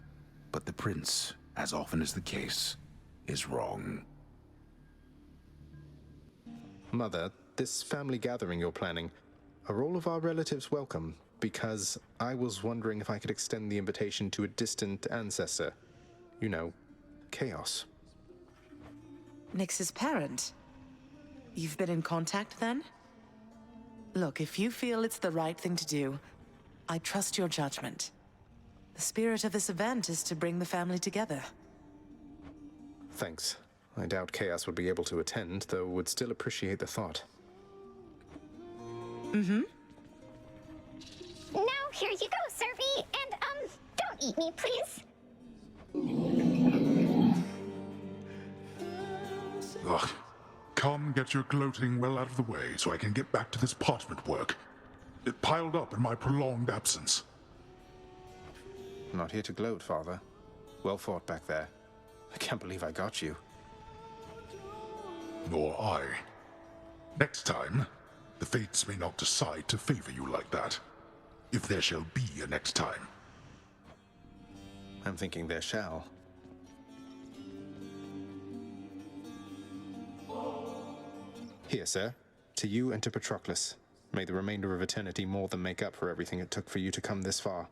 [SPEAKER 6] But the Prince, as often is the case, is wrong.
[SPEAKER 2] Mother, this family gathering you're planning, are all of our relatives welcome? Because I was wondering if I could extend the invitation to a distant ancestor. You know, Chaos.
[SPEAKER 3] Nyx's parent? You've been in contact then? Look, if you feel it's the right thing to do, I trust your judgment. The spirit of this event is to bring the family together.
[SPEAKER 2] Thanks. I doubt Chaos would be able to attend, though would still appreciate the thought.
[SPEAKER 5] Mm-hmm. Now, here you go, Servy, and, don't eat me, please.
[SPEAKER 7] Ugh. Come get your gloating well out of the way so I can get back to this parchment work. It piled up in my prolonged absence.
[SPEAKER 2] I'm not here to gloat, Father. Well fought back there. I can't believe I got you.
[SPEAKER 7] Nor I. Next time, the fates may not decide to favor you like that. If there shall be a next time.
[SPEAKER 2] I'm thinking there shall. Here, sir. To you and to Patroclus. May the remainder of eternity more than make up for everything it took for you to come this far.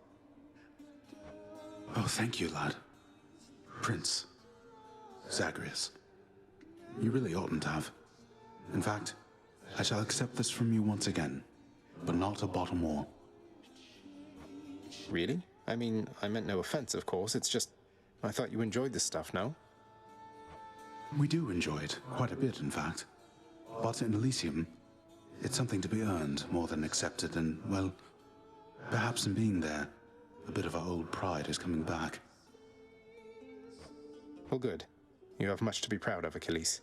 [SPEAKER 10] Oh, thank you, lad. Prince. Zagreus. You really oughtn't to have. In fact, I shall accept this from you once again, but not a bottle more.
[SPEAKER 2] Really? I mean, I meant no offense, of course. It's just, I thought you enjoyed this stuff, no?
[SPEAKER 10] We do enjoy it, quite a bit, in fact. But in Elysium, it's something to be earned more than accepted, and, well, perhaps in being there, a bit of our old pride is coming back.
[SPEAKER 2] Well, good. You have much to be proud of, Achilles.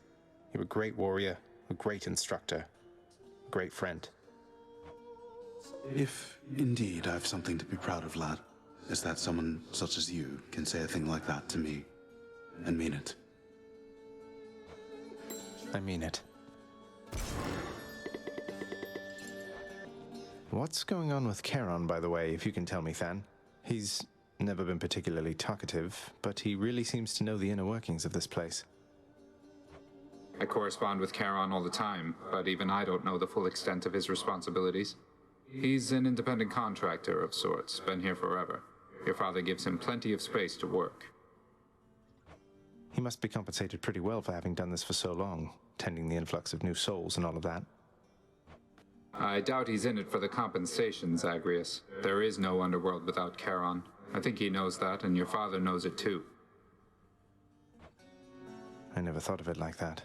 [SPEAKER 2] You're a great warrior, a great instructor, a great friend.
[SPEAKER 10] If indeed I've something to be proud of, lad, is that someone such as you can say a thing like that to me and mean it.
[SPEAKER 2] I mean it. What's going on with Charon, by the way, if you can tell me, Than? He's never been particularly talkative, but he really seems to know the inner workings of this place.
[SPEAKER 16] I correspond with Charon all the time, but even I don't know the full extent of his responsibilities. He's an independent contractor of sorts, been here forever. Your father gives him plenty of space to work.
[SPEAKER 2] He must be compensated pretty well for having done this for so long, tending the influx of new souls and all of that.
[SPEAKER 16] I doubt he's in it for the compensation, Zagreus. There is no underworld without Charon. I think he knows that, and your father knows it too.
[SPEAKER 2] I never thought of it like that.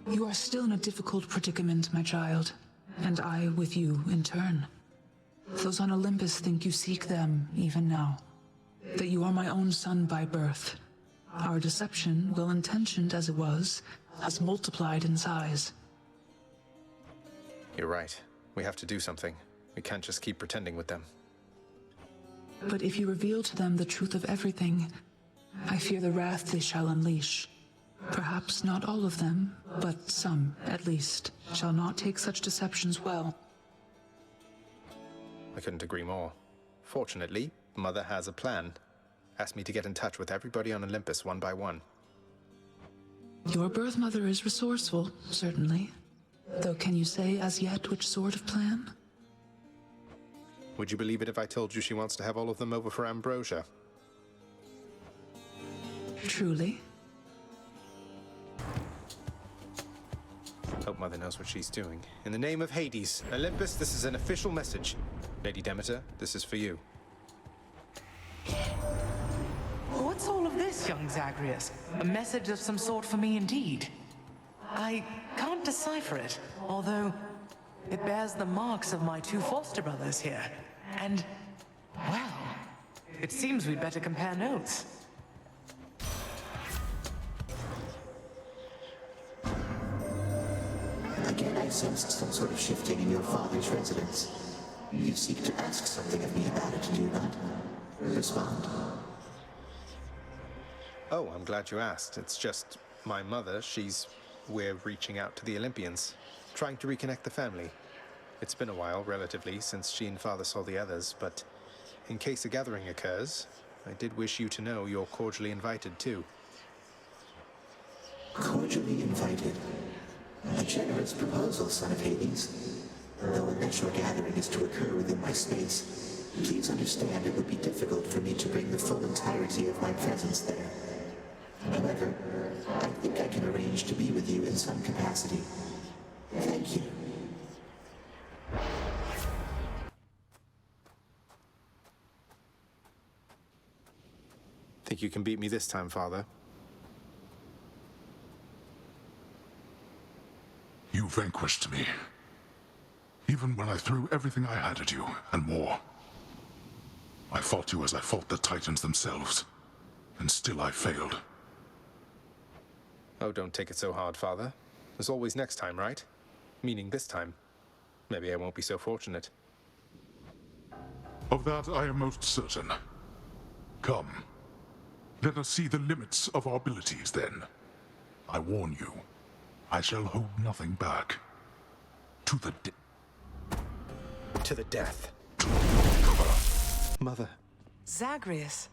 [SPEAKER 4] You are still in a difficult predicament, my child, and I with you in turn. Those on Olympus think you seek them even now, that you are my own son by birth. Our deception, well-intentioned as it was, has multiplied in size.
[SPEAKER 2] You're right. We have to do something. We can't just keep pretending with them.
[SPEAKER 4] But if you reveal to them the truth of everything, I fear the wrath they shall unleash. Perhaps not all of them, but some, at least, shall not take such deceptions well.
[SPEAKER 2] I couldn't agree more. Fortunately, Mother has a plan. Asked me to get in touch with everybody on Olympus one by one.
[SPEAKER 4] Your birth mother is resourceful, certainly. Though can you say as yet which sort of plan?
[SPEAKER 2] Would you believe it if I told you she wants to have all of them over for Ambrosia?
[SPEAKER 4] Truly?
[SPEAKER 2] Hope Mother knows what she's doing. In the name of Hades, Olympus, this is an official message. Lady Demeter, this is for you.
[SPEAKER 3] What's all of this, young Zagreus? A message of some sort for me indeed. I can't decipher it, although it bears the marks of my two foster brothers here. And, well, it seems we'd better compare notes.
[SPEAKER 1] Again, I sensed some sort of shifting in your father's residence. You seek to ask something of me about it, do you not? Respond.
[SPEAKER 2] Oh, I'm glad you asked. It's just my mother, we're reaching out to the Olympians, trying to reconnect the family. It's been a while, relatively, since she and Father saw the others, but in case a gathering occurs, I did wish you to know you're cordially invited, too.
[SPEAKER 1] Cordially invited? A generous proposal, son of Hades. Though unless your gathering is to occur within my space, please understand it would be difficult for me to bring the full entirety of my presence there. However, I think I can arrange to be with you in some capacity. Thank you.
[SPEAKER 2] Think you can beat me this time, Father?
[SPEAKER 7] You vanquished me. Even when I threw everything I had at you, and more. I fought you as I fought the Titans themselves, and still I failed.
[SPEAKER 2] Oh, don't take it so hard, Father. There's always next time, right? Meaning this time. Maybe I won't be so fortunate.
[SPEAKER 7] Of that I am most certain. Come. Let us see the limits of our abilities, then. I warn you, I shall hold nothing back. To the
[SPEAKER 2] death. Mother.
[SPEAKER 3] Zagreus.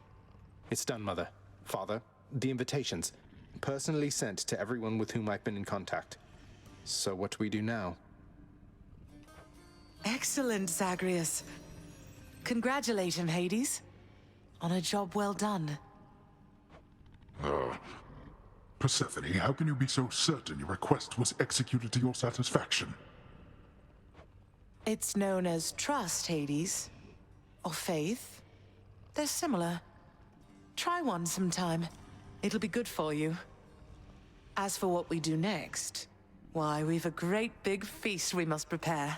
[SPEAKER 2] It's done, Mother. Father, the invitations. Personally sent to everyone with whom I've been in contact. So what do we do now?
[SPEAKER 3] Excellent, Zagreus. Congratulate him, Hades. On a job well done.
[SPEAKER 7] Persephone, how can you be so certain your request was executed to your satisfaction?
[SPEAKER 3] It's known as trust, Hades. Or faith. They're similar. Try one sometime. It'll be good for you. As for what we do next, why, we've a great big feast we must prepare.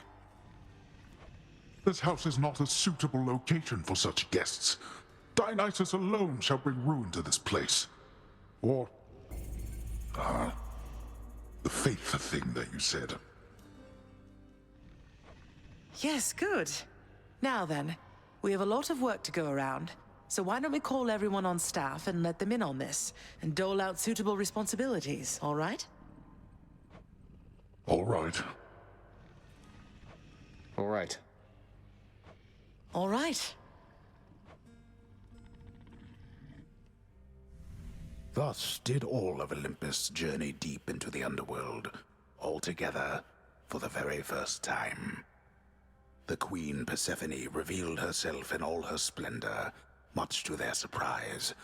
[SPEAKER 7] This house is not a suitable location for such guests. Dionysus alone shall bring ruin to this place. Or... the faith thing that you said.
[SPEAKER 3] Yes, good. Now then, we have a lot of work to go around, so why don't we call everyone on staff and let them in on this, and dole out suitable responsibilities, all right?
[SPEAKER 7] All right.
[SPEAKER 2] All right.
[SPEAKER 3] All right.
[SPEAKER 6] Thus did all of Olympus journey deep into the underworld, all together, for the very first time. The Queen Persephone revealed herself in all her splendor, much to their surprise,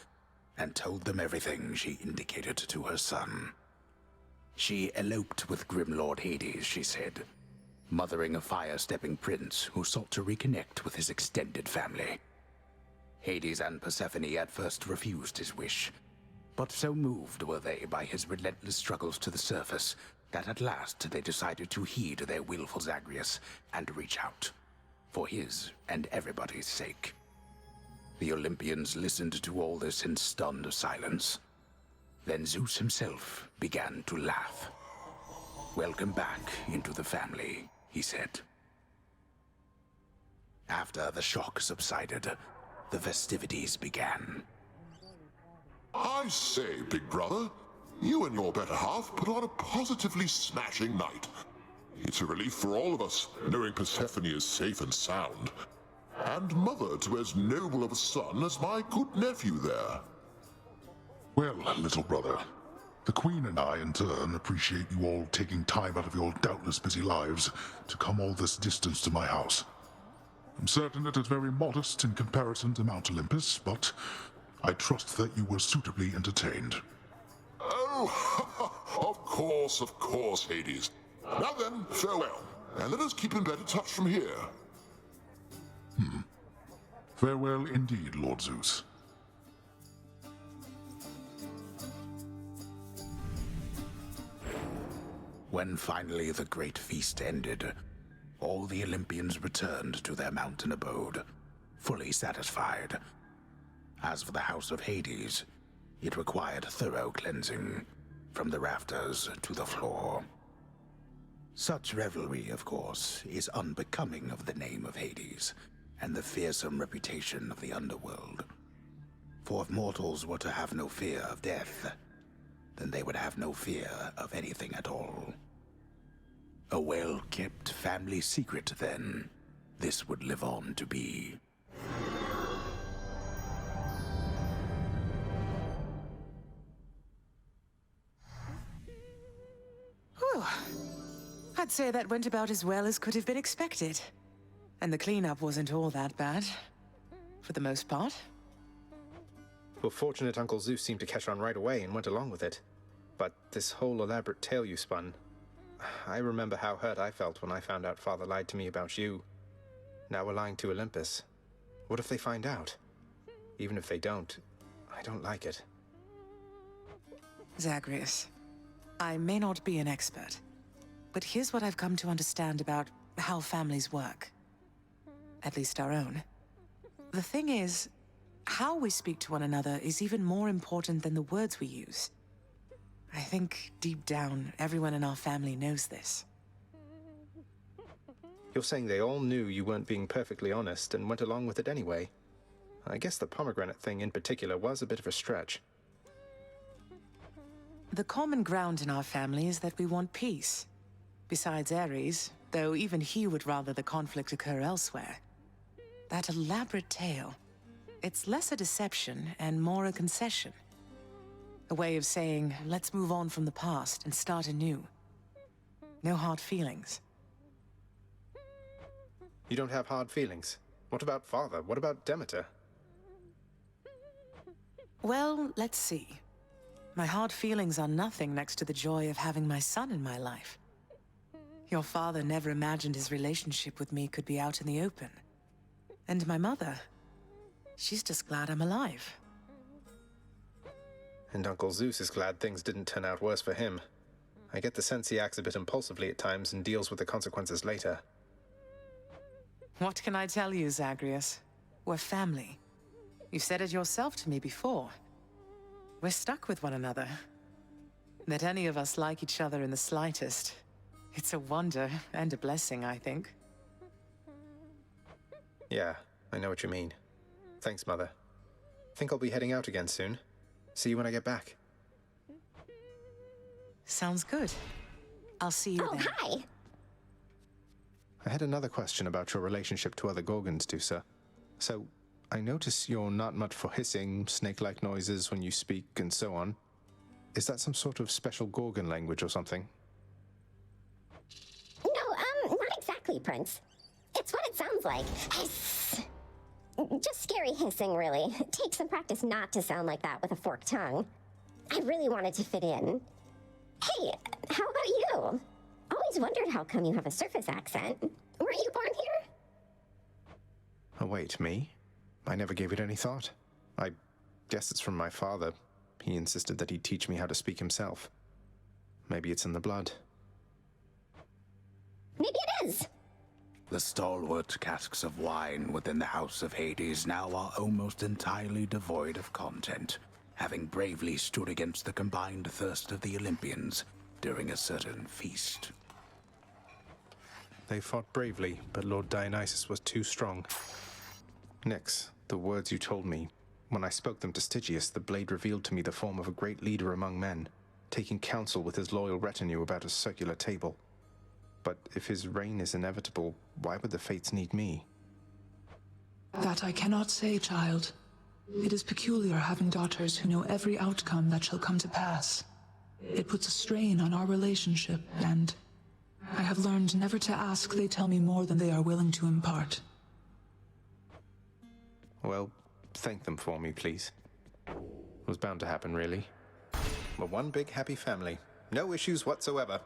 [SPEAKER 6] and told them everything she indicated to her son. She eloped with Grimlord Hades, she said, mothering a fire-stepping prince who sought to reconnect with his extended family. Hades and Persephone at first refused his wish, but so moved were they by his relentless struggles to the surface that at last they decided to heed their will for Zagreus and reach out, for his and everybody's sake. The Olympians listened to all this in stunned silence. Then Zeus himself began to laugh. "Welcome back into the family," he said. After the shock subsided, the festivities began.
[SPEAKER 7] I say, big brother, you and your better half put on a positively smashing night. It's a relief for all of us, knowing Persephone is safe and sound. And mother to as noble of a son as my good nephew there. Well, little brother, the Queen and I, in turn, appreciate you all taking time out of your doubtless busy lives to come all this distance to my house. I'm certain it is very modest in comparison to Mount Olympus, but I trust that you were suitably entertained. Oh, of course, Hades. Now then, farewell, and let us keep in better touch from here. Farewell indeed, Lord Zeus.
[SPEAKER 6] When finally the great feast ended, all the Olympians returned to their mountain abode, fully satisfied. As for the House of Hades, it required thorough cleansing, from the rafters to the floor. Such revelry, of course, is unbecoming of the name of Hades, and the fearsome reputation of the underworld. For if mortals were to have no fear of death, then they would have no fear of anything at all. A well-kept family secret, then, this would live on to be.
[SPEAKER 3] Whew. I'd say that went about as well as could have been expected. And the cleanup wasn't all that bad. For the most part.
[SPEAKER 2] Well, fortunate Uncle Zeus seemed to catch on right away and went along with it. But this whole elaborate tale you spun... I remember how hurt I felt when I found out Father lied to me about you. Now we're lying to Olympus. What if they find out? Even if they don't, I don't like it.
[SPEAKER 3] Zagreus, I may not be an expert, but here's what I've come to understand about how families work. At least our own. The thing is, how we speak to one another is even more important than the words we use. I think, deep down, everyone in our family knows this.
[SPEAKER 2] You're saying they all knew you weren't being perfectly honest and went along with it anyway. I guess the pomegranate thing in particular was a bit of a stretch.
[SPEAKER 3] The common ground in our family is that we want peace. Besides Ares, though even he would rather the conflict occur elsewhere. That elaborate tale, it's less a deception and more a concession. A way of saying, let's move on from the past and start anew. No hard feelings.
[SPEAKER 2] You don't have hard feelings? What about Father? What about Demeter?
[SPEAKER 3] Well, let's see. My hard feelings are nothing next to the joy of having my son in my life. Your father never imagined his relationship with me could be out in the open. And my mother, she's just glad I'm alive.
[SPEAKER 2] And Uncle Zeus is glad things didn't turn out worse for him. I get the sense he acts a bit impulsively at times and deals with the consequences later.
[SPEAKER 3] What can I tell you, Zagreus? We're family. You said it yourself to me before. We're stuck with one another. That any of us like each other in the slightest, it's a wonder and a blessing, I think.
[SPEAKER 2] Yeah, I know what you mean. Thanks, Mother. Think I'll be heading out again soon. See you when I get back.
[SPEAKER 3] Sounds good. I'll see you then.
[SPEAKER 5] Hi!
[SPEAKER 2] I had another question about your relationship to other Gorgons, Dusa. So, I notice you're not much for hissing, snake-like noises when you speak, and so on. Is that some sort of special Gorgon language or something?
[SPEAKER 5] No, not exactly, Prince. It's what it sounds like. Hiss. just scary hissing, really. It takes some practice not to sound like that with a forked tongue. I really wanted to fit in. Hey, how about you? Always wondered how come you have a surface accent. Were you born here?
[SPEAKER 2] Oh, wait, me? I never gave it any thought. I guess it's from my father. He insisted that he'd teach me how to speak himself. Maybe it's in the blood.
[SPEAKER 5] Maybe it is.
[SPEAKER 6] The stalwart casks of wine within the House of Hades now are almost entirely devoid of content, having bravely stood against the combined thirst of the Olympians during a certain feast.
[SPEAKER 2] They fought bravely, but Lord Dionysus was too strong. Nyx, the words you told me, when I spoke them to Stygius, the blade revealed to me the form of a great leader among men, taking counsel with his loyal retinue about a circular table. But if his reign is inevitable, why would the fates need me?
[SPEAKER 4] That I cannot say, child. It is peculiar having daughters who know every outcome that shall come to pass. It puts a strain on our relationship, and I have learned never to ask they tell me more than they are willing to impart.
[SPEAKER 2] Well, thank them for me, please. It was bound to happen, really. We're one big happy family. No issues whatsoever.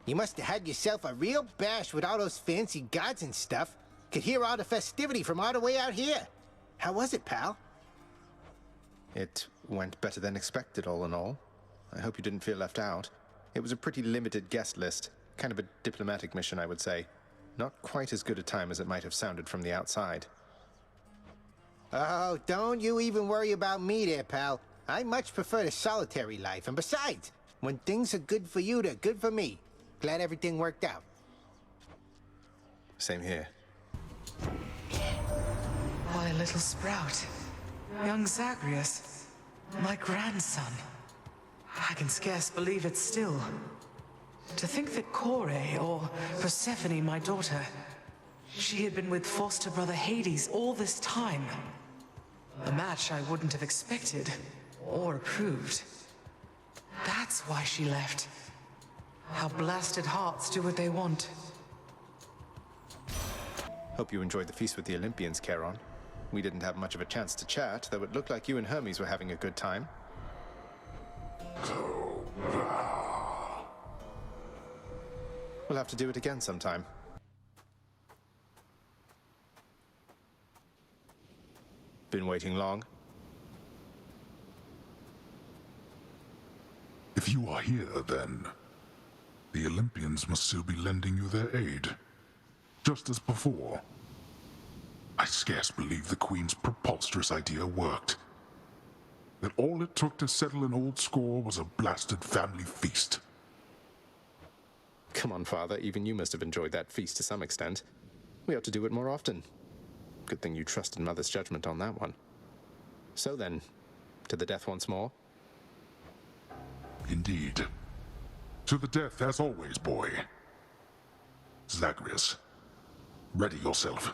[SPEAKER 19] You must have had yourself a real bash with all those fancy gods and stuff. Could hear all the festivity from all the way out here. How was it, pal?
[SPEAKER 2] It went better than expected, all in all. I hope you didn't feel left out. It was a pretty limited guest list. Kind of a diplomatic mission, I would say. Not quite as good a time as it might have sounded from the outside.
[SPEAKER 19] Oh, don't you even worry about me there, pal. I much prefer the solitary life, and besides, when things are good for you, they're good for me. Glad everything worked out.
[SPEAKER 2] Same here.
[SPEAKER 3] Why, little sprout. Young Zagreus. My grandson. I can scarce believe it still. To think that Kore, or Persephone, my daughter, she had been with foster brother Hades all this time. A match I wouldn't have expected, or approved. That's why she left. How blasted hearts do what they want.
[SPEAKER 2] Hope you enjoyed the feast with the Olympians, Charon. We didn't have much of a chance to chat, though it looked like you and Hermes were having a good time. We'll have to do it again sometime. Been waiting long?
[SPEAKER 7] If you are here, then the Olympians must still be lending you their aid. Just as before. I scarce believe the Queen's preposterous idea worked. That all it took to settle an old score was a blasted family feast.
[SPEAKER 2] Come on, Father, even you must have enjoyed that feast to some extent. We ought to do it more often. Good thing you trusted Mother's judgment on that one. So then, to the death once more?
[SPEAKER 7] Indeed. To the death as always, boy. Zagreus, ready yourself.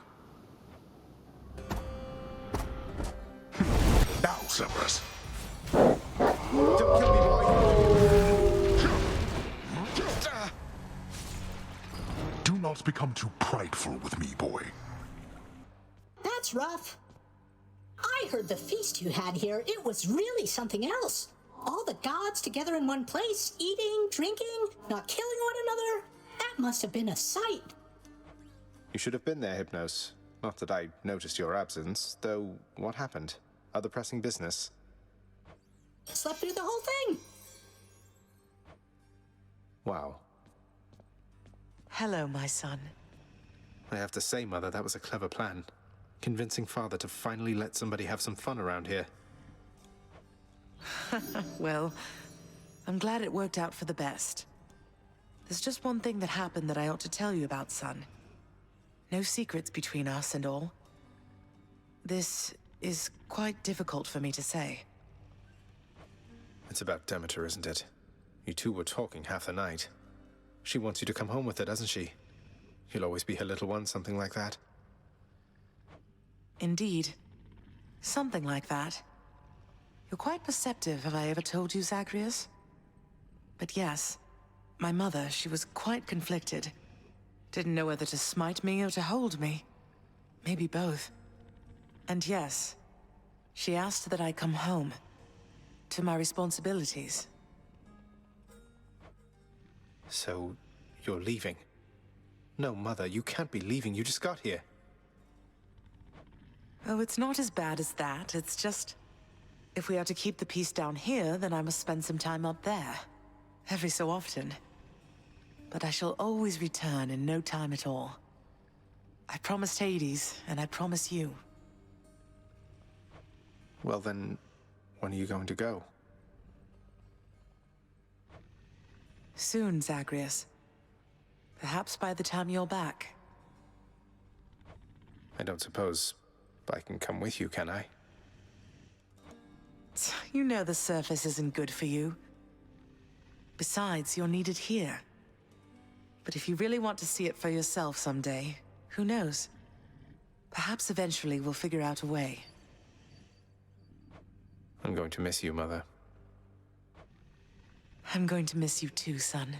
[SPEAKER 7] Now, Cerberus.
[SPEAKER 19] Don't kill me, boy!
[SPEAKER 7] Do not become too prideful with me, boy.
[SPEAKER 11] That's rough. I heard the feast you had here. It was really something else. All the gods together in one place, eating, drinking, not killing one another. That must have been a sight.
[SPEAKER 2] You should have been there, Hypnos. Not that I noticed your absence, though what happened? Other pressing business?
[SPEAKER 11] Slept through the whole thing.
[SPEAKER 2] Wow.
[SPEAKER 3] Hello, my son.
[SPEAKER 2] I have to say, Mother, that was a clever plan. Convincing Father to finally let somebody have some fun around here.
[SPEAKER 3] Well, I'm glad it worked out for the best. There's just one thing that happened that I ought to tell you about, son. No secrets between us and all. This is quite difficult for me to say.
[SPEAKER 2] It's about Demeter, isn't it? You two were talking half the night. She wants you to come home with her, doesn't she? You'll always be her little one, something like that.
[SPEAKER 3] Indeed. Something like that. You're quite perceptive, have I ever told you, Zagreus? But yes, my mother, she was quite conflicted. Didn't know whether to smite me or to hold me. Maybe both. And yes, she asked that I come home. To my responsibilities.
[SPEAKER 2] So, you're leaving? No, Mother, you can't be leaving. You just got here.
[SPEAKER 3] Oh, it's not as bad as that. It's just... if we are to keep the peace down here, then I must spend some time up there. Every so often. But I shall always return in no time at all. I promised Hades, and I promise you.
[SPEAKER 2] Well then, when are you going to go?
[SPEAKER 3] Soon, Zagreus. Perhaps by the time you're back.
[SPEAKER 2] I don't suppose I can come with you, can I?
[SPEAKER 3] You know the surface isn't good for you. Besides, you're needed here. But if you really want to see it for yourself someday, who knows? Perhaps eventually we'll figure out a way.
[SPEAKER 2] I'm going to miss you, Mother.
[SPEAKER 3] I'm going to miss you too, son.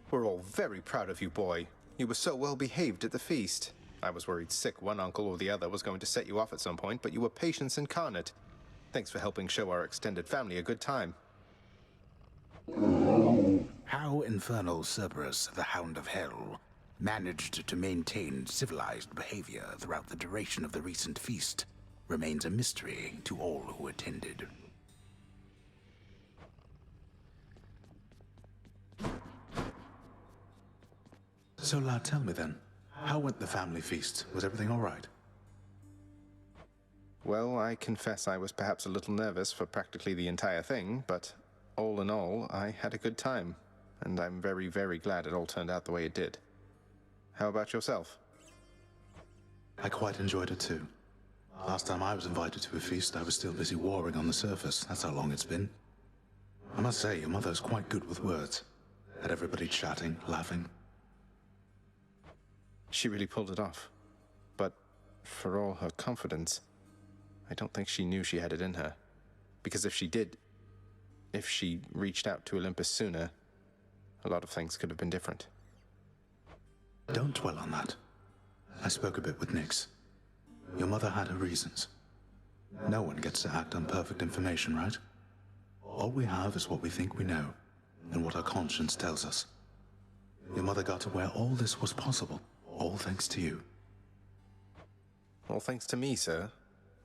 [SPEAKER 2] We're all very proud of you, boy. You were so well behaved at the feast. I was worried sick one uncle or the other was going to set you off at some point, but you were patience incarnate. Thanks for helping show our extended family a good time.
[SPEAKER 6] How infernal Cerberus, the Hound of Hell, managed to maintain civilized behavior throughout the duration of the recent feast remains a mystery to all who attended.
[SPEAKER 10] So, lad, tell me then, how went the family feast? Was everything all right?
[SPEAKER 2] Well, I confess I was perhaps a little nervous for practically the entire thing, but all in all, I had a good time, and I'm very, very glad it all turned out the way it did. How about yourself?
[SPEAKER 10] I quite enjoyed it too. Last time I was invited to a feast, I was still busy warring on the surface. That's how long it's been. I must say, your mother's quite good with words. Had everybody chatting, laughing.
[SPEAKER 2] She really pulled it off. But for all her confidence, I don't think she knew she had it in her. Because if she did, if she reached out to Olympus sooner, a lot of things could have been different.
[SPEAKER 10] Don't dwell on that. I spoke a bit with Nyx. Your mother had her reasons. No one gets to act on perfect information, right? All we have is what we think we know, and what our conscience tells us. Your mother got to where all this was possible, all thanks to you.
[SPEAKER 2] All thanks to me, sir.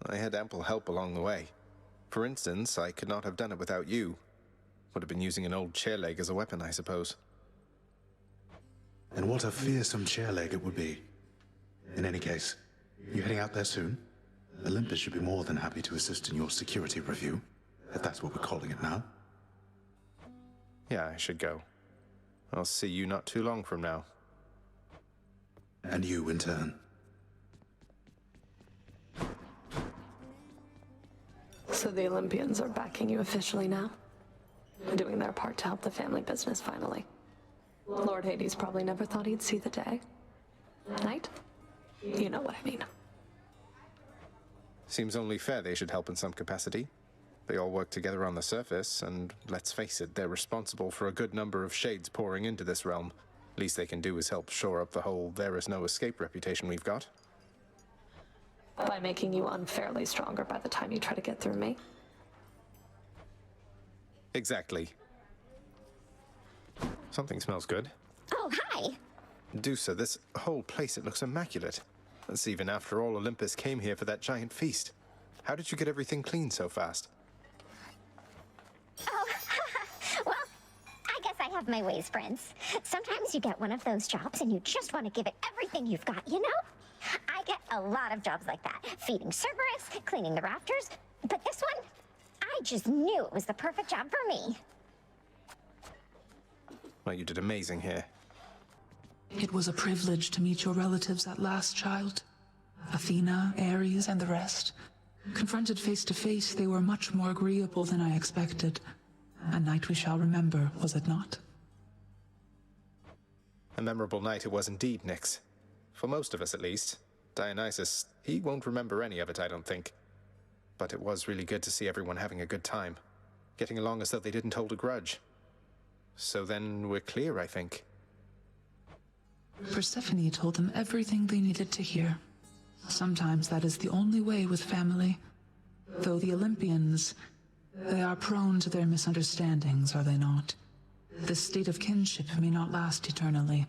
[SPEAKER 2] I had ample help along the way. For instance, I could not have done it without you. Would have been using an old chair leg as a weapon, I suppose.
[SPEAKER 10] And what a fearsome chair leg it would be. In any case, you heading out there soon? Olympus should be more than happy to assist in your security review, if that's what we're calling it now.
[SPEAKER 2] Yeah, I should go. I'll see you not too long from now.
[SPEAKER 10] And you in turn.
[SPEAKER 14] So the Olympians are backing you officially now? Doing their part to help the family business finally. Lord Hades probably never thought he'd see the day. Knight? You know what I mean.
[SPEAKER 2] Seems only fair they should help in some capacity. They all work together on the surface, and let's face it, they're responsible for a good number of shades pouring into this realm. Least they can do is help shore up the whole there is no escape reputation we've got.
[SPEAKER 14] By making you unfairly stronger by the time you try to get through me.
[SPEAKER 2] Exactly. Something smells good.
[SPEAKER 5] Oh, hi!
[SPEAKER 2] Dusa, this whole place, it looks immaculate. That's even after all Olympus came here for that giant feast. How did you get everything clean so fast?
[SPEAKER 5] Oh, well, I guess I have my ways, friends. Sometimes you get one of those jobs and you just want to give it everything you've got, you know? I get a lot of jobs like that. Feeding Cerberus, cleaning the rafters. But this one, I just knew it was the perfect job for me.
[SPEAKER 2] Well, you did amazing here.
[SPEAKER 4] It was a privilege to meet your relatives at last, child. Athena, Ares, and the rest. Confronted face to face, they were much more agreeable than I expected. A night we shall remember, was it not?
[SPEAKER 2] A memorable night it was indeed, Nyx. For most of us, at least. Dionysus, he won't remember any of it, I don't think. But it was really good to see everyone having a good time. Getting along as though they didn't hold a grudge. So then we're clear, I think.
[SPEAKER 4] Persephone told them everything they needed to hear. Sometimes that is the only way with family. Though the Olympians, they are prone to their misunderstandings, are they not? This state of kinship may not last eternally.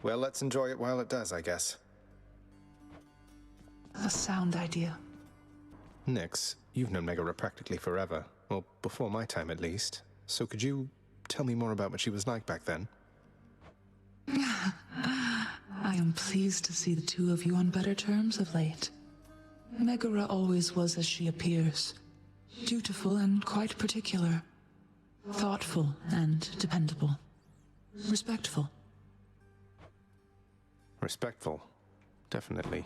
[SPEAKER 2] Well, let's enjoy it while it does, I guess.
[SPEAKER 4] A sound idea.
[SPEAKER 2] Nyx, you've known Megara practically forever. Well, before my time at least. So could you tell me more about what she was like back then?
[SPEAKER 4] I am pleased to see the two of you on better terms of late. Megara always was as she appears. Dutiful and quite particular. Thoughtful and dependable. Respectful.
[SPEAKER 2] Respectful. Definitely.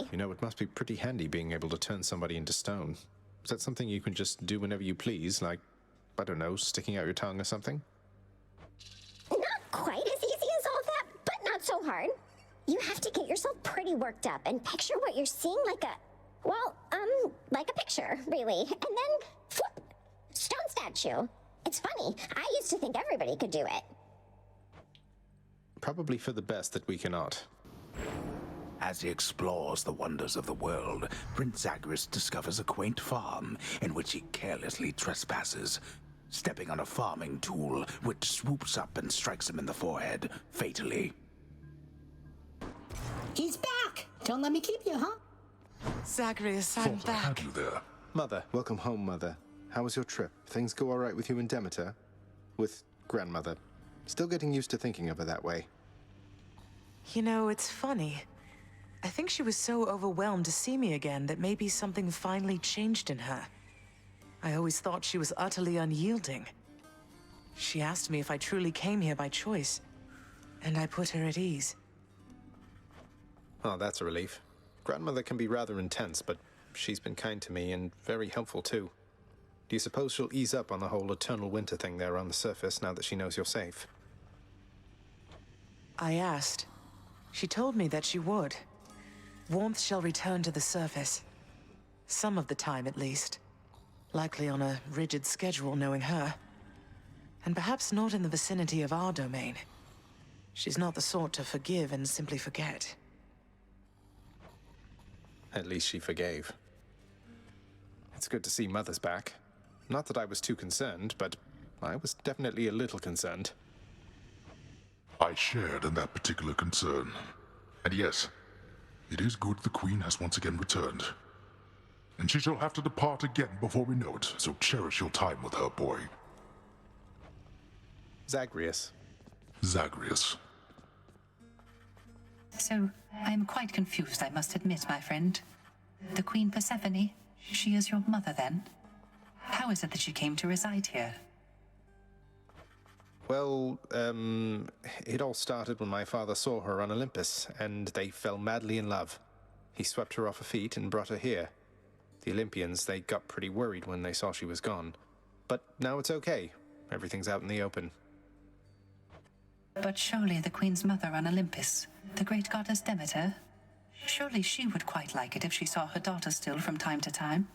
[SPEAKER 2] You know, it must be pretty handy being able to turn somebody into stone. Is that something you can just do whenever you please, like, I don't know, sticking out your tongue or something?
[SPEAKER 5] Not quite as easy as all that, but not so hard. You have to get yourself pretty worked up and picture what you're seeing like like a picture, really. And then, flip, stone statue. It's funny, I used to think everybody could do it.
[SPEAKER 2] Probably for the best that we cannot.
[SPEAKER 6] As he explores the wonders of the world, Prince Zagreus discovers a quaint farm in which he carelessly trespasses, stepping on a farming tool which swoops up and strikes him in the forehead, fatally.
[SPEAKER 11] He's back! Don't let me keep you, huh?
[SPEAKER 3] Zagreus, I'm
[SPEAKER 7] Thought I had
[SPEAKER 3] back.
[SPEAKER 7] you there.
[SPEAKER 2] Mother, welcome home, Mother. How was your trip? Things go all right with you and Demeter? With Grandmother? Still getting used to thinking of her that way.
[SPEAKER 3] You know, it's funny. I think she was so overwhelmed to see me again that maybe something finally changed in her. I always thought she was utterly unyielding. She asked me if I truly came here by choice, and I put her at ease.
[SPEAKER 2] Oh, that's a relief. Grandmother can be rather intense, but she's been kind to me and very helpful too. Do you suppose she'll ease up on the whole eternal winter thing there on the surface now that she knows you're safe?
[SPEAKER 3] I asked. She told me that she would. Warmth shall return to the surface. Some of the time, at least. Likely on a rigid schedule, knowing her. And perhaps not in the vicinity of our domain. She's not the sort to forgive and simply forget.
[SPEAKER 2] At least she forgave. It's good to see Mother's back. Not that I was too concerned, but I was definitely a little concerned.
[SPEAKER 7] I shared in that particular concern. And yes, it is good the Queen has once again returned. And she shall have to depart again before we know it, so cherish your time with her, boy.
[SPEAKER 2] Zagreus.
[SPEAKER 7] Zagreus.
[SPEAKER 12] So, I'm quite confused, I must admit, my friend. The Queen Persephone, she is your mother then? How is it that she came to reside here?
[SPEAKER 2] Well, it all started when my father saw her on Olympus, and they fell madly in love. He swept her off her feet and brought her here. The Olympians, they got pretty worried when they saw she was gone. But now it's okay. Everything's out in the open.
[SPEAKER 12] But surely the Queen's mother on Olympus, the great goddess Demeter, surely she would quite like it if she saw her daughter still from time to time.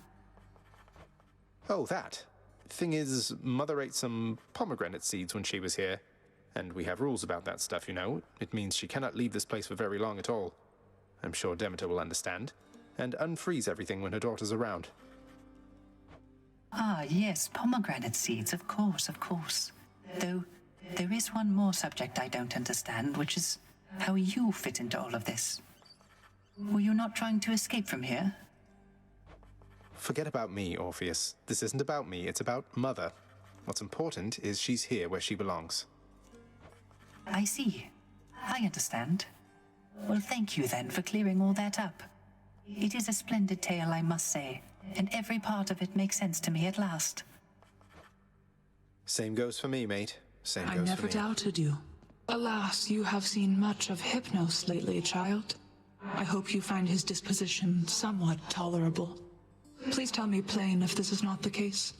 [SPEAKER 2] Oh, that. Thing is, Mother ate some pomegranate seeds when she was here. And we have rules about that stuff, you know. It means she cannot leave this place for very long at all. I'm sure Demeter will understand. And unfreeze everything when her daughter's around.
[SPEAKER 12] Ah, yes, pomegranate seeds, of course, of course. Though, there is one more subject I don't understand, which is how you fit into all of this. Were you not trying to escape from here?
[SPEAKER 2] Forget about me, Orpheus. This isn't about me, it's about Mother. What's important is she's here where she belongs.
[SPEAKER 12] I see. I understand. Well, thank you then for clearing all that up. It is a splendid tale, I must say, and every part of it makes sense to me at last.
[SPEAKER 2] Same goes for me, mate. Same
[SPEAKER 4] I
[SPEAKER 2] goes
[SPEAKER 4] never
[SPEAKER 2] for me.
[SPEAKER 4] doubted you. Alas, you have seen much of Hypnos lately, child. I hope you find his disposition somewhat tolerable. Please tell me plain if this is not the case.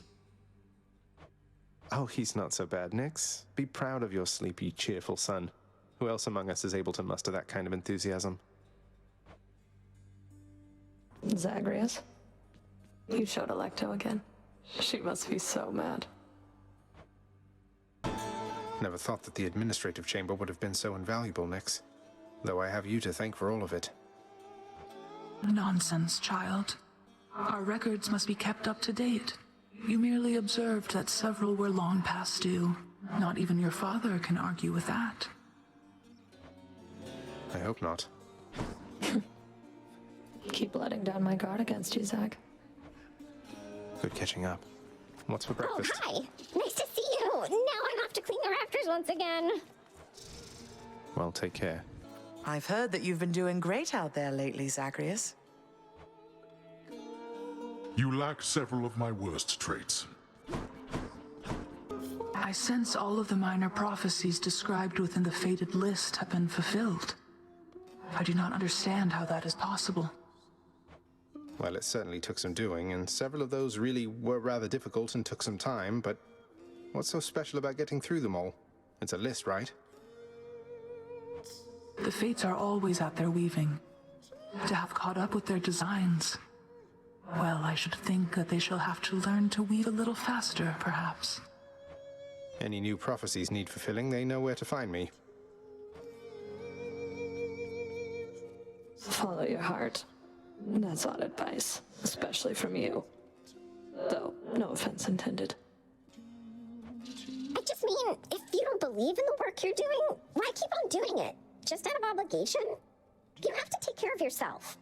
[SPEAKER 2] Oh, he's not so bad, Nyx. Be proud of your sleepy, cheerful son. Who else among us is able to muster that kind of enthusiasm?
[SPEAKER 14] Zagreus, you showed Alecto again. She must be so mad.
[SPEAKER 2] Never thought that the administrative chamber would have been so invaluable, Nyx. Though I have you to thank for all of it.
[SPEAKER 4] Nonsense, child. Our records must be kept up to date. You merely observed that several were long past due. Not even your father can argue with that.
[SPEAKER 2] I hope not.
[SPEAKER 14] Keep letting down my guard against you, Zach.
[SPEAKER 2] Good catching up. What's for breakfast?
[SPEAKER 5] Oh, hi. Nice to see you. Now I'm off to clean the rafters once again.
[SPEAKER 2] Well, take care.
[SPEAKER 3] I've heard that you've been doing great out there lately, Zacharias.
[SPEAKER 7] You lack several of my worst traits.
[SPEAKER 4] I sense all of the minor prophecies described within the fated list have been fulfilled. I do not understand how that is possible.
[SPEAKER 2] Well, it certainly took some doing, and several of those really were rather difficult and took some time, but what's so special about getting through them all? It's a list, right?
[SPEAKER 4] The fates are always at their weaving. To have caught up with their designs, well, I should think that they shall have to learn to weave a little faster, perhaps.
[SPEAKER 2] Any new prophecies need fulfilling, they know where to find me.
[SPEAKER 14] Follow your heart. That's odd advice, especially from you. Though, no offense intended.
[SPEAKER 5] I just mean, if you don't believe in the work you're doing, why keep on doing it? Just out of obligation? You have to take care of yourself.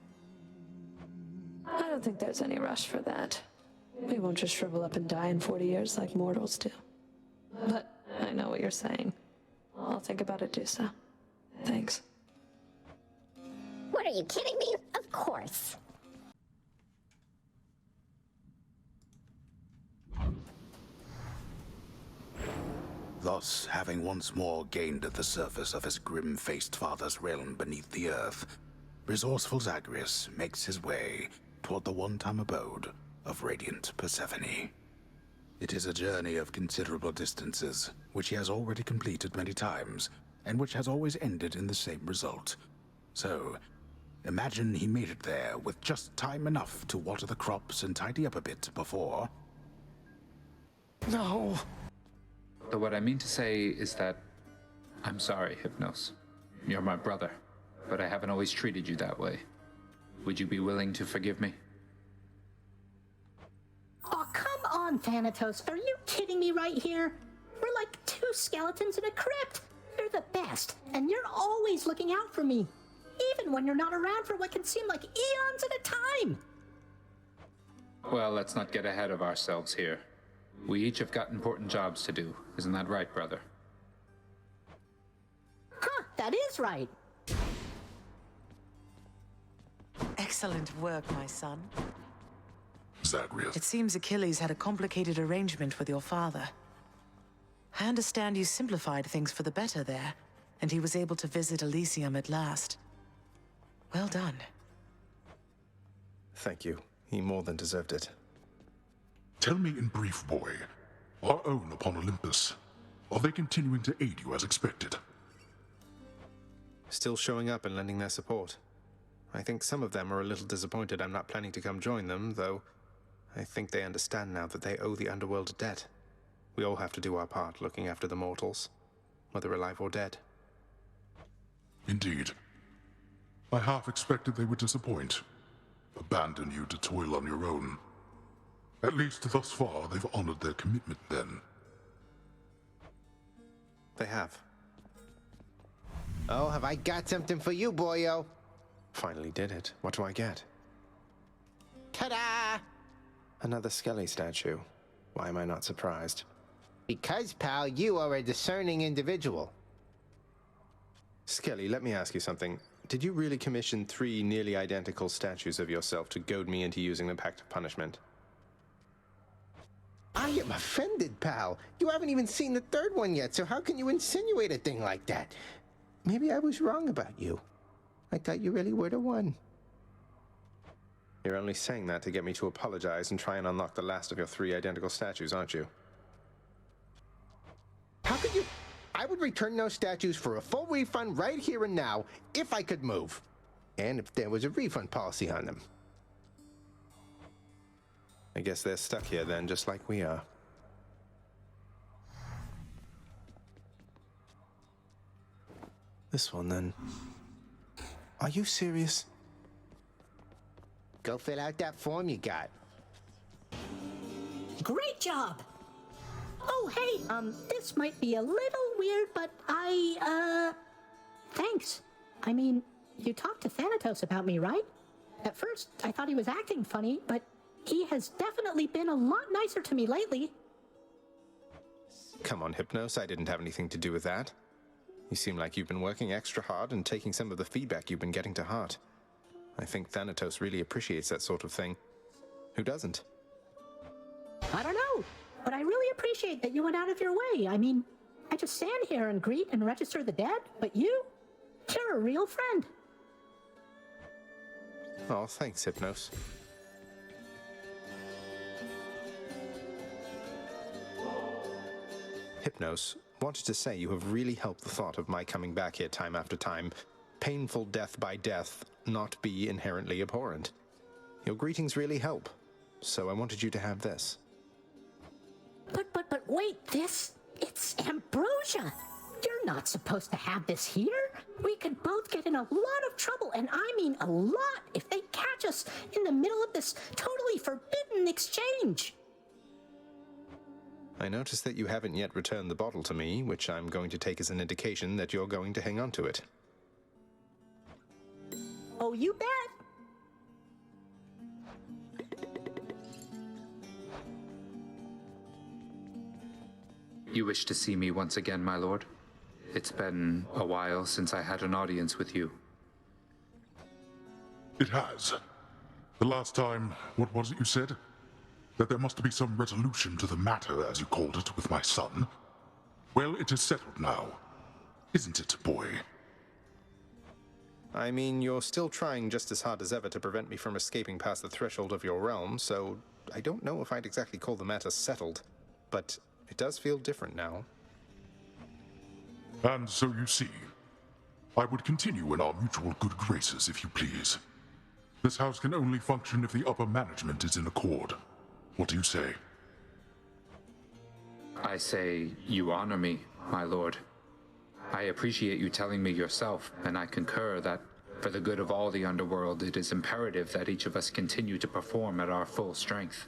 [SPEAKER 14] I don't think there's any rush for that. We won't just shrivel up and die in 40 years like mortals do. But I know what you're saying. I'll think about it, Dusa. Thanks.
[SPEAKER 5] What, are you kidding me? Of course.
[SPEAKER 6] Thus, having once more gained at the surface of his grim-faced father's realm beneath the earth, resourceful Zagreus makes his way toward the one-time abode of Radiant Persephone. It is a journey of considerable distances, which he has already completed many times, and which has always ended in the same result. So, imagine he made it there with just time enough to water the crops and tidy up a bit before...
[SPEAKER 2] No!
[SPEAKER 16] So what I mean to say is that I'm sorry, Hypnos. You're my brother, but I haven't always treated you that way. Would you be willing to forgive me?
[SPEAKER 11] Oh, come on, Thanatos. Are you kidding me right here? We're like two skeletons in a crypt. You're the best, and you're always looking out for me. Even when you're not around for what can seem like eons at a time.
[SPEAKER 16] Well, let's not get ahead of ourselves here. We each have got important jobs to do. Isn't that right, brother?
[SPEAKER 11] Huh, that is right.
[SPEAKER 3] Excellent work, my son.
[SPEAKER 7] Zagreus.
[SPEAKER 3] It seems Achilles had a complicated arrangement with your father. I understand you simplified things for the better there, and he was able to visit Elysium at last. Well done.
[SPEAKER 2] Thank you. He more than deserved it.
[SPEAKER 7] Tell me in brief, boy, our own upon Olympus, are they continuing to aid you as expected?
[SPEAKER 2] Still showing up and lending their support. I think some of them are a little disappointed I'm not planning to come join them, though I think they understand now that they owe the underworld a debt. We all have to do our part looking after the mortals, whether alive or dead.
[SPEAKER 7] Indeed. I half expected they would disappoint, abandon you to toil on your own. At least thus far, they've honored their commitment then.
[SPEAKER 2] They have.
[SPEAKER 19] Oh, have I got something for you, boyo?
[SPEAKER 2] Finally did it. What do I get?
[SPEAKER 19] Ta-da!
[SPEAKER 2] Another Skelly statue. Why am I not surprised?
[SPEAKER 19] Because, pal, you are a discerning individual.
[SPEAKER 2] Skelly, let me ask you something. Did you really commission 3 nearly identical statues of yourself to goad me into using the Pact of Punishment?
[SPEAKER 19] I am offended, pal. You haven't even seen the third one yet, so how can you insinuate a thing like that? Maybe I was wrong about you. I thought you really were the one.
[SPEAKER 2] You're only saying that to get me to apologize and try and unlock the last of your 3 identical statues, aren't you?
[SPEAKER 19] How could you? I would return those statues for a full refund right here and now, if I could move. And if there was a refund policy on them.
[SPEAKER 2] I guess they're stuck here then, just like we are. This one, then. Are you serious?
[SPEAKER 19] Go fill out that form you got.
[SPEAKER 11] Great job! Oh, hey, this might be a little weird, but thanks. I mean, you talked to Thanatos about me, right? At first, I thought he was acting funny, but he has definitely been a lot nicer to me lately.
[SPEAKER 2] Come on, Hypnos, I didn't have anything to do with that. You seem like you've been working extra hard and taking some of the feedback you've been getting to heart. I think Thanatos really appreciates that sort of thing. Who doesn't?
[SPEAKER 11] I don't know, but I really appreciate that you went out of your way. I mean, I just stand here and greet and register the dead, but you're a real friend.
[SPEAKER 2] Oh, thanks, Hypnos. Hypnos, wanted to say you have really helped the thought of my coming back here time after time, painful death by death, not be inherently abhorrent. Your greetings really help, so I wanted you to have this.
[SPEAKER 11] But wait, it's ambrosia! You're not supposed to have this here! We could both get in a lot of trouble, and I mean a lot, if they catch us in the middle of this totally forbidden exchange!
[SPEAKER 2] I notice that you haven't yet returned the bottle to me, which I'm going to take as an indication that you're going to hang on to it.
[SPEAKER 11] Oh, you bet!
[SPEAKER 16] You wish to see me once again, my lord? It's been a while since I had an audience with you.
[SPEAKER 7] It has. The last time, what was it you said? That there must be some resolution to the matter, as you called it, with my son. Well, it is settled now. Isn't it, boy?
[SPEAKER 2] I mean, you're still trying just as hard as ever to prevent me from escaping past the threshold of your realm, so I don't know if I'd exactly call the matter settled, but it does feel different now.
[SPEAKER 7] And so you see, I would continue in our mutual good graces, if you please. This house can only function if the upper management is in accord. What do you say?
[SPEAKER 16] I say you honor me, my lord. I appreciate you telling me yourself, and I concur that for the good of all the underworld, it is imperative that each of us continue to perform at our full strength.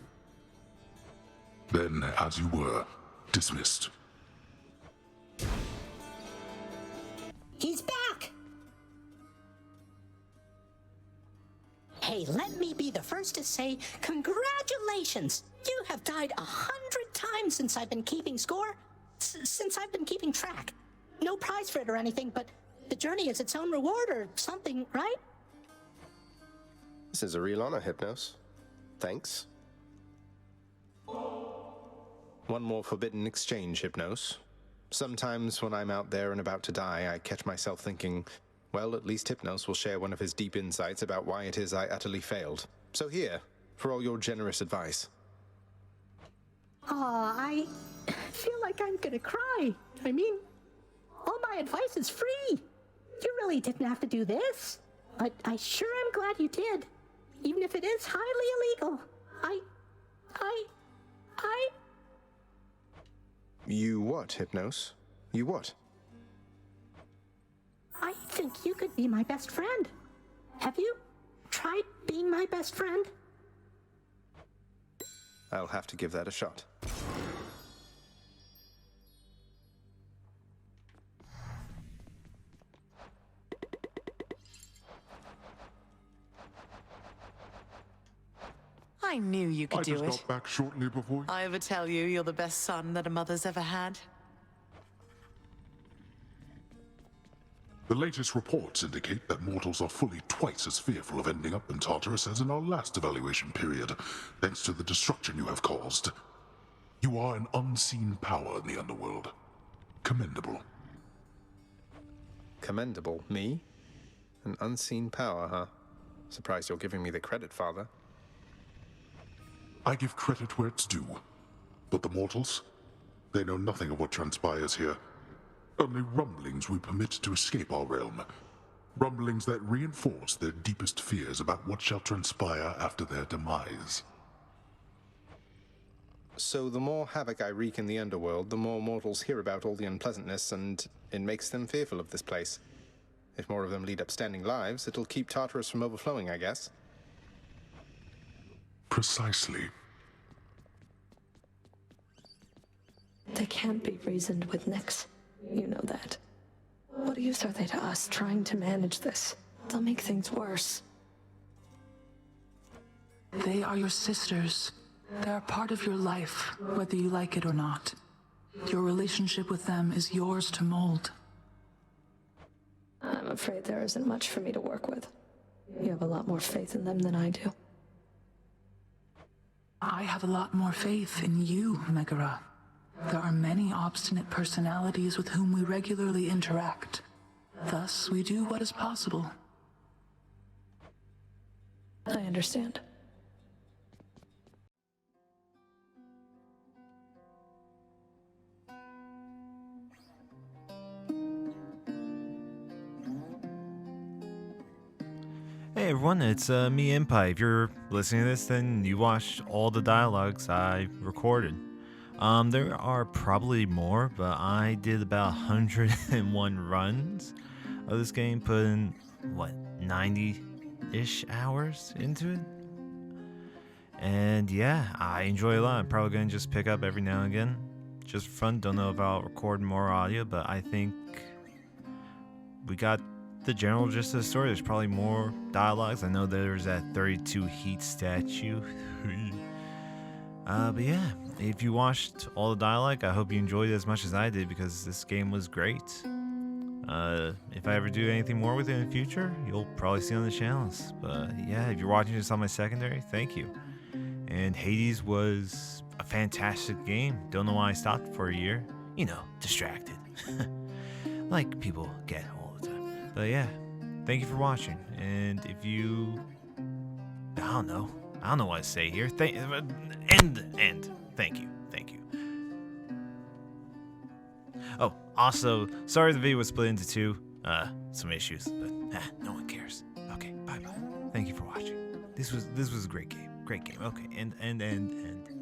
[SPEAKER 7] Then, as you were, dismissed.
[SPEAKER 11] He's back! Hey, let me be the first to say congratulations! You have died 100 times since I've been keeping score. Since I've been keeping track. No prize for it or anything, but the journey is its own reward or something, right?
[SPEAKER 2] This is a real honor, Hypnos. Thanks. One more forbidden exchange, Hypnos. Sometimes when I'm out there and about to die, I catch myself thinking, well, at least Hypnos will share one of his deep insights about why it is I utterly failed. So here, for all your generous advice.
[SPEAKER 11] Aw, I feel like I'm gonna cry. I mean, all my advice is free. You really didn't have to do this. But I sure am glad you did. Even if it is highly illegal.
[SPEAKER 2] You what, Hypnos? You what?
[SPEAKER 11] I think you could be my best friend. Have you tried being my best friend?
[SPEAKER 2] I'll have to give that a shot.
[SPEAKER 3] I knew you could do
[SPEAKER 7] I
[SPEAKER 3] it.
[SPEAKER 7] just got back shortly before.
[SPEAKER 3] I ever tell you you're the best son that a mother's ever had?
[SPEAKER 7] The latest reports indicate that mortals are fully twice as fearful of ending up in Tartarus as in our last evaluation period, thanks to the destruction you have caused. You are an unseen power in the underworld. Commendable.
[SPEAKER 2] Commendable? Me? An unseen power, huh? Surprised you're giving me the credit, Father.
[SPEAKER 7] I give credit where it's due. But the mortals? They know nothing of what transpires here. Only rumblings we permit to escape our realm. Rumblings that reinforce their deepest fears about what shall transpire after their demise.
[SPEAKER 2] So the more havoc I wreak in the underworld, the more mortals hear about all the unpleasantness, and it makes them fearful of this place. If more of them lead upstanding lives, it'll keep Tartarus from overflowing, I guess.
[SPEAKER 7] Precisely.
[SPEAKER 14] They can't be reasoned with, Nyx. You know that. What use are they to us trying to manage this? They'll make things worse.
[SPEAKER 4] They are your sisters. They are part of your life, whether you like it or not. Your relationship with them is yours to mold.
[SPEAKER 14] I'm afraid there isn't much for me to work with. You have a lot more faith in them than I do.
[SPEAKER 4] I have a lot more faith in you, Megara. There are many obstinate personalities with whom we regularly interact. Thus, we do what is possible.
[SPEAKER 14] I understand.
[SPEAKER 8] Hey everyone, it's me, Impai. If you're listening to this, then you watched all the dialogues I recorded. There are probably more, but I did about 101 runs of this game, put in, 90-ish hours into it? And yeah, I enjoy it a lot. I'm probably going to just pick up every now and again, just for fun. Don't know if I'll record more audio, but I think we got the general gist of the story. There's probably more dialogues. I know there's that 32 heat statue. But yeah, if you watched all the dialogue, I hope you enjoyed it as much as I did, because this game was great. If I ever do anything more with it in the future, you'll probably see on the channels. But yeah, if you're watching this on my secondary, thank you. And Hades was a fantastic game. Don't know why I stopped for a year. You know, distracted. Like people get all the time. But yeah, thank you for watching. And if you... I don't know what to say here. End. Thank you. Oh, also, sorry the video was split into two. Some issues, but no one cares. Okay, bye. Thank you for watching. This was a great game. Okay, end.